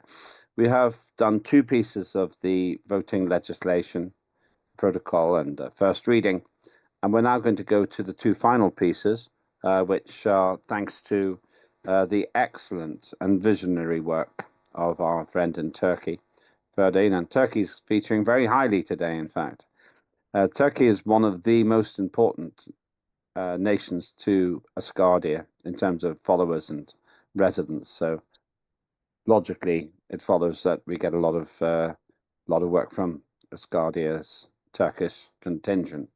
We have done 2 pieces of the voting legislation protocol and first reading, and we're now going to go to the 2 final pieces, which are thanks to the excellent and visionary work of our friend in Turkey, Ferdinand. Turkey's featuring very highly today, in fact. Turkey is one of the most important nations to Asgardia in terms of followers and residents. So logically, it follows that we get a lot of work from Asgardia's Turkish contingent.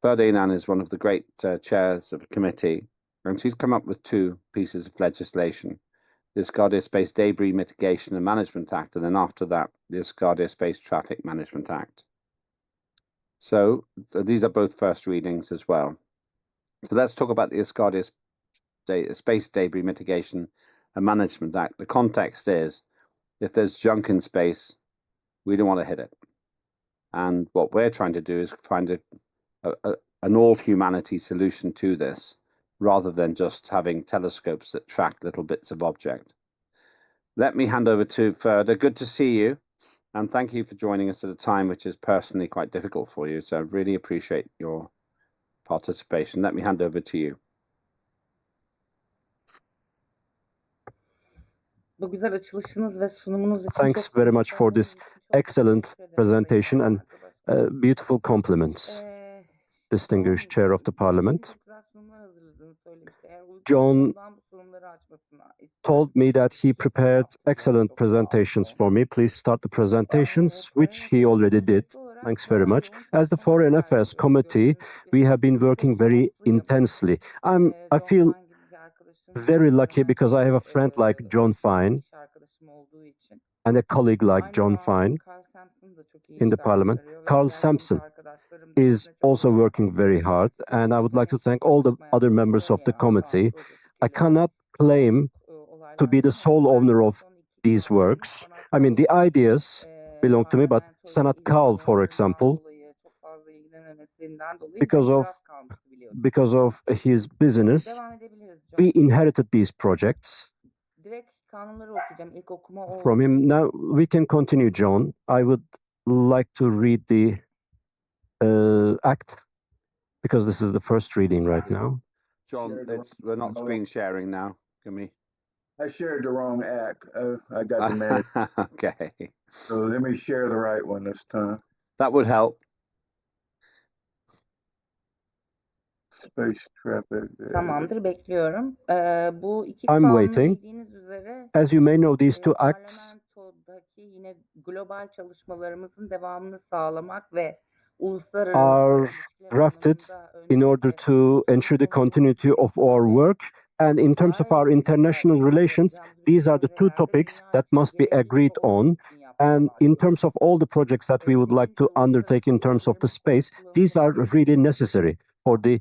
Ferdinand is one of the great chairs of a committee, and she's come up with 2 pieces of legislation: the Asgardia Space Debris Mitigation and Management Act, and then after that, the Asgardia Space Traffic Management Act. So these are both first readings as well. So let's talk about the Asgardia Space Debris Mitigation and Management Act. The context is, if there's junk in space, we don't want to hit it. And what we're trying to do is find an all-humanity solution to this, rather than just having telescopes that track little bits of object. Let me hand over to Ferda. Good to see you, and thank you for joining us at a time which is personally quite difficult for you. So I really appreciate your participation. Let me hand over to you. Bu güzel açılışınız ve sunumunuz için Thanks çok very much for this excellent presentation and beautiful compliments, distinguished Chair of the Parliament. John told me that he prepared excellent presentations for me. Please start the presentations, which he already did. Thanks very much. As the Foreign Affairs Committee, we have been working very intensely. I feel very lucky because I have a friend like John Fine and a colleague like John Fine in the Parliament. Carl Sampson is also working very hard, and I would like to thank all the other members of the committee. I cannot claim to be the sole owner of these works. I mean, the ideas belong to me, but Sanat Kaul, for example, because of his business, we inherited these projects from him. Now we can continue, John. I would like to read the act, because this is the first reading right now. John, we're not screen sharing now. Can we? I shared the wrong act. I got the man. Okay. So let me share the right one this time. That would help. Space traffic. Tamamdır, bekliyorum. Bu iki I'm kanunu waiting. bildiğiniz üzere As you may know, these two acts parlamentodaki yine global çalışmalarımızın devamını sağlamak ve uluslararası are ilişkiler drafted alanında in order to ensure the continuity of our work. And in terms of our international relations, these are the two topics that must be agreed on. And in terms of all the projects that we would like to undertake in terms of the space, these are really necessary for the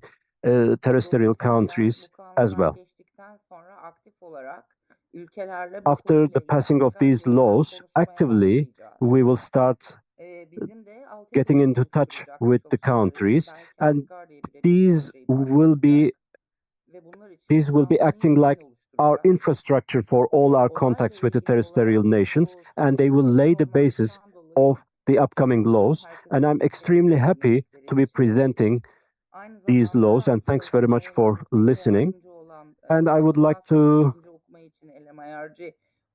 terrestrial countries as well. geçtikten sonra aktif olarak ülkelerle bu After konuyla the ilgili passing of aktif these olarak laws, konuşmaya actively başlayacağız. we will start Bizim de alt getting into ekibimiz touch olacak with birçok the çevre, countries, belki and Asgardia bile these bir will be ve bunlar için these will be kanunu acting yeniden like our infrastructure for all our contacts with the terrestrial nations, and they will lay the basis of the upcoming laws. And I'm extremely happy to be presenting these laws, and thanks very much for listening. And I would like to,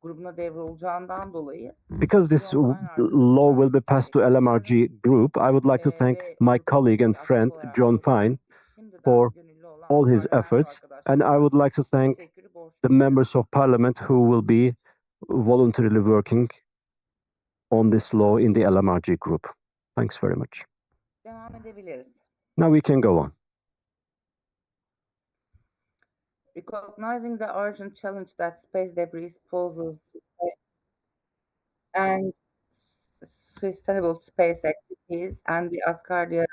grubuna devrolacağından dolayı because this law will be passed to LMRG group, I would like to thank my colleague and friend John Fine for all his efforts, and I would like to thank the members of parliament who will be voluntarily working on this law in the LMRG group. Thanks very much. devam edebiliriz. Now we can go on. Recognizing the urgent challenge that space debris poses and sustainable space activities, and the Asgardia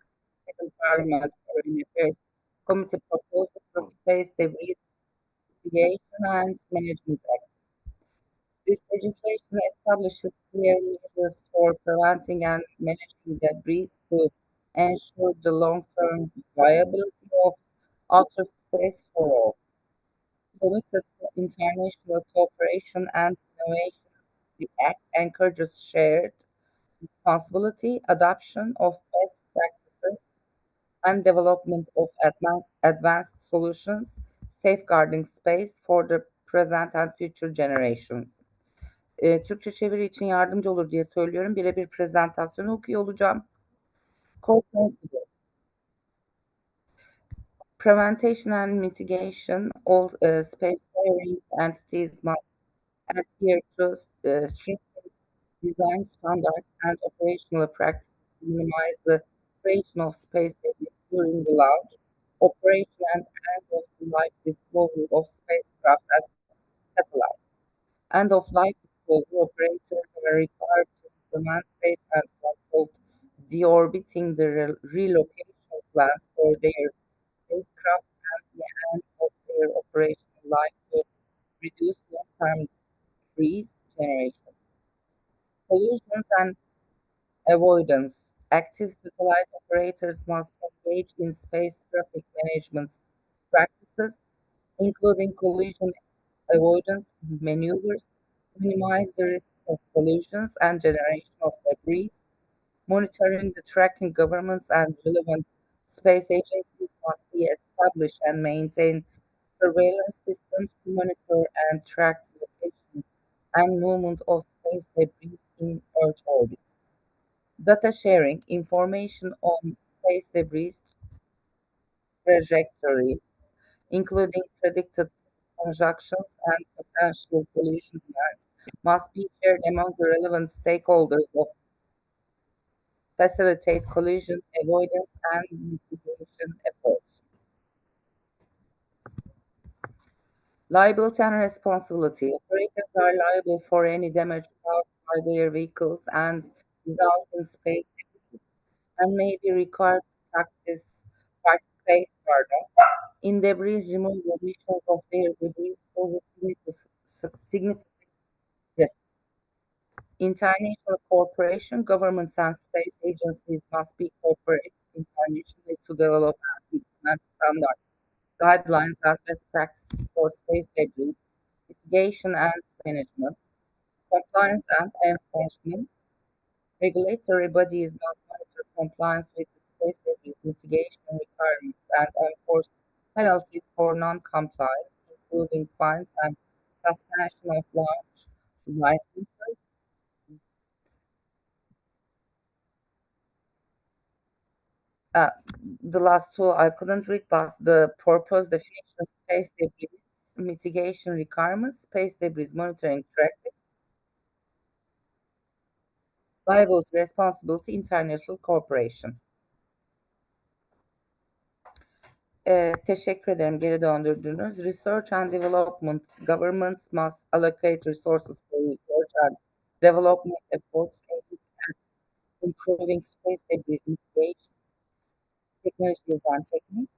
Second Parliament Foreign Affairs Committee proposal for Space Debris Mitigation and Management Act. This legislation establishes clear measures for preventing and managing debris to ensure the long-term viability of outer space for all. Committed to international cooperation and innovation, the Act encourages shared responsibility, adoption of best practices, and development of advanced solutions, safeguarding space for the present and future generations. Türkçe çeviri için yardımcı olur diye söylüyorum. Birebir prezentasyonu okuyor olacağım. Core principle. Prevention and mitigation. All spacefaring entities must adhere to strict design standards and operational practices to minimize the creation of space debris during the launch, operation, and end-of-life disposal of spacecraft and satellites. End-of-life disposal operators are required to implement safe and controlled deorbiting the relocation plans for their spacecraft and the end of their operational life to reduce long-term debris generation. Pollutions and avoidance. Active satellite operators must engage in space traffic management practices, including collision avoidance maneuvers, to minimize the risk of collisions and generation of debris. Monitoring the tracking governments and relevant space agencies must be established and maintain surveillance systems to monitor and track the location and movement of space debris in Earth orbit. Data sharing, information on space debris trajectories, including predicted conjunctions and potential collision events, must be shared among the relevant stakeholders to facilitate collision avoidance and mitigation efforts. Liability and responsibility. Operators are liable for any damage caused by their vehicles and resulting space debris and may be required to participate in debris removal missions of their debris poses significant risks. International cooperation, governments and space agencies must be cooperate internationally to develop and implement standards, guidelines, and best practices for space debris mitigation and management, compliance and enforcement. Regulatory bodies must monitor compliance with the space debris mitigation requirements and enforce penalties for non-compliance, including fines and suspension of launch licenses. The last two I couldn't read, but the purpose, definition, space debris mitigation requirements, space debris monitoring tracking, liability, responsibility, international cooperation. Teşekkür ederim geri döndürdünüz. Research and development. Governments must allocate resources for research and development efforts aimed at improving space debris mitigation technologies and techniques.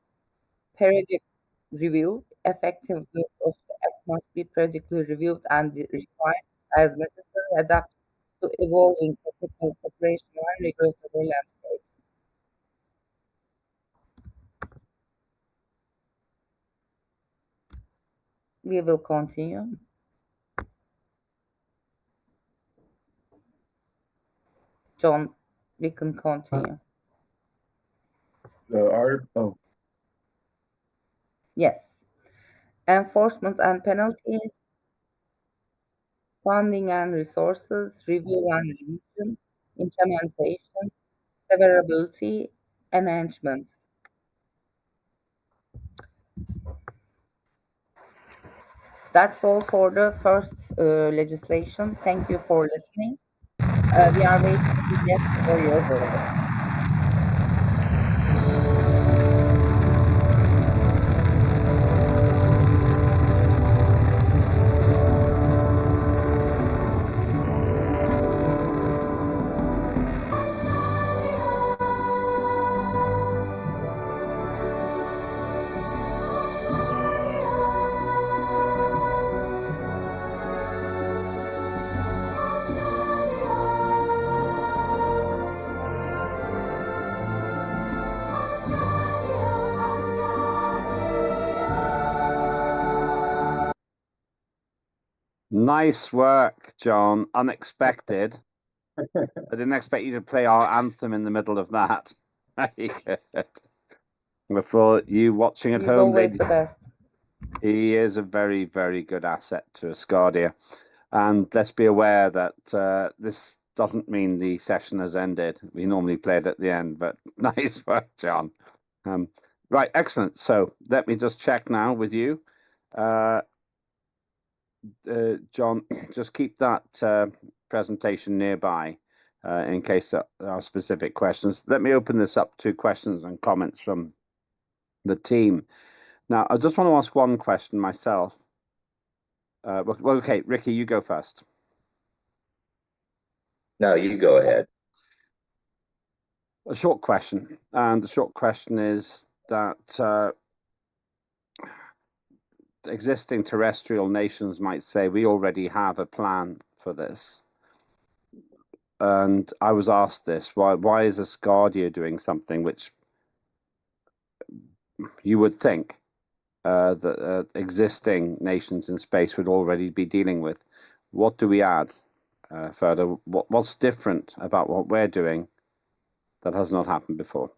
Periodic review. Effectiveness of the act must be periodically reviewed and revised as necessary, adapt to evolving technical, operational, and regulatory landscapes. We will continue. John, we can continue. Yes. Enforcement and penalties, funding and resources, review and revision, implementation, severability, enhancement. That's all for the first legislation. Thank you for listening. We are waiting yes for your vote. Nice work, John. Unexpected. I didn't expect you to play our anthem in the middle of that. Very good. For you watching at He's home, always the best. He is a very, very good asset to Asgardia. And let's be aware that this doesn't mean the session has ended. We normally play it at the end, but nice work, John. Right, excellent. So let me just check now with you. John, just keep that presentation nearby in case there are specific questions. Let me open this up to questions and comments from the team. Now, I just want to ask one question myself. Well, okay, Ricky, you go first. No, you go ahead. A short question, and the short question is that existing terrestrial nations might say we already have a plan for this. And I was asked this, why is Asgardia doing something which you would think that existing nations in space would already be dealing with. What do we add further? What's different about what we're doing that has not happened before?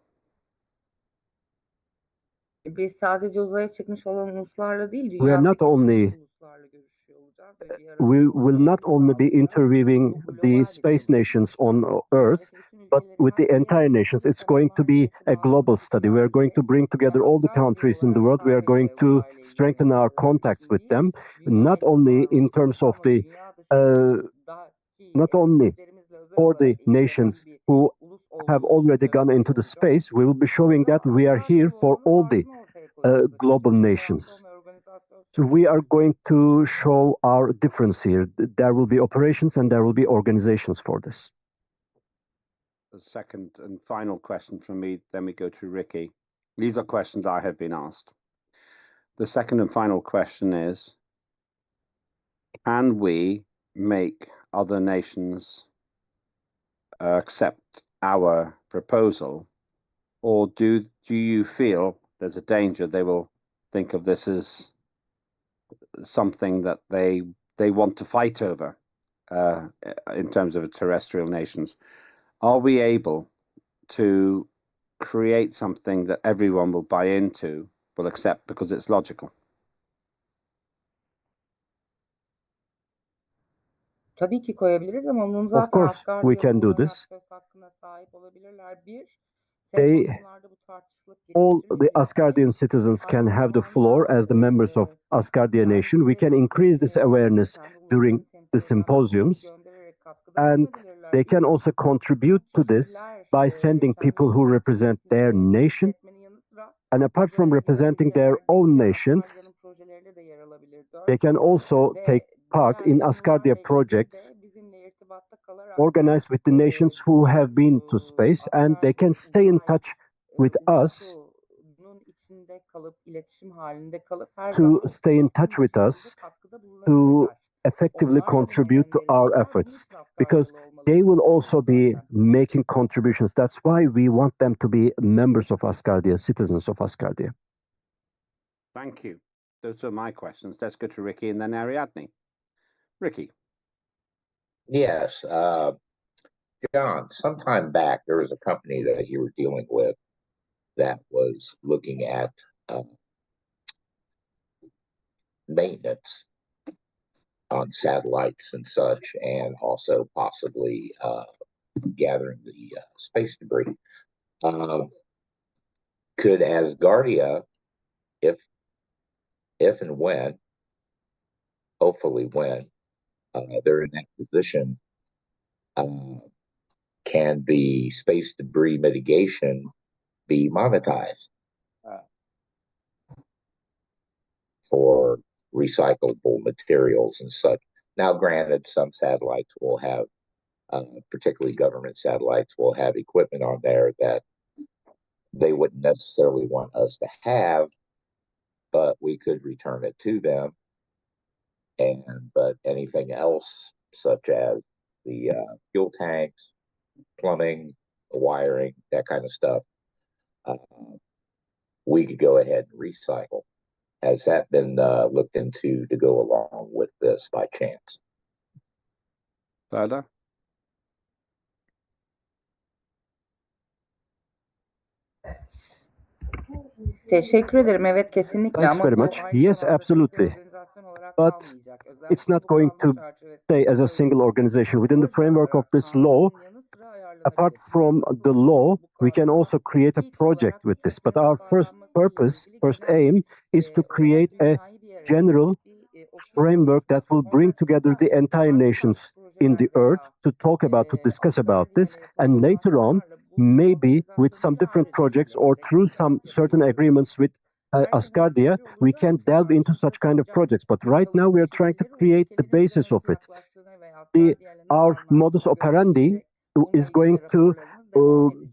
Biz sadece uzaya çıkmış olan uluslarla değil, We are not dünyadaki only tüm uluslarla görüşüyor olacağız ve bir arada we will not buluşmalarımızı only be sağlayacağız. interviewing Bu the global bir space çalışma. nations on Earth, Dünyadaki bütün but ülkeleri with the her biri entire nations. It's going to be a global study. We are going to bring together all the countries in the world. We are going to strengthen our contacts with them, not only in terms of the not only for the nations who have already gone into the space. We will be showing that we are here for all the global nations. So we are going to show our difference here. There will be operations and there will be organizations for this. The second and final question from me, then we go to Ricky. These are questions I have been asked. The second and final question is, can we make other nations accept our proposal, or do you feel there's a danger they will think of this as something that they want to fight over in terms of terrestrial nations? Are we able to create something that everyone will buy into, will accept because it's logical? Tabii ki koyabiliriz ama bunun Of zaten course, we Asgardia'da can do olarak this. söz hakkına sahip olabilirler. Bir, They, sempozyumlarda bu tartışılıp all the geliştirilebilir. Asgardian citizens can have the floor as the members of Asgardia Nation. We can increase this awareness during the symposiums, and they can also contribute to this by sending people who represent their nation. And apart from representing their own nations, they can also take part in Asgardia projects organized with the nations who have been to space, and they can stay in touch with us to effectively contribute to our efforts, because they will also be making contributions. That's why we want them to be members of Asgardia, citizens of Asgardia. Thank you. Those are my questions. Let's go to Ricky and then Ariadne. Ricky. Yes. John, sometime back, there was a company that you were dealing with that was looking at maintenance on satellites and such, and also possibly gathering the space debris. Could Asgardia, if and when, hopefully when, they're in that position, can the space debris mitigation be monetized for recyclable materials and such? Now, granted, some satellites will have, particularly government satellites, will have equipment on there that they wouldn't necessarily want us to have, but we could return it to them. But anything else, such as the fuel tanks, plumbing, the wiring, that kind of stuff, we could go ahead and recycle. Has that been looked into to go along with this by chance? Further? Teşekkür ederim. Evet, kesinlikle. Thanks Ama very bu much. aynı Yes, zamanda tek bir absolutely. organizasyon olarak But kalmayacak. it's Özellikle not bu going to kanun çerçevesinde stay as a single organization. Within the framework of this law, apart from the law, we can also create a project with this. But our first purpose, first aim, is to create a general framework that will bring together the entire nations in the earth to talk about, to discuss about this. And later on, maybe with some different projects or through some certain agreements with Asgardia, we can delve into such kind of projects. But right now, we are trying to create the basis of it. Our modus operandi is going to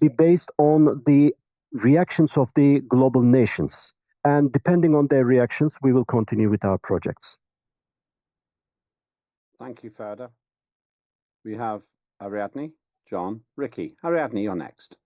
be based on the reactions of the global nations. And depending on their reactions, we will continue with our projects. Thank you, Ferda. We have Ariadne, John, Ricky. Ariadne, you're next.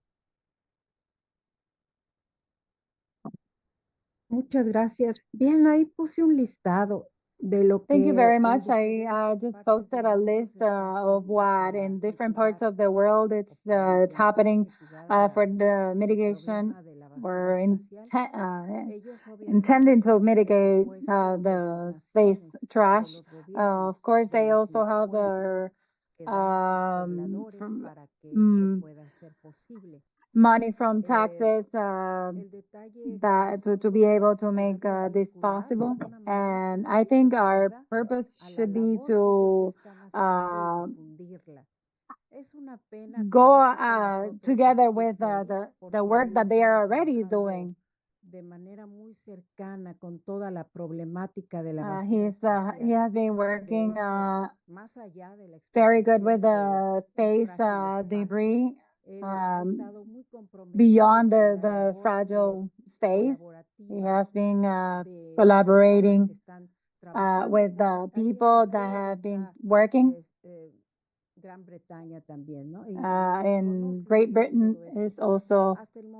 Muchas gracias. Bien, ahí puse un listado de lo que Thank you very en much. I diferentes just partes posted del a mundo list se está of haciendo what in para different parts mitigar of the world o para it's happening mitigar for the el mitigation problema de la or basura espacial. Ellos intending obviamente to tienen mitigate presupuesto de sus the space naciones, de trash. los gobiernos, Of course, de they los also have impuestos their que dan sus pobladores para que esto pueda ser posible. money from El taxes detalle con that to be nosotros able es to make podernos this vincular de possible. alguna manera And con I ellos think de our verdad purpose a la should be labor que ellos ya to están haciendo y difundirla. Es una pena que go no esté con nosotros together Steve with Kelly, the porque work él ha that they estado are already trabajando doing. de manera muy cercana con toda la problemática de la basura He espacial. has been De working hecho, más allá de la very good with exposición de the un space frágil espacio, debris él ha estado muy comprometido beyond con la the labor fragile space. He colaborativa has been de personas collaborating que están trabajando. with the Allí people that alrededor have been está working. Gran Bretaña también, ¿no? Y In conoce Great muy bien Britain todo esto. is also Hasta el in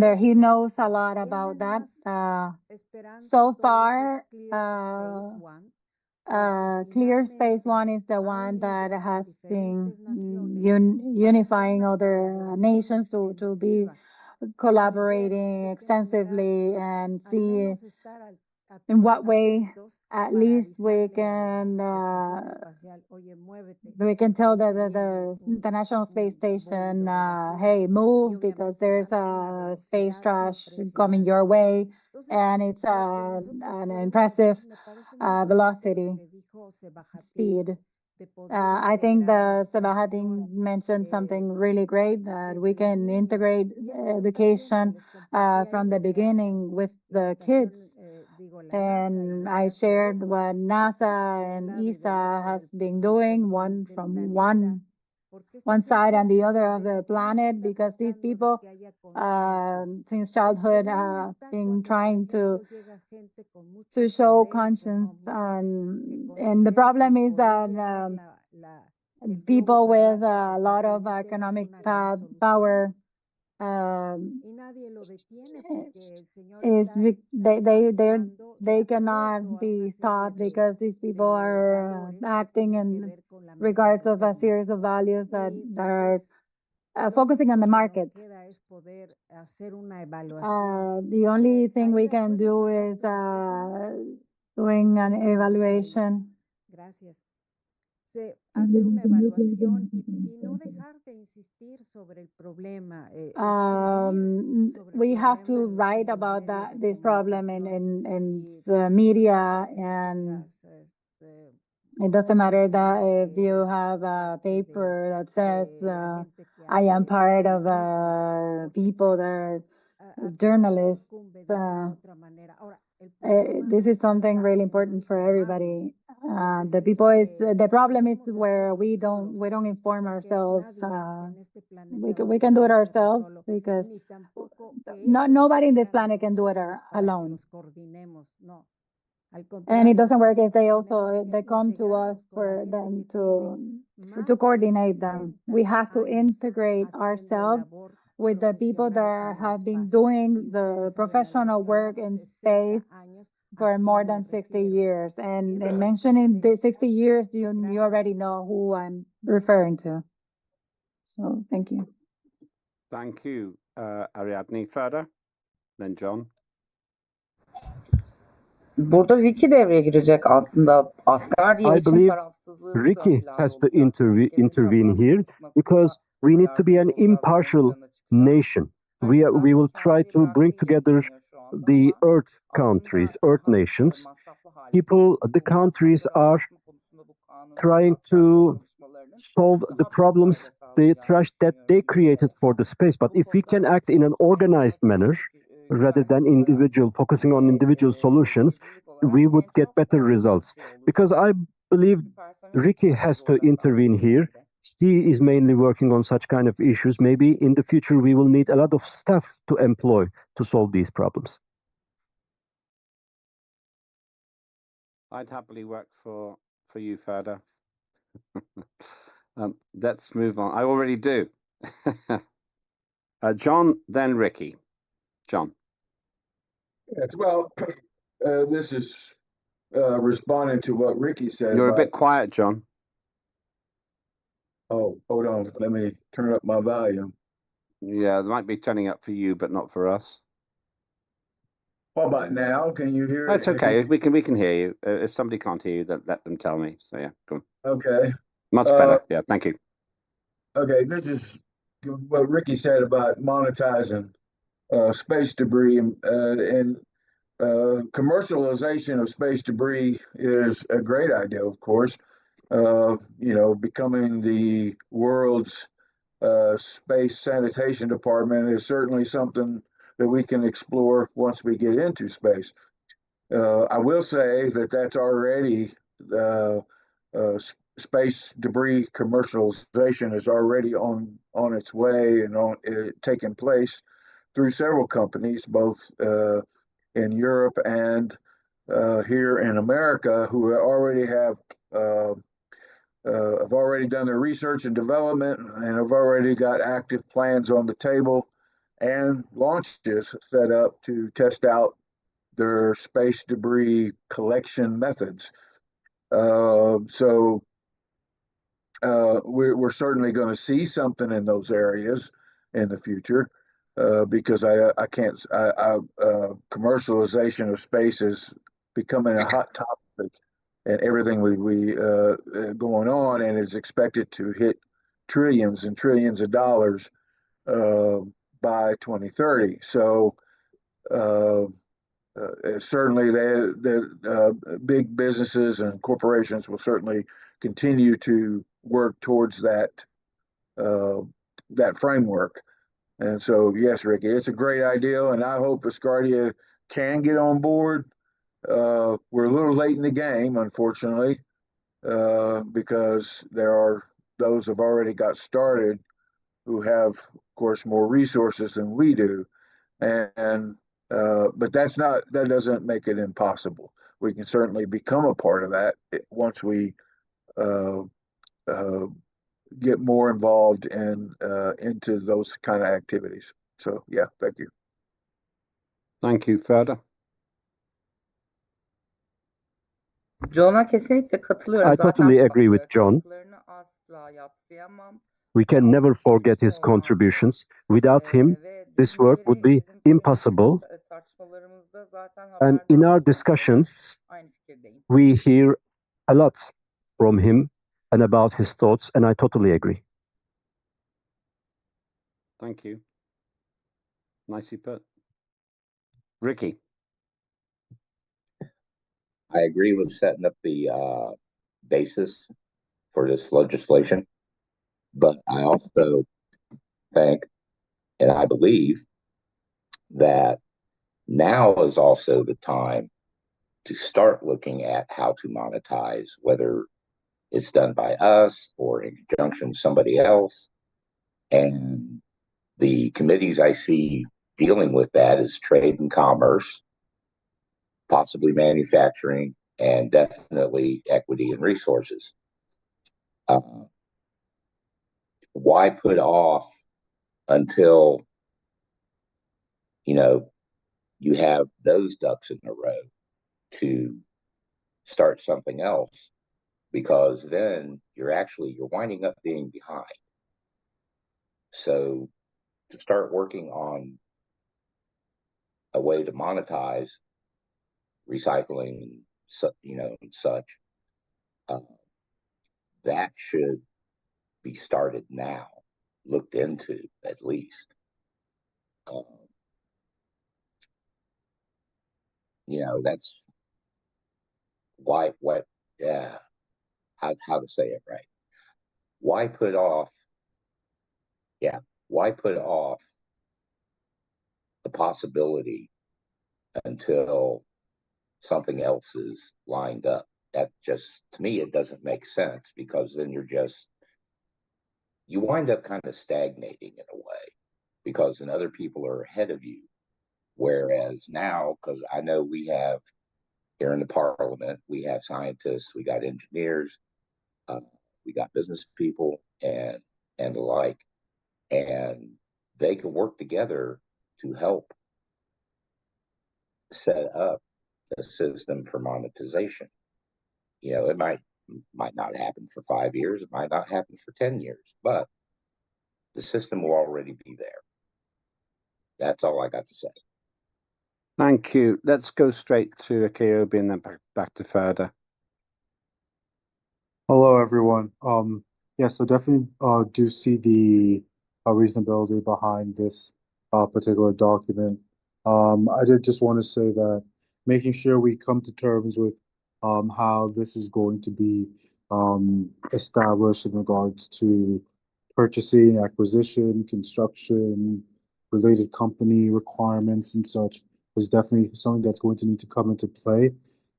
there. momento He knows a lot about tienen that. más esperanza So todos es far, Clear Space One, porque Clear Space finalmente One is the ha one that unido a has been diferentes naciones para hacer unifying una other colaboración nations to be extensiva collaborating de qué manera extensively and al see menos estar in what way atentos at para least we avisarle a can la estación espacial, oye, muévete, tell porque the viene International Space un Station, bólido de basura hey, y move because obviamente there's van a una a space velocidad trash coming impresionante. your way, Entonces, and it's lo que nosotros an podemos impressive hacer, me parece muy bonito velocity, lo que dijo Sebahattin, speed. de poder I think integrar the educación, Sabahattin mentioned something really great that we can integrate education from the beginning with the kids. And I shared what NASA and ESA has been doing, one from one side and the other of the planet, because these people, since childhood, have been trying to show conscience. And the problem is that people with a lot of economic power is they cannot be stopped because these people are acting in regards of a series of values that are focusing on the market. The only thing we can do is doing an evaluation. Gracias. Hacer una evaluación y no dejar de insistir sobre el problema, We have to write about this problem in the media, and it doesn't matter that if you have a paper that says I am part of people that are journalists. This is something really important for everybody. The problem is where we don't inform ourselves. We can do it ourselves because nobody in this planet can do it alone. And it doesn't work if they come to us for them to coordinate them. We have to integrate ourselves with the people that have been doing the professional work in space for more than 60 years. And mentioning the 60 years, you already know who I'm referring to. So thank you. Thank you, Ariadne. Further, then John. Burada Ricky devreye girecek aslında. Asgardia I için believe tarafsızlığın ön Ricky planda has to olacak. Ricky intervene birazdan here konuşmasında because we need to be an yardımcı olacağız, ön impartial plana çıkacak. nation. We will try to bring together the Earth countries, Earth nations. The countries are trying to solve the problems, the trash that they created for the space. But if we can act in an organized manner, rather than focusing on individual solutions, we would get better results. Because I believe Ricky has to intervene here. He is mainly working on such kind of issues. Maybe in the future we will need a lot of staff to employ to solve these problems. I'd happily work for you, Ferda. Let's move on. I already do. John, then Ricky. John. Yes, well, this is responding to what Ricky said You're a about. bit quiet, John. Oh, hold on. Let me turn up my volume. Yeah, they might be turning up for you, but not for us. What about now? Can you hear? It's okay. We can hear you. If somebody can't hear you, then let them tell me. So yeah, go on. Okay. Much better. Yeah, thank you. Okay, this is what Ricky said about monetizing space debris and commercialization of space debris is a great idea, of course. Becoming the world's space sanitation department is certainly something that we can explore once we get into space. I will say that that's already space debris commercialization is already on its way and on taking place through several companies, both in Europe and here in America, who already have already done their research and development and have already got active plans on the table and launches set up to test out their space debris collection methods. So we're certainly going to see something in those areas in the future because I can't. Commercialization of space is becoming a hot topic, and everything we going on, and is expected to hit trillions and trillions of dollars by 2030. So. Certainly, the big businesses and corporations will certainly continue to work towards that framework. And so, yes, Ricky, it's a great idea, and I hope Asgardia can get on board. We're a little late in the game, unfortunately, because there are those who have already got started who have, of course, more resources than we do, and but that doesn't make it impossible. We can certainly become a part of that once we uh, uh, get more involved into those kind of activities. So yeah, thank you. Thank you. Further. John'a kesinlikle katılıyorum. I totally agree with John. Katkılarını asla yadsıyamam. We can never forget his contributions. Without him, this work would be impossible. Tartışmalarımızda zaten And in our discussions, aynı fikirdeyim. we hear a lot from him and about his thoughts, and I totally agree. Thank you. Nicely put. Ricky. I agree with setting up the basis for this legislation, but I also think, and I believe, that now is also the time to start looking at how to monetize, whether it's done by us or in conjunction with somebody else. And the committees I see dealing with that is trade and commerce, possibly manufacturing, and definitely equity and resources. Why put off until you have those ducks in a row to start something else? Because then you're winding up being behind. So to start working on a way to monetize recycling and such, that should be started now, looked into at least. That's why. How to say it right? Why put off? Yeah, why put off the possibility until something else is lined up? That just, to me, it doesn't make sense, because then you wind up kind of stagnating in a way, because then other people are ahead of you. Whereas now, because I know we have here in the parliament, we have scientists, we got engineers, we got business people, and the like, and they can work together to help set up a system for monetization. It might not happen for 5 years, it might not happen for 10 years, but the system will already be there. That's all I got to say. Thank you. Let's go straight to Akeobi and then back to Ferda. Hello, everyone. Yeah, so definitely do see the reasonability behind this particular document. I did just want to say that making sure we come to terms with how this is going to be established in regards to purchasing, acquisition, construction, related company requirements and such is definitely something that's going to need to come into play.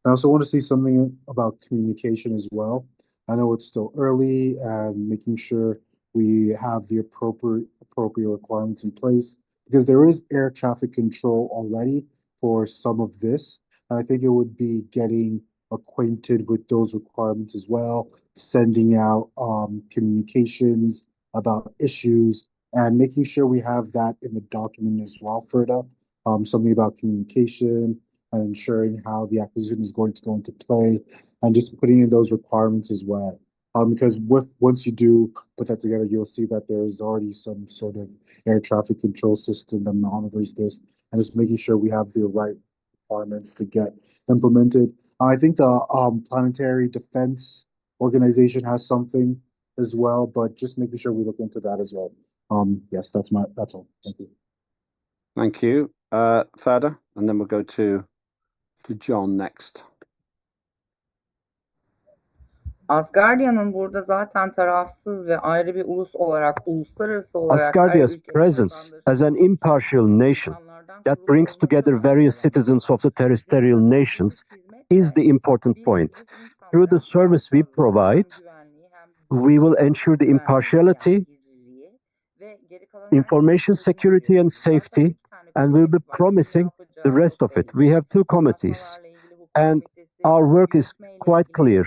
I also want to see something about communication as well. I know it's still early and making sure we have the appropriate requirements in place because there is air traffic control already for some of this. And I think it would be getting acquainted with those requirements as well, sending out communications about issues and making sure we have that in the document as well, Ferda. Something about communication and ensuring how the acquisition is going to go into play and just putting in those requirements as well. Because once you do put that together, you'll see that there's already some sort of air traffic control system that monitors this and just making sure we have the right requirements to get implemented. I think the Planetary Defense Organization has something as well, but just making sure we look into that as well. Yes, that's all. Thank you. Thank you. Ferda, and then we'll go to John next. Asgardia'nın burada zaten tarafsız ve ayrı bir ulus olarak, uluslararası olarak Asgardia's presence as an impartial nation that brings together various citizens of the terrestrial nations is the important point. Through the service we provide, we will ensure the impartiality, information security and safety, and we'll be promising the rest of it. We have 2 committees, and our work is quite clear.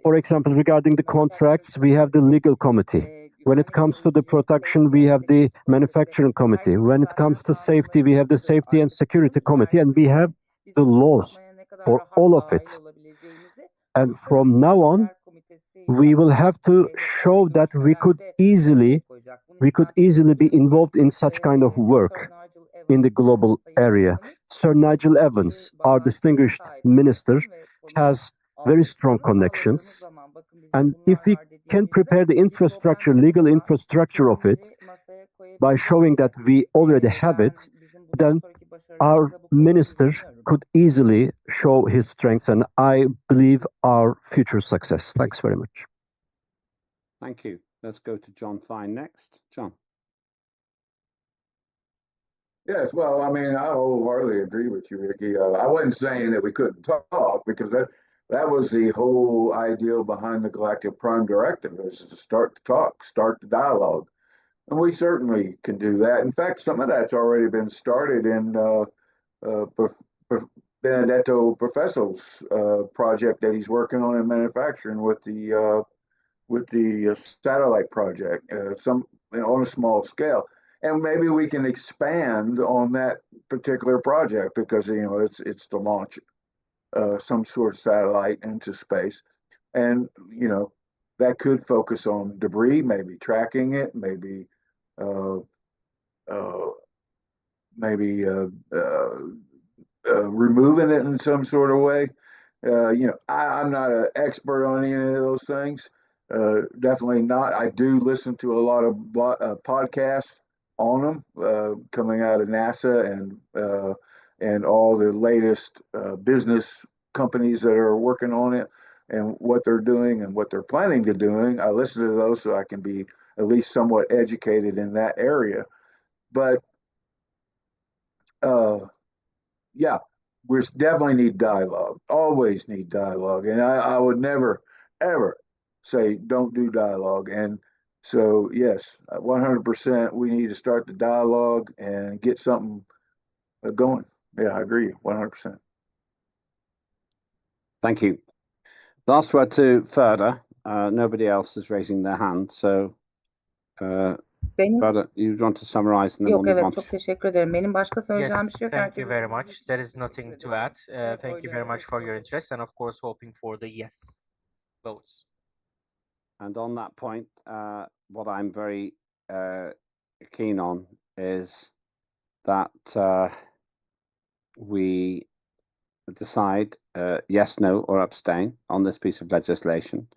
For example, regarding the contracts, we have the legal committee. When it comes to the production, we have the manufacturing committee. When it comes to safety, we have the safety and security committee, and we have the laws for all of it. And from now on, we will have to show that we could easily be involved in such kind of work in the global area. Sir Nigel Evans, our distinguished minister, has very strong connections. And if we can prepare the infrastructure, legal infrastructure of it, by showing that we already have it, then our minister could easily show his strengths and I believe our future success. Thanks very much. Thank you. Let's go to John Fine next. John. Yes, well, I mean, I wholeheartedly agree with you, Ricky. I wasn't saying that we couldn't talk because that was the whole ideal behind the Galactic Prime Directive is to start the talk, start the dialogue. And we certainly can do that. In fact, some of that's already been started in Benedetto Professo's project that he's working on in manufacturing with the satellite project, on a small scale. And maybe we can expand on that particular project because it's to launch some sort of satellite into space, and that could focus on debris, maybe tracking it, maybe removing it in some sort of way. I'm not an expert on any of those things. Definitely not. I do listen to a lot of podcasts on them coming out of NASA and all the latest business companies that are working on it and what they're doing and what they're planning to doing. I listen to those so I can be at least somewhat educated in that area. But yeah, we definitely need dialogue. Always need dialogue, and I would never ever say don't do dialogue. And so yes, 100%, we need to start the dialogue and get something going. Yeah, I agree, 100%. Thank you. Last word to Ferda. Nobody else is raising their hand, so Further, you want to summarize and then Yok, we'll move evet, on çok to... teşekkür ederim. Benim başka söyleyeceğim bir Yes, şey yok. thank you Herkesin very söylediği much. gibi There is nothing to add. evet, Thank you very much for your interest and of course hoping for the yes votes. And on that point, what I'm very keen on is that we decide yes, no, or abstain on this piece of legislation.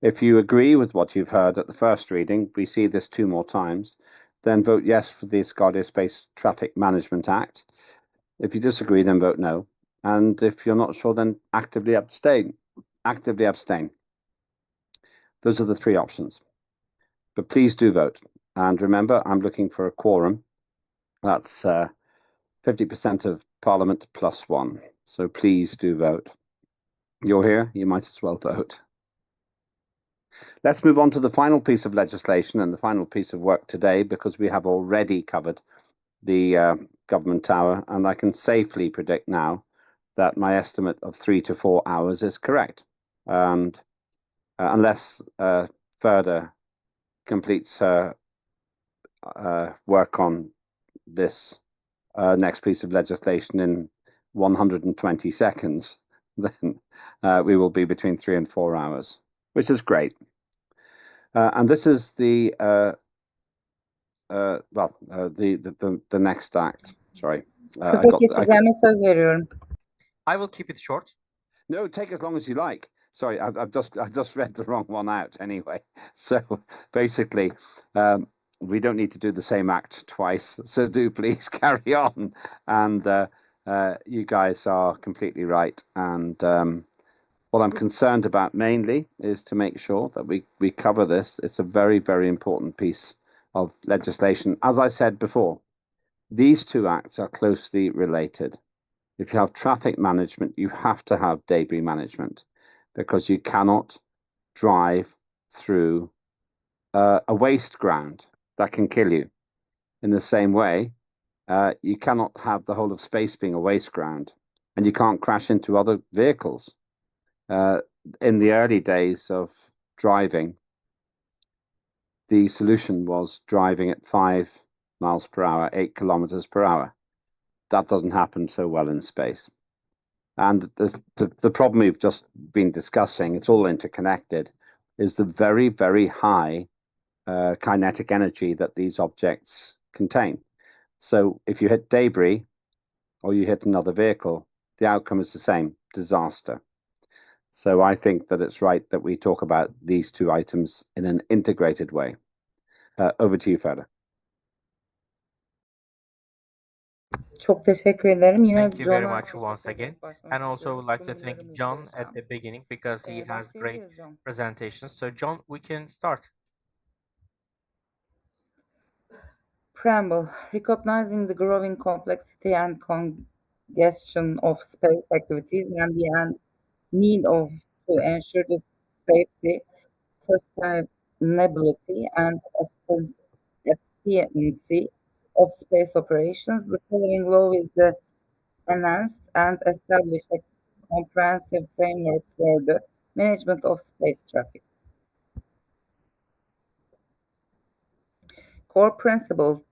If you agree with what you've heard at the first reading, we see this 2 more times, then vote yes for the Asgardia Space Traffic Management Act. If you disagree, then vote no. And if you're not sure, then actively abstain. Actively abstain. Those are the 3 options. But please do vote. And remember, I'm looking for a quorum. That's 50% of Parliament plus 1. So please do vote. You're here, you might as well vote. Let's move on to the final piece of legislation and the final piece of work today, because we have already covered the government tower, and I can safely predict now that my estimate of 3 to 4 hours is correct. And unless Ferda completes her work on this next piece of legislation in 120 seconds, then we will be between 3 and 4 hours, which is great. And this is the next act. Sorry, kısa keseceğime söz veriyorum. I will keep it short. No, take as long as you like. Sorry, I've just read the wrong one out anyway. So basically, we don't need to do the same act twice. So do please carry on. And you guys are completely right. And what I'm concerned about mainly is to make sure that we cover this. It's a very, very important piece of legislation. As I said before, these 2 acts are closely related. If you have traffic management, you have to have debris management, because you cannot drive through a waste ground that can kill you. In the same way, you cannot have the whole of space being a waste ground, and you can't crash into other vehicles. In the early days of driving, the solution was driving at 5 miles per hour, 8 kilometers per hour. That doesn't happen so well in space. And the problem we've just been discussing, it's all interconnected, is the very, very high kinetic energy that these objects contain. So if you hit debris or you hit another vehicle, the outcome is the same, disaster. So I think that it's right that we talk about these 2 items in an integrated way. Over to you, Ferda. Çok teşekkür ederim. Yine Thank you very John'a much once again. And also would like to thank John at the beginning because he has great presentations. So John, we can start. Preamble, recognizing the growing complexity and congestion of space activities and the need to ensure the safety, sustainability, and efficiency of space operations, the following law is the enhanced and established a comprehensive framework for the management of space traffic. Core principles.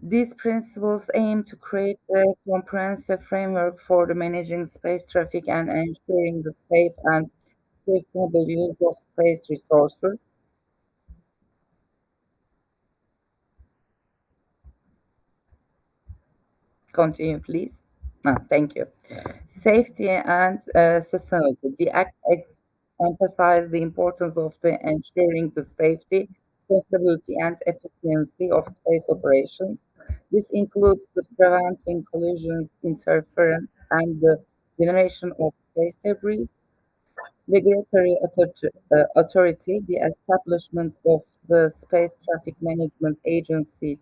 These principles aim to create a comprehensive framework for the managing space traffic and ensuring the safe and sustainable use of space resources. Continue, please. Thank you. Safety and sustainability. The Act emphasizes the importance of ensuring the safety, sustainability, and efficiency of space operations. This includes the preventing collisions, interference, and the generation of space debris. Regulatory authority, the establishment of the Space Traffic Management Agency,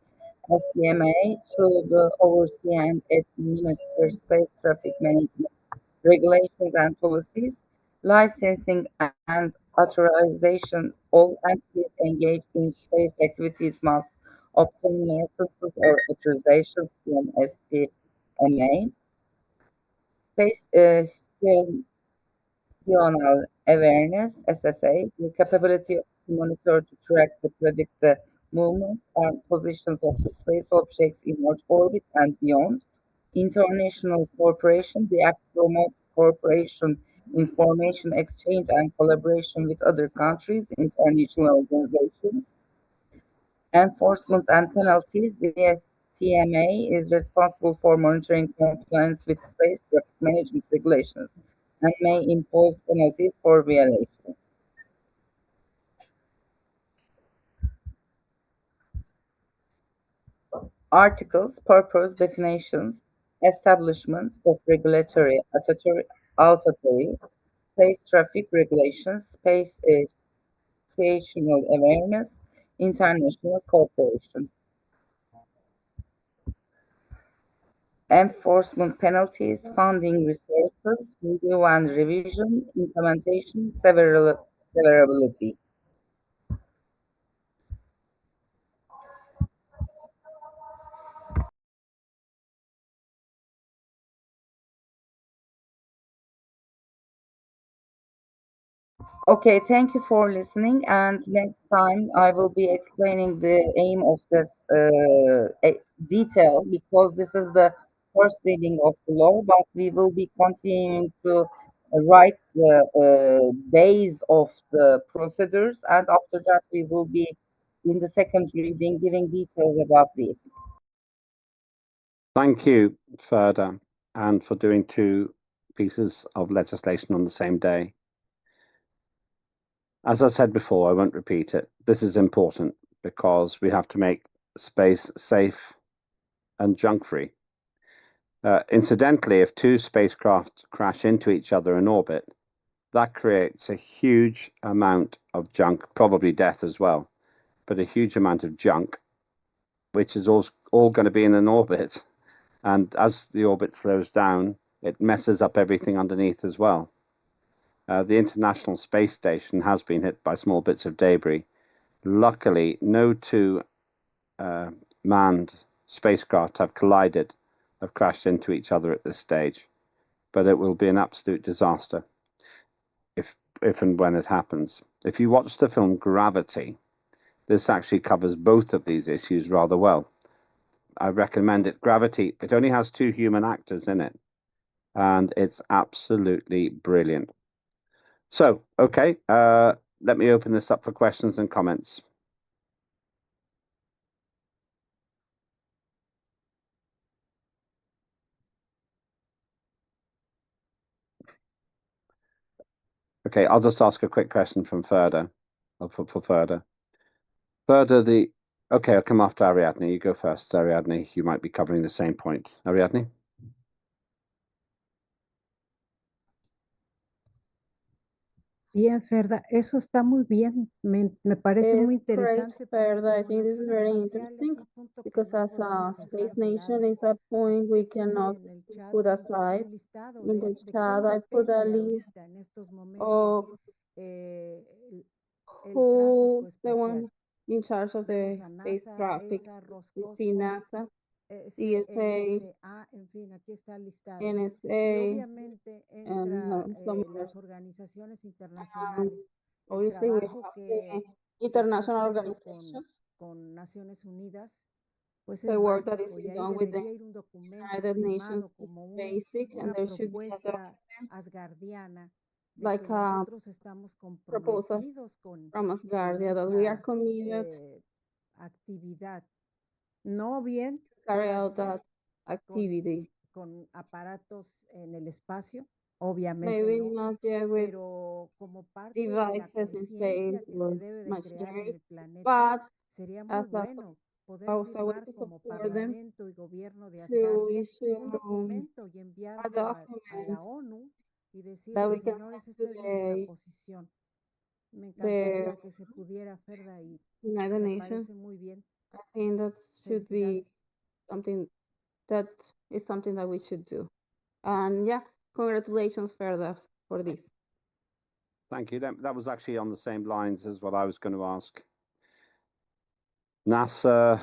STMA, to oversee and administer space traffic management regulations and policies, licensing and authorization. All entities engaged in space activities must obtain licenses or authorizations from STMA. Space situational awareness, SSA, the capability to monitor, to track, to predict the movements and positions of the space objects in Earth orbit and beyond. International cooperation, the act promotes cooperation, information exchange, and collaboration with other countries, international organizations. Enforcement and penalties, the STMA is responsible for monitoring compliance with space traffic management regulations and may impose penalties for violations. Articles, purpose, definitions, establishments of regulatory authority, space traffic regulations, space situational awareness, international cooperation. Enforcement penalties, funding resources, review and revision, implementation, severability. Okay, thank you for listening. And next time I will be explaining the aim of this detail, because this is the first reading of the law, but we will be continuing to write the base of the procedures. And after that, we will be in the second reading giving details about this. Thank you, Ferda, and for doing two pieces of legislation on the same day. As I said before, I won't repeat it. This is important because we have to make space safe and junk-free. Incidentally, if two spacecraft crash into each other in orbit, that creates a huge amount of junk, probably death as well, but a huge amount of junk, which is all going to be in an orbit. And as the orbit slows down, it messes up everything underneath as well. The International Space Station has been hit by small bits of debris. Luckily, no two manned spacecraft have collided, have crashed into each other at this stage. But it will be an absolute disaster if and when it happens. If you watch the film Gravity, this actually covers both of these issues rather well. I recommend it. Gravity, it only has 2 human actors in it, and it's absolutely brilliant. So, okay, let me open this up for questions and comments. Okay, I'll just ask a quick question from Ferda, for Ferda. Ferda, okay, I'll come after Ariadne. You go first, Ariadne. You might be covering the same point. Ariadne? Bien, Ferda, eso está muy bien. Me parece muy interesante. Ferda, I think this is very interesting because as a space nation is a point we cannot put aside. In the chat, I put a list of who the one in charge of the space traffic within NASA, CSA, NSA, and some las others. organizaciones internacionales. Obviously, we have the international organizations, con Naciones Unidas, pues the es work that is básico, y ahí done with the debería ir un documento United Nations firmado is como basic, and una there should be a propuesta document, asgardiana de like que a nosotros estamos proposal comprometidos con from Asgardia that we are esa committed actividad. No bien to carry out todavía that activity. con aparatos en el espacio, obviamente Maybe no, not yet with pero como parte de la devices in conciencia space que or se debe de crear en machinery, el planeta, but sería muy as bueno poder a way firmar to como support them Parlamento y Gobierno de to Asgardia issue un documento y a enviarlo a la document ONU y that decirle, we can señores, send esta to es nuestra posición. Me encantaría que se pudiera, Ferda, y United me Nations. parece muy bien. I think that should be Felicidades. something that we should do. And yeah, congratulations, Ferda, for this. Thank you. That was actually on the same lines as what I was going to ask. NASA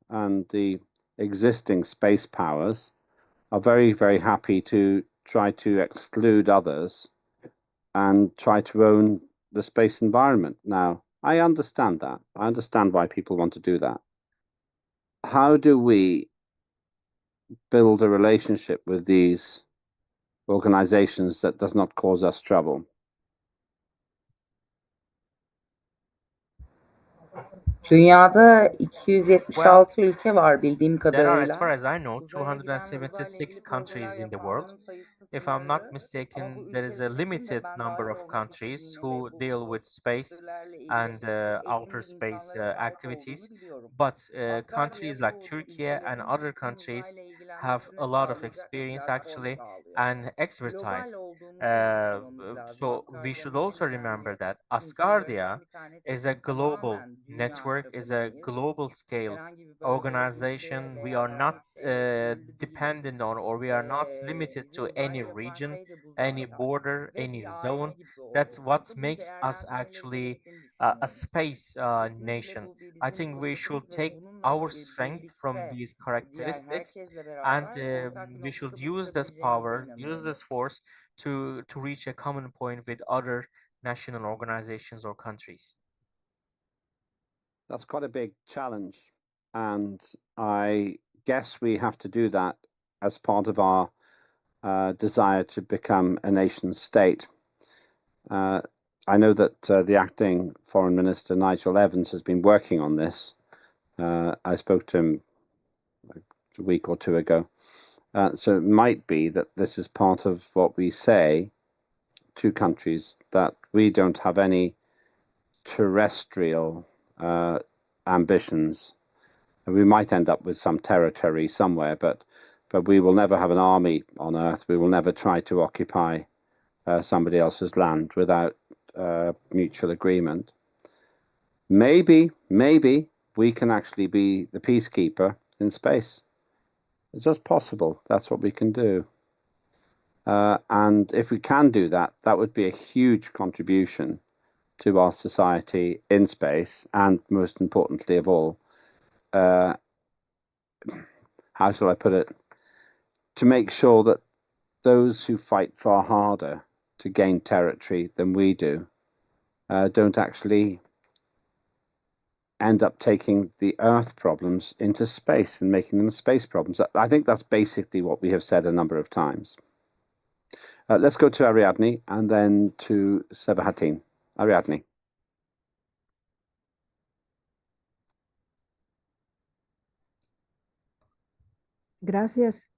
and the existing space powers are very, very happy to try to exclude others and try to own the space environment. Now, I understand that. I understand why people want to do that. How do we build a relationship with these organizations that does not cause us trouble? Dünyada 276 ülke var bildiğim There are, as kadarıyla. far as I know, Uzaya giden ve uzayla 276 ilgili projeler countries in the world. yapanların sayısı If I'm not sınırlı. Ama mistaken, bu there is a ülkelerin limited de ben number dahil of olmak countries istediğini ve who bu deal with space projelerle ilgili and çok outer eğitimli space insanlara sahip activities. olduğunu biliyorum. But countries Asgardia like bu Turkey and ülkelerin other tüm countries uzayla have ilgilenmesine a lot of sağlayacak bir experience platform actually sağlıyor. and Global expertise. olduğumuzu unutmamamız lazım. So we Asgardia'nın should en also remember önemli that unsurlarından Asgardia bir tanesi is a bizim global tamamen dünya network, is a çapındayız. global scale Herhangi bir bölge, ülke organization. We veya are not hariç sınırlı değiliz. dependent on or we are not limited Bizi to uzaylı any yapan region, şey de bu any zaten. border, Ve any bir aile zone. gibi That's olduk. what Bunu makes us actually değerlendirmelerimizi a düşünüyorum. space Kesinlikle nation. bu bir I bizim think we should fırsatımız ve take bununla our strength from birlikte these diğer characteristics herkesle and beraber ortak bir we should noktada use this buluşabileceğimize power, use inanıyorum. this force to reach a common point with other national organizations or countries. That's quite a big challenge. And I guess we have to do that as part of our desire to become a nation state. I know that the acting Foreign Minister, Nigel Evans, has been working on this. I spoke to him a week or two ago. So it might be that this is part of what we say to countries, that we don't have any terrestrial ambitions. We might end up with some territory somewhere, but we will never have an army on Earth. We will never try to occupy somebody else's land without mutual agreement. Maybe we can actually be the peacekeeper in space. It's just possible. That's what we can do. And if we can do that, that would be a huge contribution to our society in space, and most importantly of all, how shall I put it, to make sure that those who fight far harder to gain territory than we do don't actually end up taking the Earth problems into space and making them space problems. I think that's basically what we have said a number of times. Let's go to Ariadne and then to Sebahattin. Ariadne. Gracias.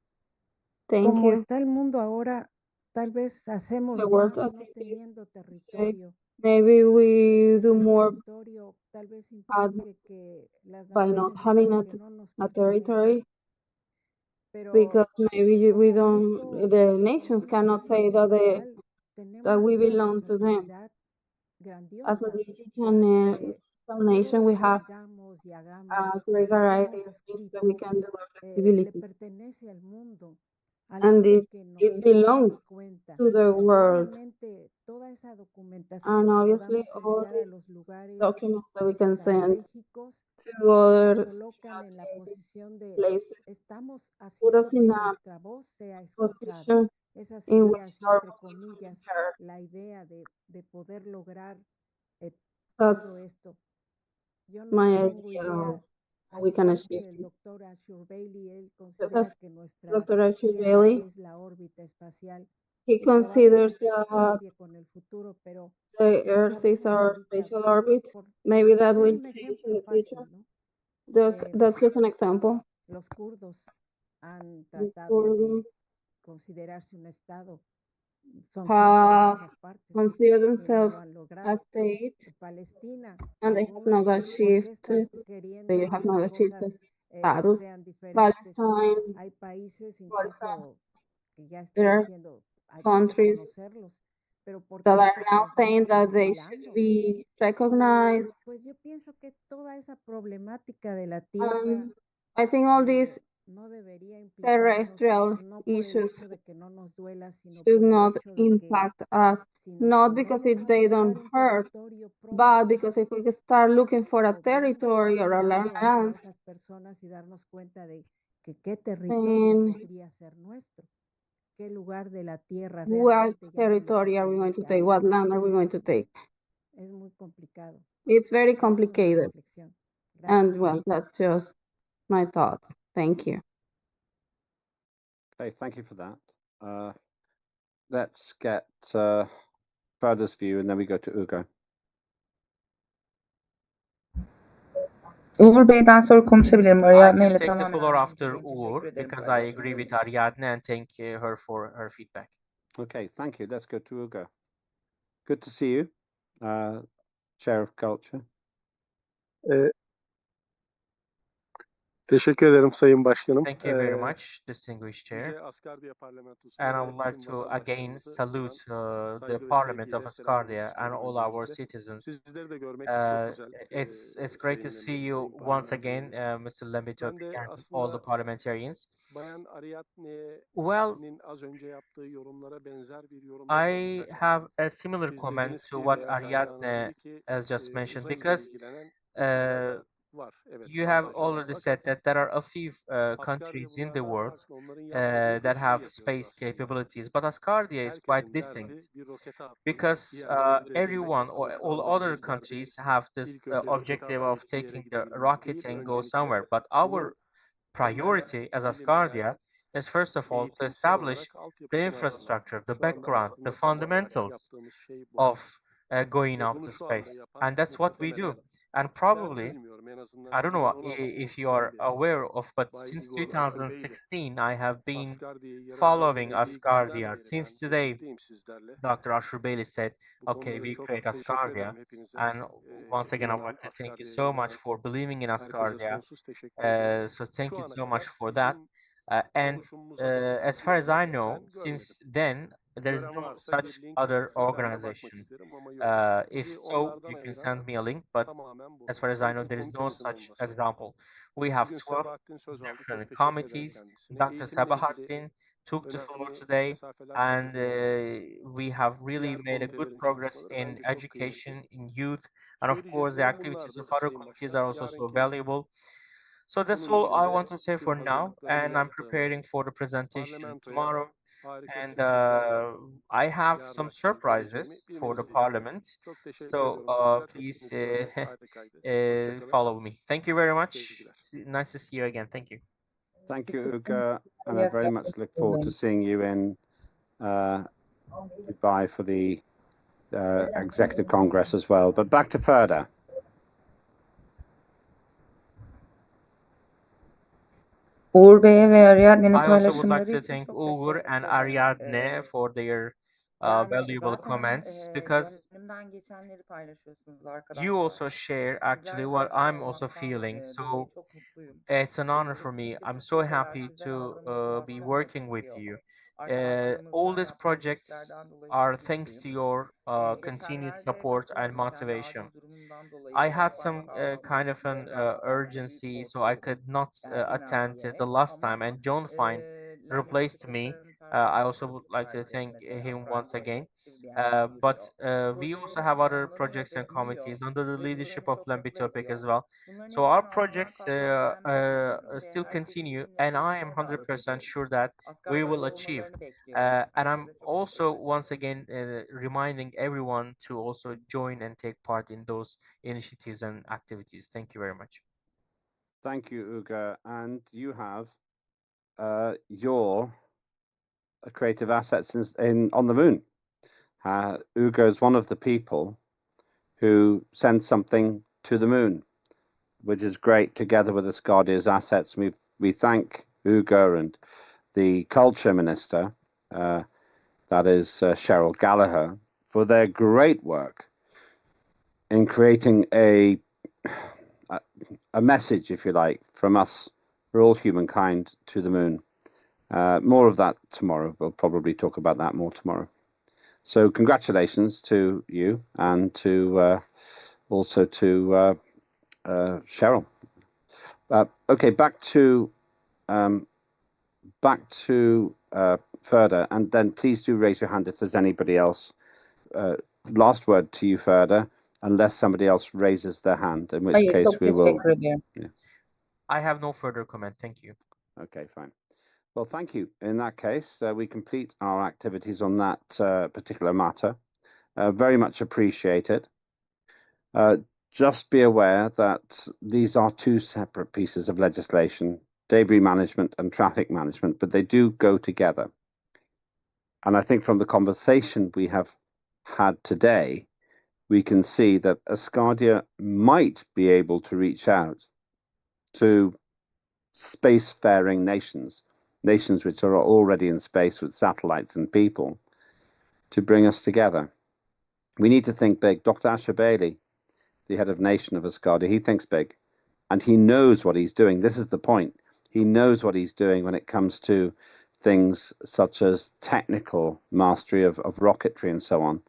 Thank Como you. está el mundo ahora, tal vez hacemos The world más as no it is teniendo today. territorio. Maybe we do El more territorio tal vez at, implique que las by not naciones having digan que no nos a pertenece, territory, pero because maybe we como don't, grupo, the como nations grupo cannot say that continental, that tenemos we una belong to them. responsabilidad As a grandiosa digital para que nation, todo we lo que have digamos y a hagamos great y variety dejemos of things that we escrito can do with le flexibility. pertenece al mundo, al And mundo que it nos va a dar belongs cuenta. to the Y world. obviamente toda esa documentación And que obviously, podamos all enviar a the los lugares documents that we can send estratégicos to other nos colocan en la strategic posición de places estamos put us haciendo in que a nuestra voz sea escuchada. position Esa in which sería así, our entre voice will be comillas, heard. la idea de poder lograr todo That's esto. Yo no my tengo idea idea, of how al we can igual achieve que el it. doctor Ashur Bailey, él Just considera as que nuestra Dr. Archie tierra Bailey, es la órbita espacial he y considers probablemente eso that cambie con el futuro, pero the Earth is hablemos our ahorita spatial orbit. por Maybe that poner will un change in ejemplo the future. fácil, ¿no? That's just an example. Los kurdos han The tratado de Kurds considerarse un estado, son gente de have muchas partes considered que no lo themselves han a logrado. state, Palestina, and they have not algunos, ¿por achieved qué están it. They queriendo have que not las achieved cosas the status. sean diferentes? Palestine, Hay países for example, incluso que ya están there are diciendo hay que countries reconocerlos, pero ¿por that qué? are now Porque saying estamos that they should reculando. be Y recognized. pues yo pienso que toda esa problemática de la tierra I think all these no debería implicarnos, terrestrial no por el issues hecho de que no nos duela, sino should por el not hecho de que impact us, si nos not because ponemos a they buscar don't un hurt, territorio but propio, because if we start looking for a podríamos territory estar or a mirando hacia land, esas personas y darnos cuenta de que qué territorio then podría ser nuestro, qué lugar de la tierra what realmente ya no le territory are we going to pertenece a take? What alguien. land are we going to take? Es muy complicado. It's very complicated. And well, that's just my thoughts. Thank you. Okay, thank you for that. Let's get Ferda's view, and then we go to Ugo. Uğur Bey'den sonra konuşabilirim. I Ariadne can ile take the tamamen floor aynı after fikirdeyim. Teşekkür Uğur ederim because I agree with paylaşımları için. Ariadne and thank her for her feedback. Okay, thank you. Let's go to Ugo. Good to see you, Chair of Culture. Teşekkür ederim Sayın Başkanım. Thank you very much, distinguished chair. Yüce Asgardia Parlamentosu'na And I ve would like tüm to again vatandaşlarımızı salute buradan the saygı ve Parliament of sevgiyle selamlamak Asgardia and istiyorum all our öncelikle. citizens. Sizleri de görmek çok güzel. It's great to see you Sayın once again, parlamenterlerim. Mr. Lembitovic, Ben de and all the aslında parliamentarians. Bayan Well, Ariadne'nin az önce yaptığı yorumlara benzer bir yorum yapmak I isterim. have a similar Siz comment dediniz to ki what veya Ferda Hanım Ariadne dedi ki has just mentioned uzay ile because ilgilenen var. Evet, you have fazlaca var. already said Fakat that there are a few Asgardia countries in the bunlardan world farklı. Onların yapmadığı bir that şey have yapıyoruz space aslında. capabilities, but Asgardia is quite Herkesin distinct derdi bir rokete atlamak, bir because yerlere gidebilmek everyone or ama şu all anda other bizim derdi countries have this ilk önce rokete objective of atlayıp bir yere taking the gidebilmek rocket değil. and go Öncelikle somewhere. But our bunun priority as Asgardia is first of all to eğitimsel establish olarak the altyapısını hazırlamak. infrastructure, the Şu anda background, the aslında tam olarak fundamentals yaptığımız şey bu. of going Ve out bunu to şu anda space, yapan and that's what we do. muhtemelen And ben probably, bilmiyorum en azından I don't know 2016 if you are senesinde beri aware of, but Bay since Igor Aşurbey ile 2016, I have been Asgardia'yı yaratın following dediği günden Asgardia. beri Since ben today, birlikteyim sizlerle. Dr. Ashurbeli said, Bu okay, konuda we çok create teşekkür Asgardia. ederim hepinize. And once again, I would İnanan, like to thank you Asgardia'ya so much inanan for believing in herkese Asgardia. sonsuz teşekkür ediyorum. So thank Şu you ana so much kadar for that. bizim And oluşumumuza benzer as bir far as I örnek know, ben görmedim. since then, there's Gören no varsa such bir link other atsa ben de bakmak organization. isterim ama yok. If Bizi so, onlardan you can ayıran send me a link, but tamamen bu. as far as I know, there is no Komitenizin such olması. example. We have Bugün 12 Sebahattin söz aldı. Çok different teşekkür ederim committees. kendisine. Dr. Eğitimle ilgili Sabahattin took the floor önemli today, mesafeler kat and edebiliriz. we have really Diğer made a good komitelerin progress çalışmaları in bence çok education, kıymetli. in youth, and of course, the Söyleyeceklerim activities bunlardı of other Sayın committees Başkan. are also so Yarınki valuable. So that's sunum all I içinde want to say tüm for now, hazırlıklarımı and I'm yaptığım preparing for the presentation parlamentoya tomorrow. harika And sürprizler var. I have Yarın some akşam göreceğimi surprises for the bilmenizi isterim. Parliament. Çok teşekkür So ediyorum tekrar. please Hepinizi görmek harikaydı. Hoşçakalın. follow me. Thank you very much. Sevgiler. Nice to see you again. Thank you. Thank you, Ugo, and I very much look forward to seeing you in Dubai for the Executive Congress as well. But back to Ferda. Uğur Bey'e ve Ariadne'nin I also would like paylaşımları to için thank çok Uğur teşekkür and ederim. Ariadne for their Yani valuable zaten comments because gönlümden geçenleri paylaşıyorsunuz you arkadaşlar. also share actually Sizlerle what çalışıyor I'm also olmaktan feeling. dolayı So çok mutluyum. it's an honor for me. Kesinlikle I'm bu so projeler happy sizden to aldığım be motivasyonla working with çıkıyor. you. Arkadaşlarımızla All these yaptığımız projects işlerden dolayı are çok thanks to mutluyum. your continued Geçenlerde support and katılamadım kendi motivation. acil durumumdan dolayı. I had Çok some başsağlığına kind of an devreye girmekten dolayı urgency, so I korkuyordum. could not attend the Gerginlenmeyerek last ama time, and John Fine replaced me. I also would like to thank him once again. But we also have other projects and committees under the leadership of Lembitopic as well. So our projects still continue, and I am 100% sure that we will achieve. And I'm also once again reminding everyone to also join and take part in those initiatives and activities. Thank you very much. Thank you, Ugo. And you have your creative assets on the moon. Ugo is one of the people who sent something to the moon, which is great. Together with Asgardia's assets, we thank Ugo and the culture minister, that is Cheryl Gallagher, for their great work in creating a message, if you like, from us, for all humankind, to the moon. More of that tomorrow. We'll probably talk about that more tomorrow. So congratulations to you and to also to Cheryl. Okay, back to Ferda, and then please do raise your hand if there's anybody else. Last word to you, Ferda, unless somebody else raises their hand, in which case we will. Yeah. I have no further comment. Thank you. Okay, fine. Well, thank you. In that case, we complete our activities on that particular matter. Very much appreciated. just be aware that these are two separate pieces of legislation, debris management and traffic management, but they do go together. And I think from the conversation we have had today, we can see that Asgardia might be able to reach out to spacefaring nations, nations which are already in space with satellites and people, to bring us together. We need to think big. Dr. Asher Bailey, the head of nation of Asgardia, he thinks big, and he knows what he's doing. This is the point. He knows what he's doing when it comes to things such as technical mastery of rocketry and so on.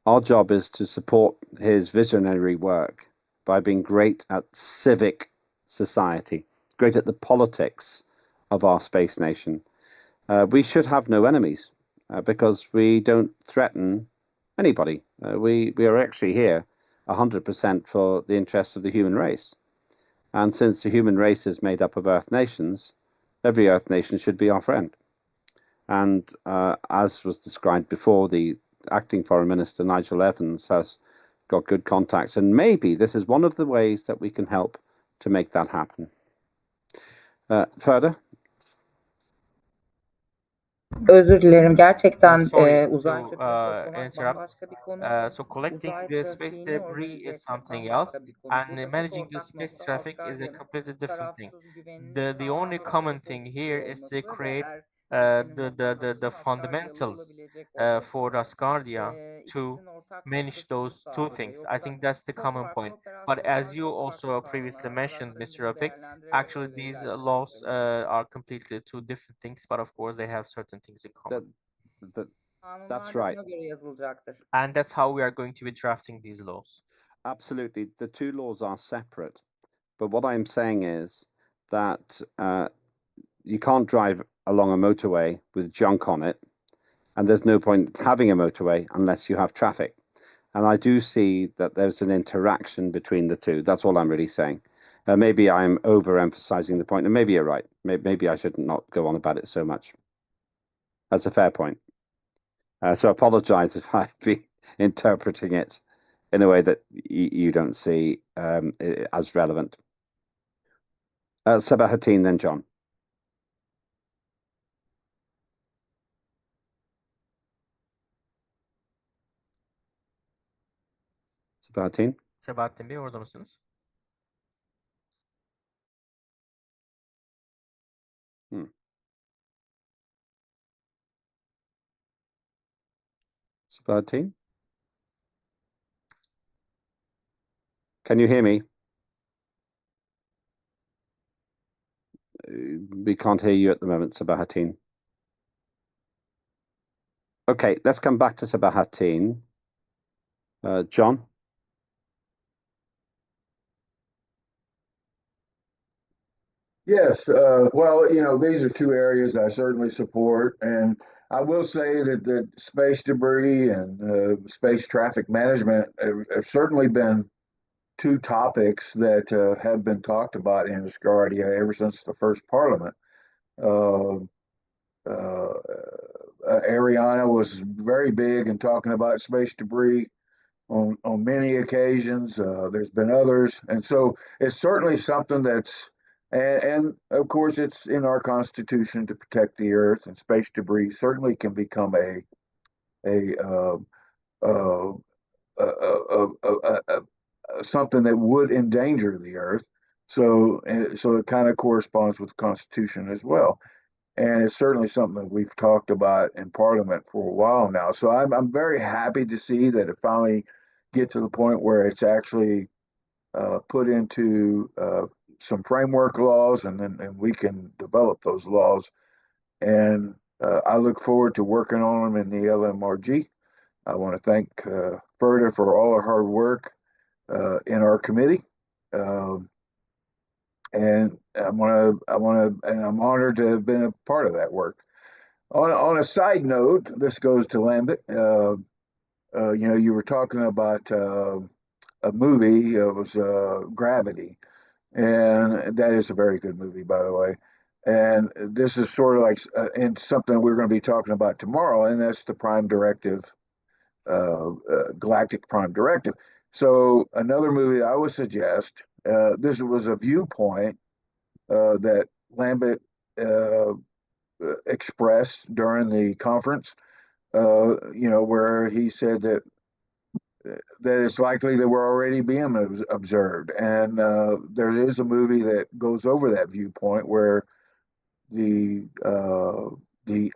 Our job is to support his visionary work by being great at civic society, great at the politics of our space nation. We should have no enemies because we don't threaten anybody. We are actually here 100% for the interests of the human race. And since the human race is made up of Earth nations, every Earth nation should be our friend. And as was described before, the acting Foreign Minister, Nigel Evans, has got good contacts. And maybe this is one of the ways that we can help to make that happen. Further? Özür dilerim. Gerçekten Sorry uzay to çapını toplamak interrupt. bambaşka bir konu. So collecting Uzay the space trafiğini debris organize is etmek something else, bambaşka bir konu. and Buradaki managing the ortak space nokta traffic is a Asgardia'nın completely different thing. tarafsız güvenini The only sağlamak common ve thing çok here güçlü is to olması ve create her ülkenin the vatandaşının Asgardialı fundamentals olabilecek for olması. Asgardia to İkisinin ortak manage noktası bu those two sadece. things. I Yoksa think that's the çok common farklı point. But operasyonlar, as you çok farklı also kanunlar, previously mentioned, arkadaşlarım Mr. bunu Opik, değerlendirerek actually öyle these laws ilerleteceklerini are completely two different things, but of course they have certain things in common. That's kanunlar da right. buna göre yazılacaktır. And that's how we are going to be drafting these laws. Absolutely. The two laws are separate. But what I'm saying is that you can't drive along a motorway with junk on it, and there's no point having a motorway unless you have traffic. And I do see that there's an interaction between the two. That's all I'm really saying. Maybe I'm overemphasizing the point, and maybe you're right. Maybe I should not go on about it so much. That's a fair point. So apologize if I've been interpreting it in a way that you don't see as relevant. Sabahattin, then John. Sabahattin? Sebahattin Bey, orada mısınız? Sabahattin? Can you hear me? We can't hear you at the moment, Sabahattin. Okay, let's come back to Sabahattin. John? Yes, well, these are two areas I certainly support, and I will say that space debris and space traffic management have certainly been two topics that have been talked about in Asgardia ever since the first Parliament. Ariana was very big in talking about space debris on many occasions. There's been others, and so it's certainly something that's and of course it's in our Constitution to protect the Earth, and space debris certainly can become a something that would endanger the Earth. So it kind of corresponds with the Constitution as well. And it's certainly something that we've talked about in Parliament for a while now. So I'm very happy to see that it finally get to the point where it's actually put into some framework laws, and we can develop those laws. And I look forward to working on them in the LMRG. I want to thank Ferda for all her hard work in our committee. And I'm honored to have been a part of that work. On a side note, this goes to Lambert. You were talking about a movie. It was Gravity, and that is a very good movie, by the way. And this is sort of like and something we're going to be talking about tomorrow, and that's the Prime Directive, Galactic Prime Directive. So another movie I would suggest, this was a viewpoint that Lambert expressed during the conference, where he said that it's likely that we're already being observed. And there is a movie that goes over that viewpoint where the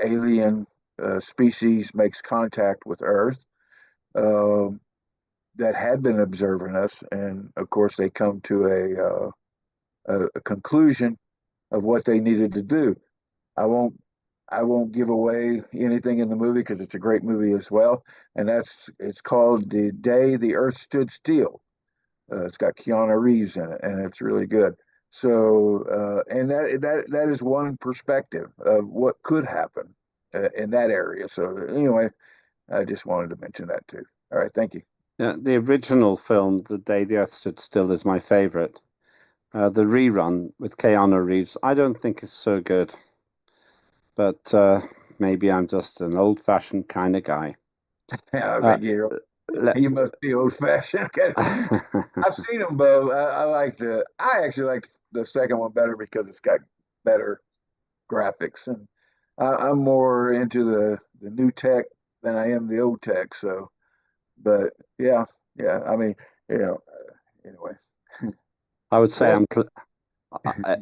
alien species makes contact with Earth that had been observing us, and of course they come to a conclusion of what they needed to do. I won't give away anything in the movie because it's a great movie as well, and it's called The Day the Earth Stood Still. It's got Keanu Reeves in it, and it's really good. So, and that is one perspective of what could happen in that area. So, anyway, I just wanted to mention that too. All right, thank you. Yeah, the original film, The Day the Earth Stood Still, is my favorite. The rerun with Keanu Reeves, I don't think it's so good. But maybe I'm just an old-fashioned kind of guy. Yeah, you must be old-fashioned. I've seen them both. I actually like the second one better because it's got better graphics, and I'm more into the new tech than I am the old tech. So, but yeah. I mean, anyway. I would say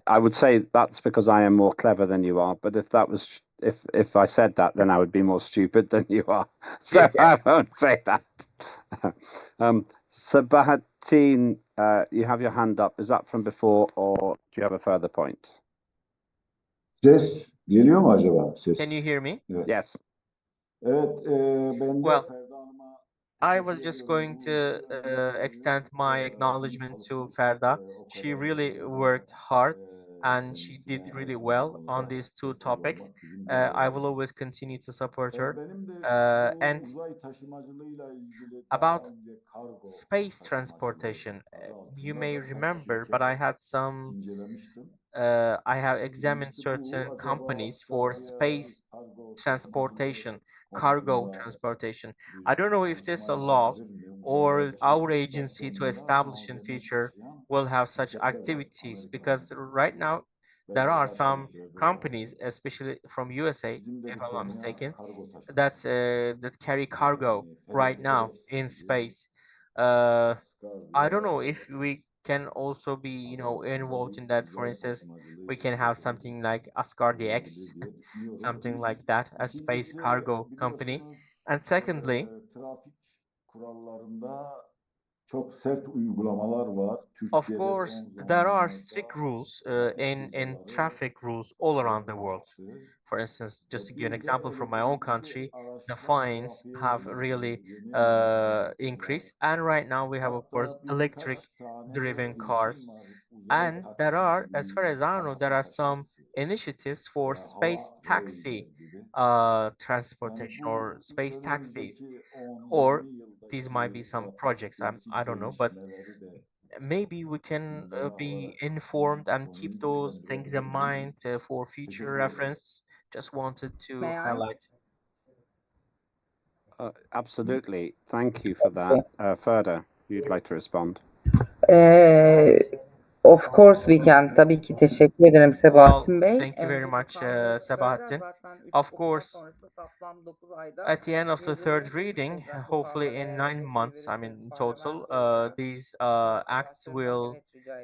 I would say that's because I am more clever than you are. But if I said that, then I would be more stupid than you are. So I won't say that. Sabahattin, you have your hand up. Is that from before, or do you have a further point? Ses geliyor mu acaba? Ses. Can you hear me? Evet. Yes. Evet, ben de Well, Ferda Hanım'a I was just going to extend my acknowledgement to Ferda. She really worked hard and she did really well on these two topics. I will always continue to support her. And about space transportation, you may remember, but I had I have examined certain companies for space transportation, cargo transportation. I don't know if this law or our agency to establish in future will have such activities, because right now there are some companies, especially from USA, if I'm not mistaken, that carry cargo right now in space. I don't know if we can also be, involved in that. For instance, we can have something like Asgardia X, something like that, a space cargo company. And secondly, trafik kurallarında çok sert uygulamalar var. of Türkiye'de course, son there are zamanlarda strict rules in cezaları traffic rules all around the world. arttı. For instance, just to give an Bir de example from my own country, the araçların fines trafiğe have girdiği really yeni increased. And right now we have, of course, hatta electric birkaç tane driven girişim cars. var. Uzay And there are, as far as taksiciliği, I know, there are taksi some taşıtısı initiatives for veya space hava taxi railleri gibi. Yani transportation or bu space taxis, önümüzdeki or 10-20 these might be yıldaki some projects. I trafikteki don't know, but gelişmeleri de maybe we can gündeme be alarak informed and keep konuyu those things in mind güçlendirebiliriz. for future Teşekkür ederim. reference. Just wanted to May I? highlight. Absolutely. Thank you for that. Ferda, you'd like to respond? Of course we can. Tabii ki teşekkür ederim Sebahattin Bey. Thank you very much, Sabahattin. Of course, at the end of the third reading, hopefully in 9 months, I mean in total, these acts will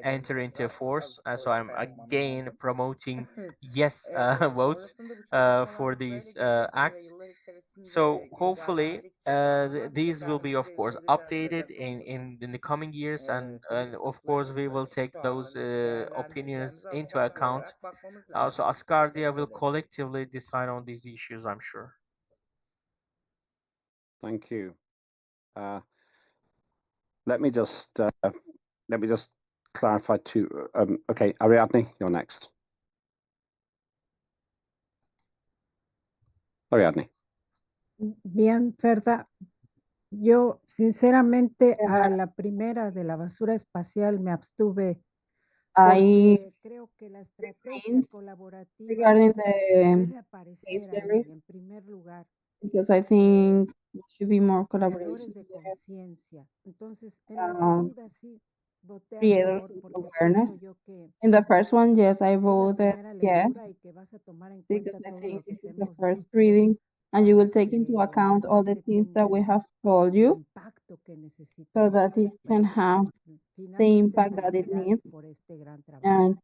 enter into force. So I'm again promoting yes votes for these acts. So hopefully these will be, of course, updated in the coming years, and of course we will take those opinions into account. So Asgardia will collectively decide on these issues, I'm sure. Thank you. Let me just clarify two. Okay, Ariadne, you're next. Ariadne. Bien, Ferda, yo sinceramente a la primera de la basura espacial me abstuve porque creo que la estrategia colaborativa regarding the debe space aparecer debris. ahí en primer lugar. because I think there should be more Creadores collaboration de there. conciencia. Entonces, en la Um, segunda sí voté a creators favor of porque awareness. pienso yo que In the first one, yes, I es la voted primera yes, lectura y que vas a tomar en because cuenta I todo think lo que this te is the hemos first dicho reading, and you will para take into que account all the realmente things that we tenga have told el you, impacto que so necesitamos. that it can ¿Verdad? have the Finalmente, impact that it felicidades needs. por este gran trabajo. And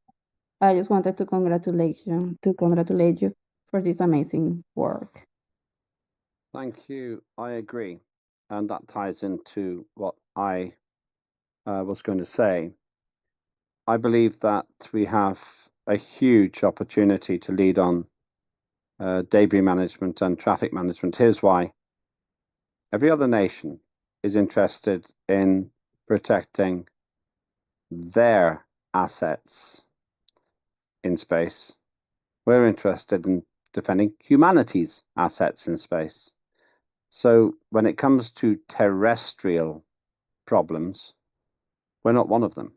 I just wanted to congratulate you for this amazing work. Thank you. I agree. And that ties into what I was going to say. I believe that we have a huge opportunity to lead on debris management and traffic management. Here's why. Every other nation is interested in protecting their assets in space. We're interested in defending humanity's assets in space. So when it comes to terrestrial problems, we're not one of them.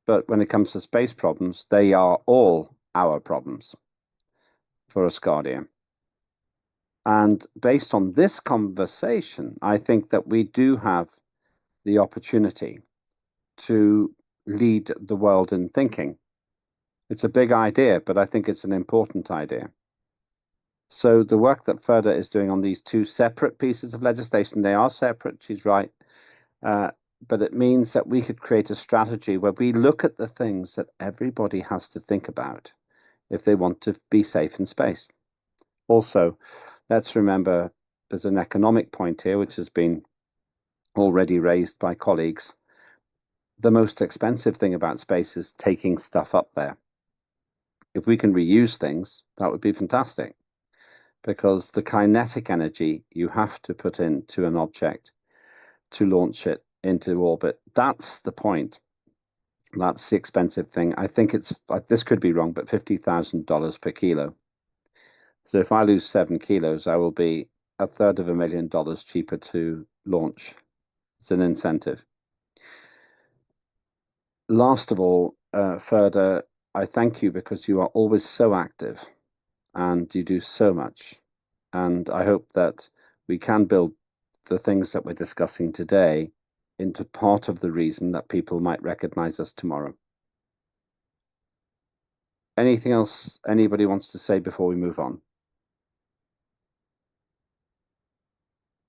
But when it comes to space problems, they are all our problems for Asgardia. And based on this conversation, I think that we do have the opportunity to lead the world in thinking. It's a big idea, but I think it's an important idea. So the work that Ferda is doing on these two separate pieces of legislation, they are separate, she's right, but it means that we could create a strategy where we look at the things that everybody has to think about if they want to be safe in space. Also, let's remember there's an economic point here, which has been already raised by colleagues. The most expensive thing about space is taking stuff up there. If we can reuse things, that would be fantastic, because the kinetic energy you have to put into an object to launch it into orbit, that's the point. That's the expensive thing. I think it's, this could be wrong, but $50,000 per kilo. So if I lose 7 kilos, I will be $250,000 cheaper to launch. It's an incentive. Last of all, Ferda, I thank you because you are always so active and you do so much. And I hope that we can build the things that we're discussing today into part of the reason that people might recognize us tomorrow. Anything else anybody wants to say before we move on?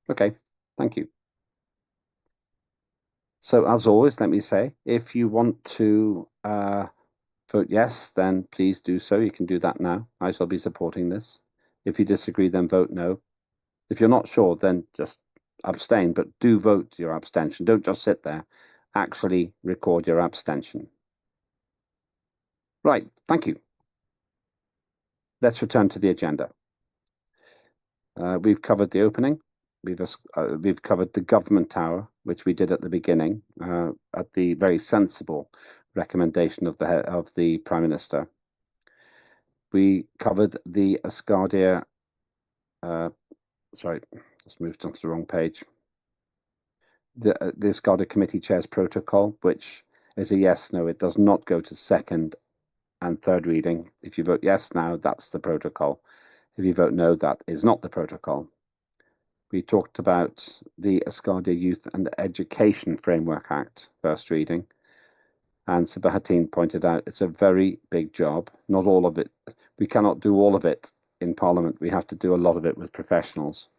Okay, thank you. So as always, let me say, if you want to vote yes, then please do so. You can do that now. I shall be supporting this. If you disagree, then vote no. If you're not sure, then just abstain, but do vote your abstention. Don't just sit there. Actually record your abstention. Right, thank you. Let's return to the agenda. We've covered the opening. We've covered the government tower, which we did at the beginning, at the very sensible recommendation of the Prime Minister. We covered the Asgardia. Sorry, just moved onto the wrong page. The Asgardia Committee Chair's protocol, which is a yes/no. It does not go to second and third reading. If you vote yes now, that's the protocol. If you vote no, that is not the protocol. We talked about the Asgardia Youth and Education Framework Act, first reading. And Sabahattin pointed out it's a very big job. Not all of it. We cannot do all of it in Parliament. We have to do a lot of it with professionals.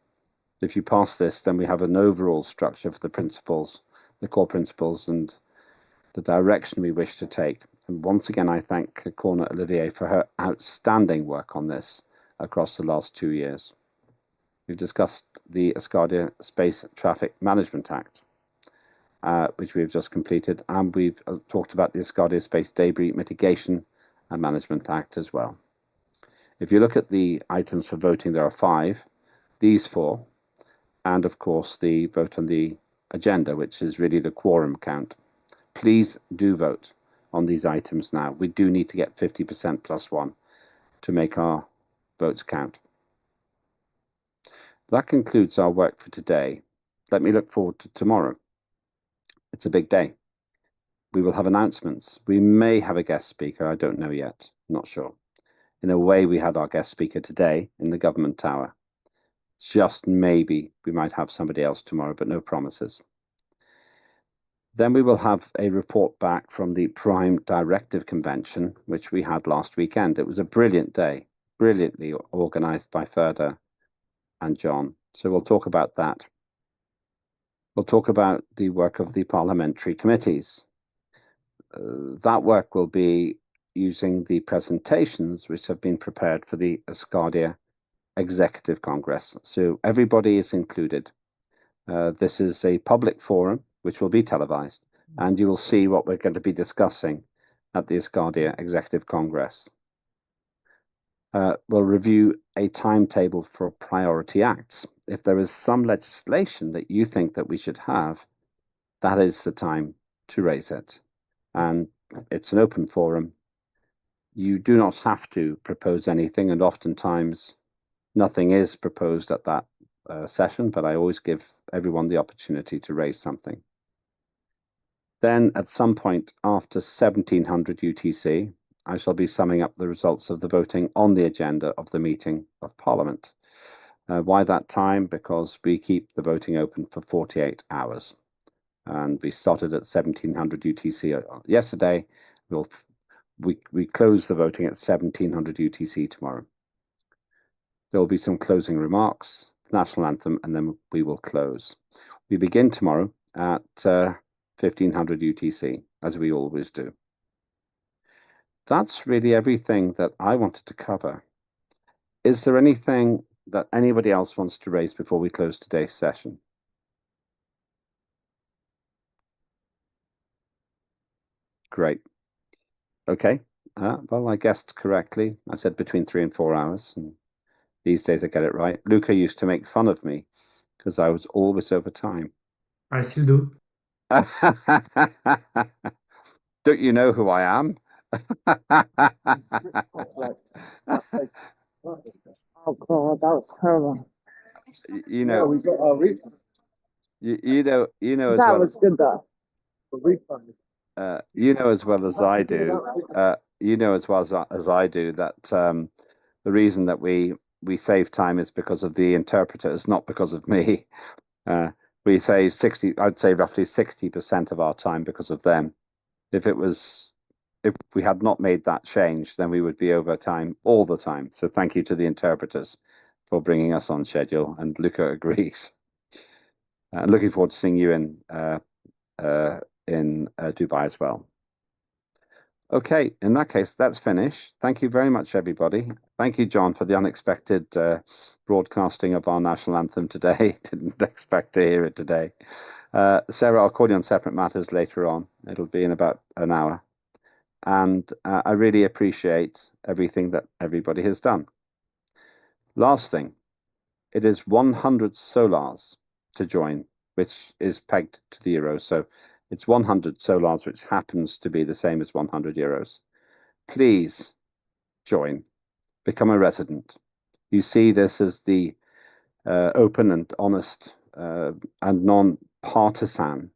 If you pass this, then we have an overall structure for the principles, the core principles, and the direction we wish to take. And once again, I thank Corna Olivier for her outstanding work on this across the last 2 years. We've discussed the Asgardia Space Traffic Management Act, which we've just completed, and we've talked about the Asgardia Space Debris Mitigation and Management Act as well. If you look at the items for voting, there are 5, these 4, and of course the vote on the agenda, which is really the quorum count. Please do vote on these items now. We do need to get 50% plus 1 to make our votes count. That concludes our work for today. Let me look forward to tomorrow. It's a big day. We will have announcements. We may have a guest speaker. I don't know yet. Not sure. In a way, we had our guest speaker today in the government tower. Just maybe we might have somebody else tomorrow, but no promises. Then we will have a report back from the Prime Directive Convention, which we had last weekend. It was a brilliant day, brilliantly organised by Ferda and John. So we'll talk about that. We'll talk about the work of the parliamentary committees. That work will be using the presentations which have been prepared for the Asgardia Executive Congress. So everybody is included. This is a public forum which will be televised, and you will see what we're going to be discussing at the Asgardia Executive Congress. We'll review a timetable for priority acts. If there is some legislation that you think that we should have, that is the time to raise it. And it's an open forum. You do not have to propose anything, and oftentimes nothing is proposed at that session, but I always give everyone the opportunity to raise something. Then at some point after 1700 UTC, I shall be summing up the results of the voting on the agenda of the meeting of Parliament. Why that time? Because we keep the voting open for 48 hours. And we started at 1700 UTC yesterday. We close the voting at 1700 UTC tomorrow. There will be some closing remarks, national anthem, and then we will close. We begin tomorrow at 1500 UTC, as we always do. That's really everything that I wanted to cover. Is there anything that anybody else wants to raise before we close today's session? Great. Okay. Well, I guessed correctly. I said between 3 and 4 hours, and these days I get it right. Luca used to make fun of me because I was always over time. I still do. Don't you know who I am? Oh God, that was horrible. You know, we got our refund. you know as That well. was good though. The refund. You know as well as I do. You know as well as I do that the reason that we save time is because of the interpreters, not because of me. We save 60. I'd say roughly 60% of our time because of them. If we had not made that change, then we would be over time all the time. So thank you to the interpreters for bringing us on schedule, and Luca agrees. Looking forward to seeing you in Dubai as well. Okay, in that case, that's finished. Thank you very much, everybody. Thank you, John, for the unexpected broadcasting of our national anthem today. Didn't expect to hear it today. Sarah, I'll call you on separate matters later on. It'll be in about an hour. And I really appreciate everything that everybody has done. Last thing, it is 100 solars to join, which is pegged to the euro. So it's 100 solars, which happens to be the same as 100 euros. Please join, become a resident. You see this as the open and honest and non-partisan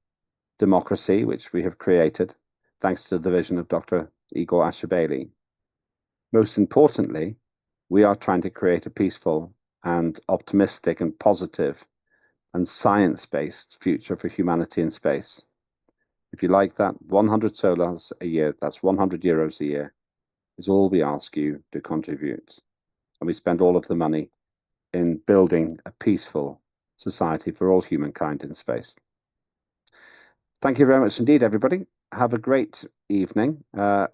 democracy which we have created, thanks to the vision of Dr. Igor Ashabeli. Most importantly, we are trying to create a peaceful and optimistic and positive and science-based future for humanity in space. If you like that, 100 solars a year, that's 100 euros a year, is all we ask you to contribute. And we spend all of the money in building a peaceful society for all humankind in space. Thank you very much indeed, everybody. Have a great evening.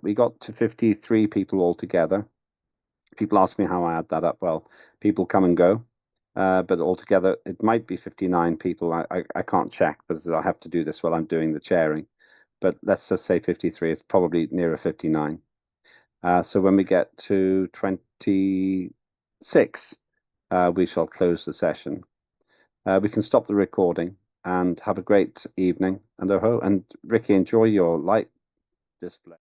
We got to 53 people altogether. People ask me how I add that up. Well, people come and go. But altogether, it might be 59 people. I can't check because I have to do this while I'm doing the chairing. But let's just say 53. It's probably nearer 59. So when we get to 26, we shall close the session. We can stop the recording and have a great evening. And Ricky, enjoy your light display.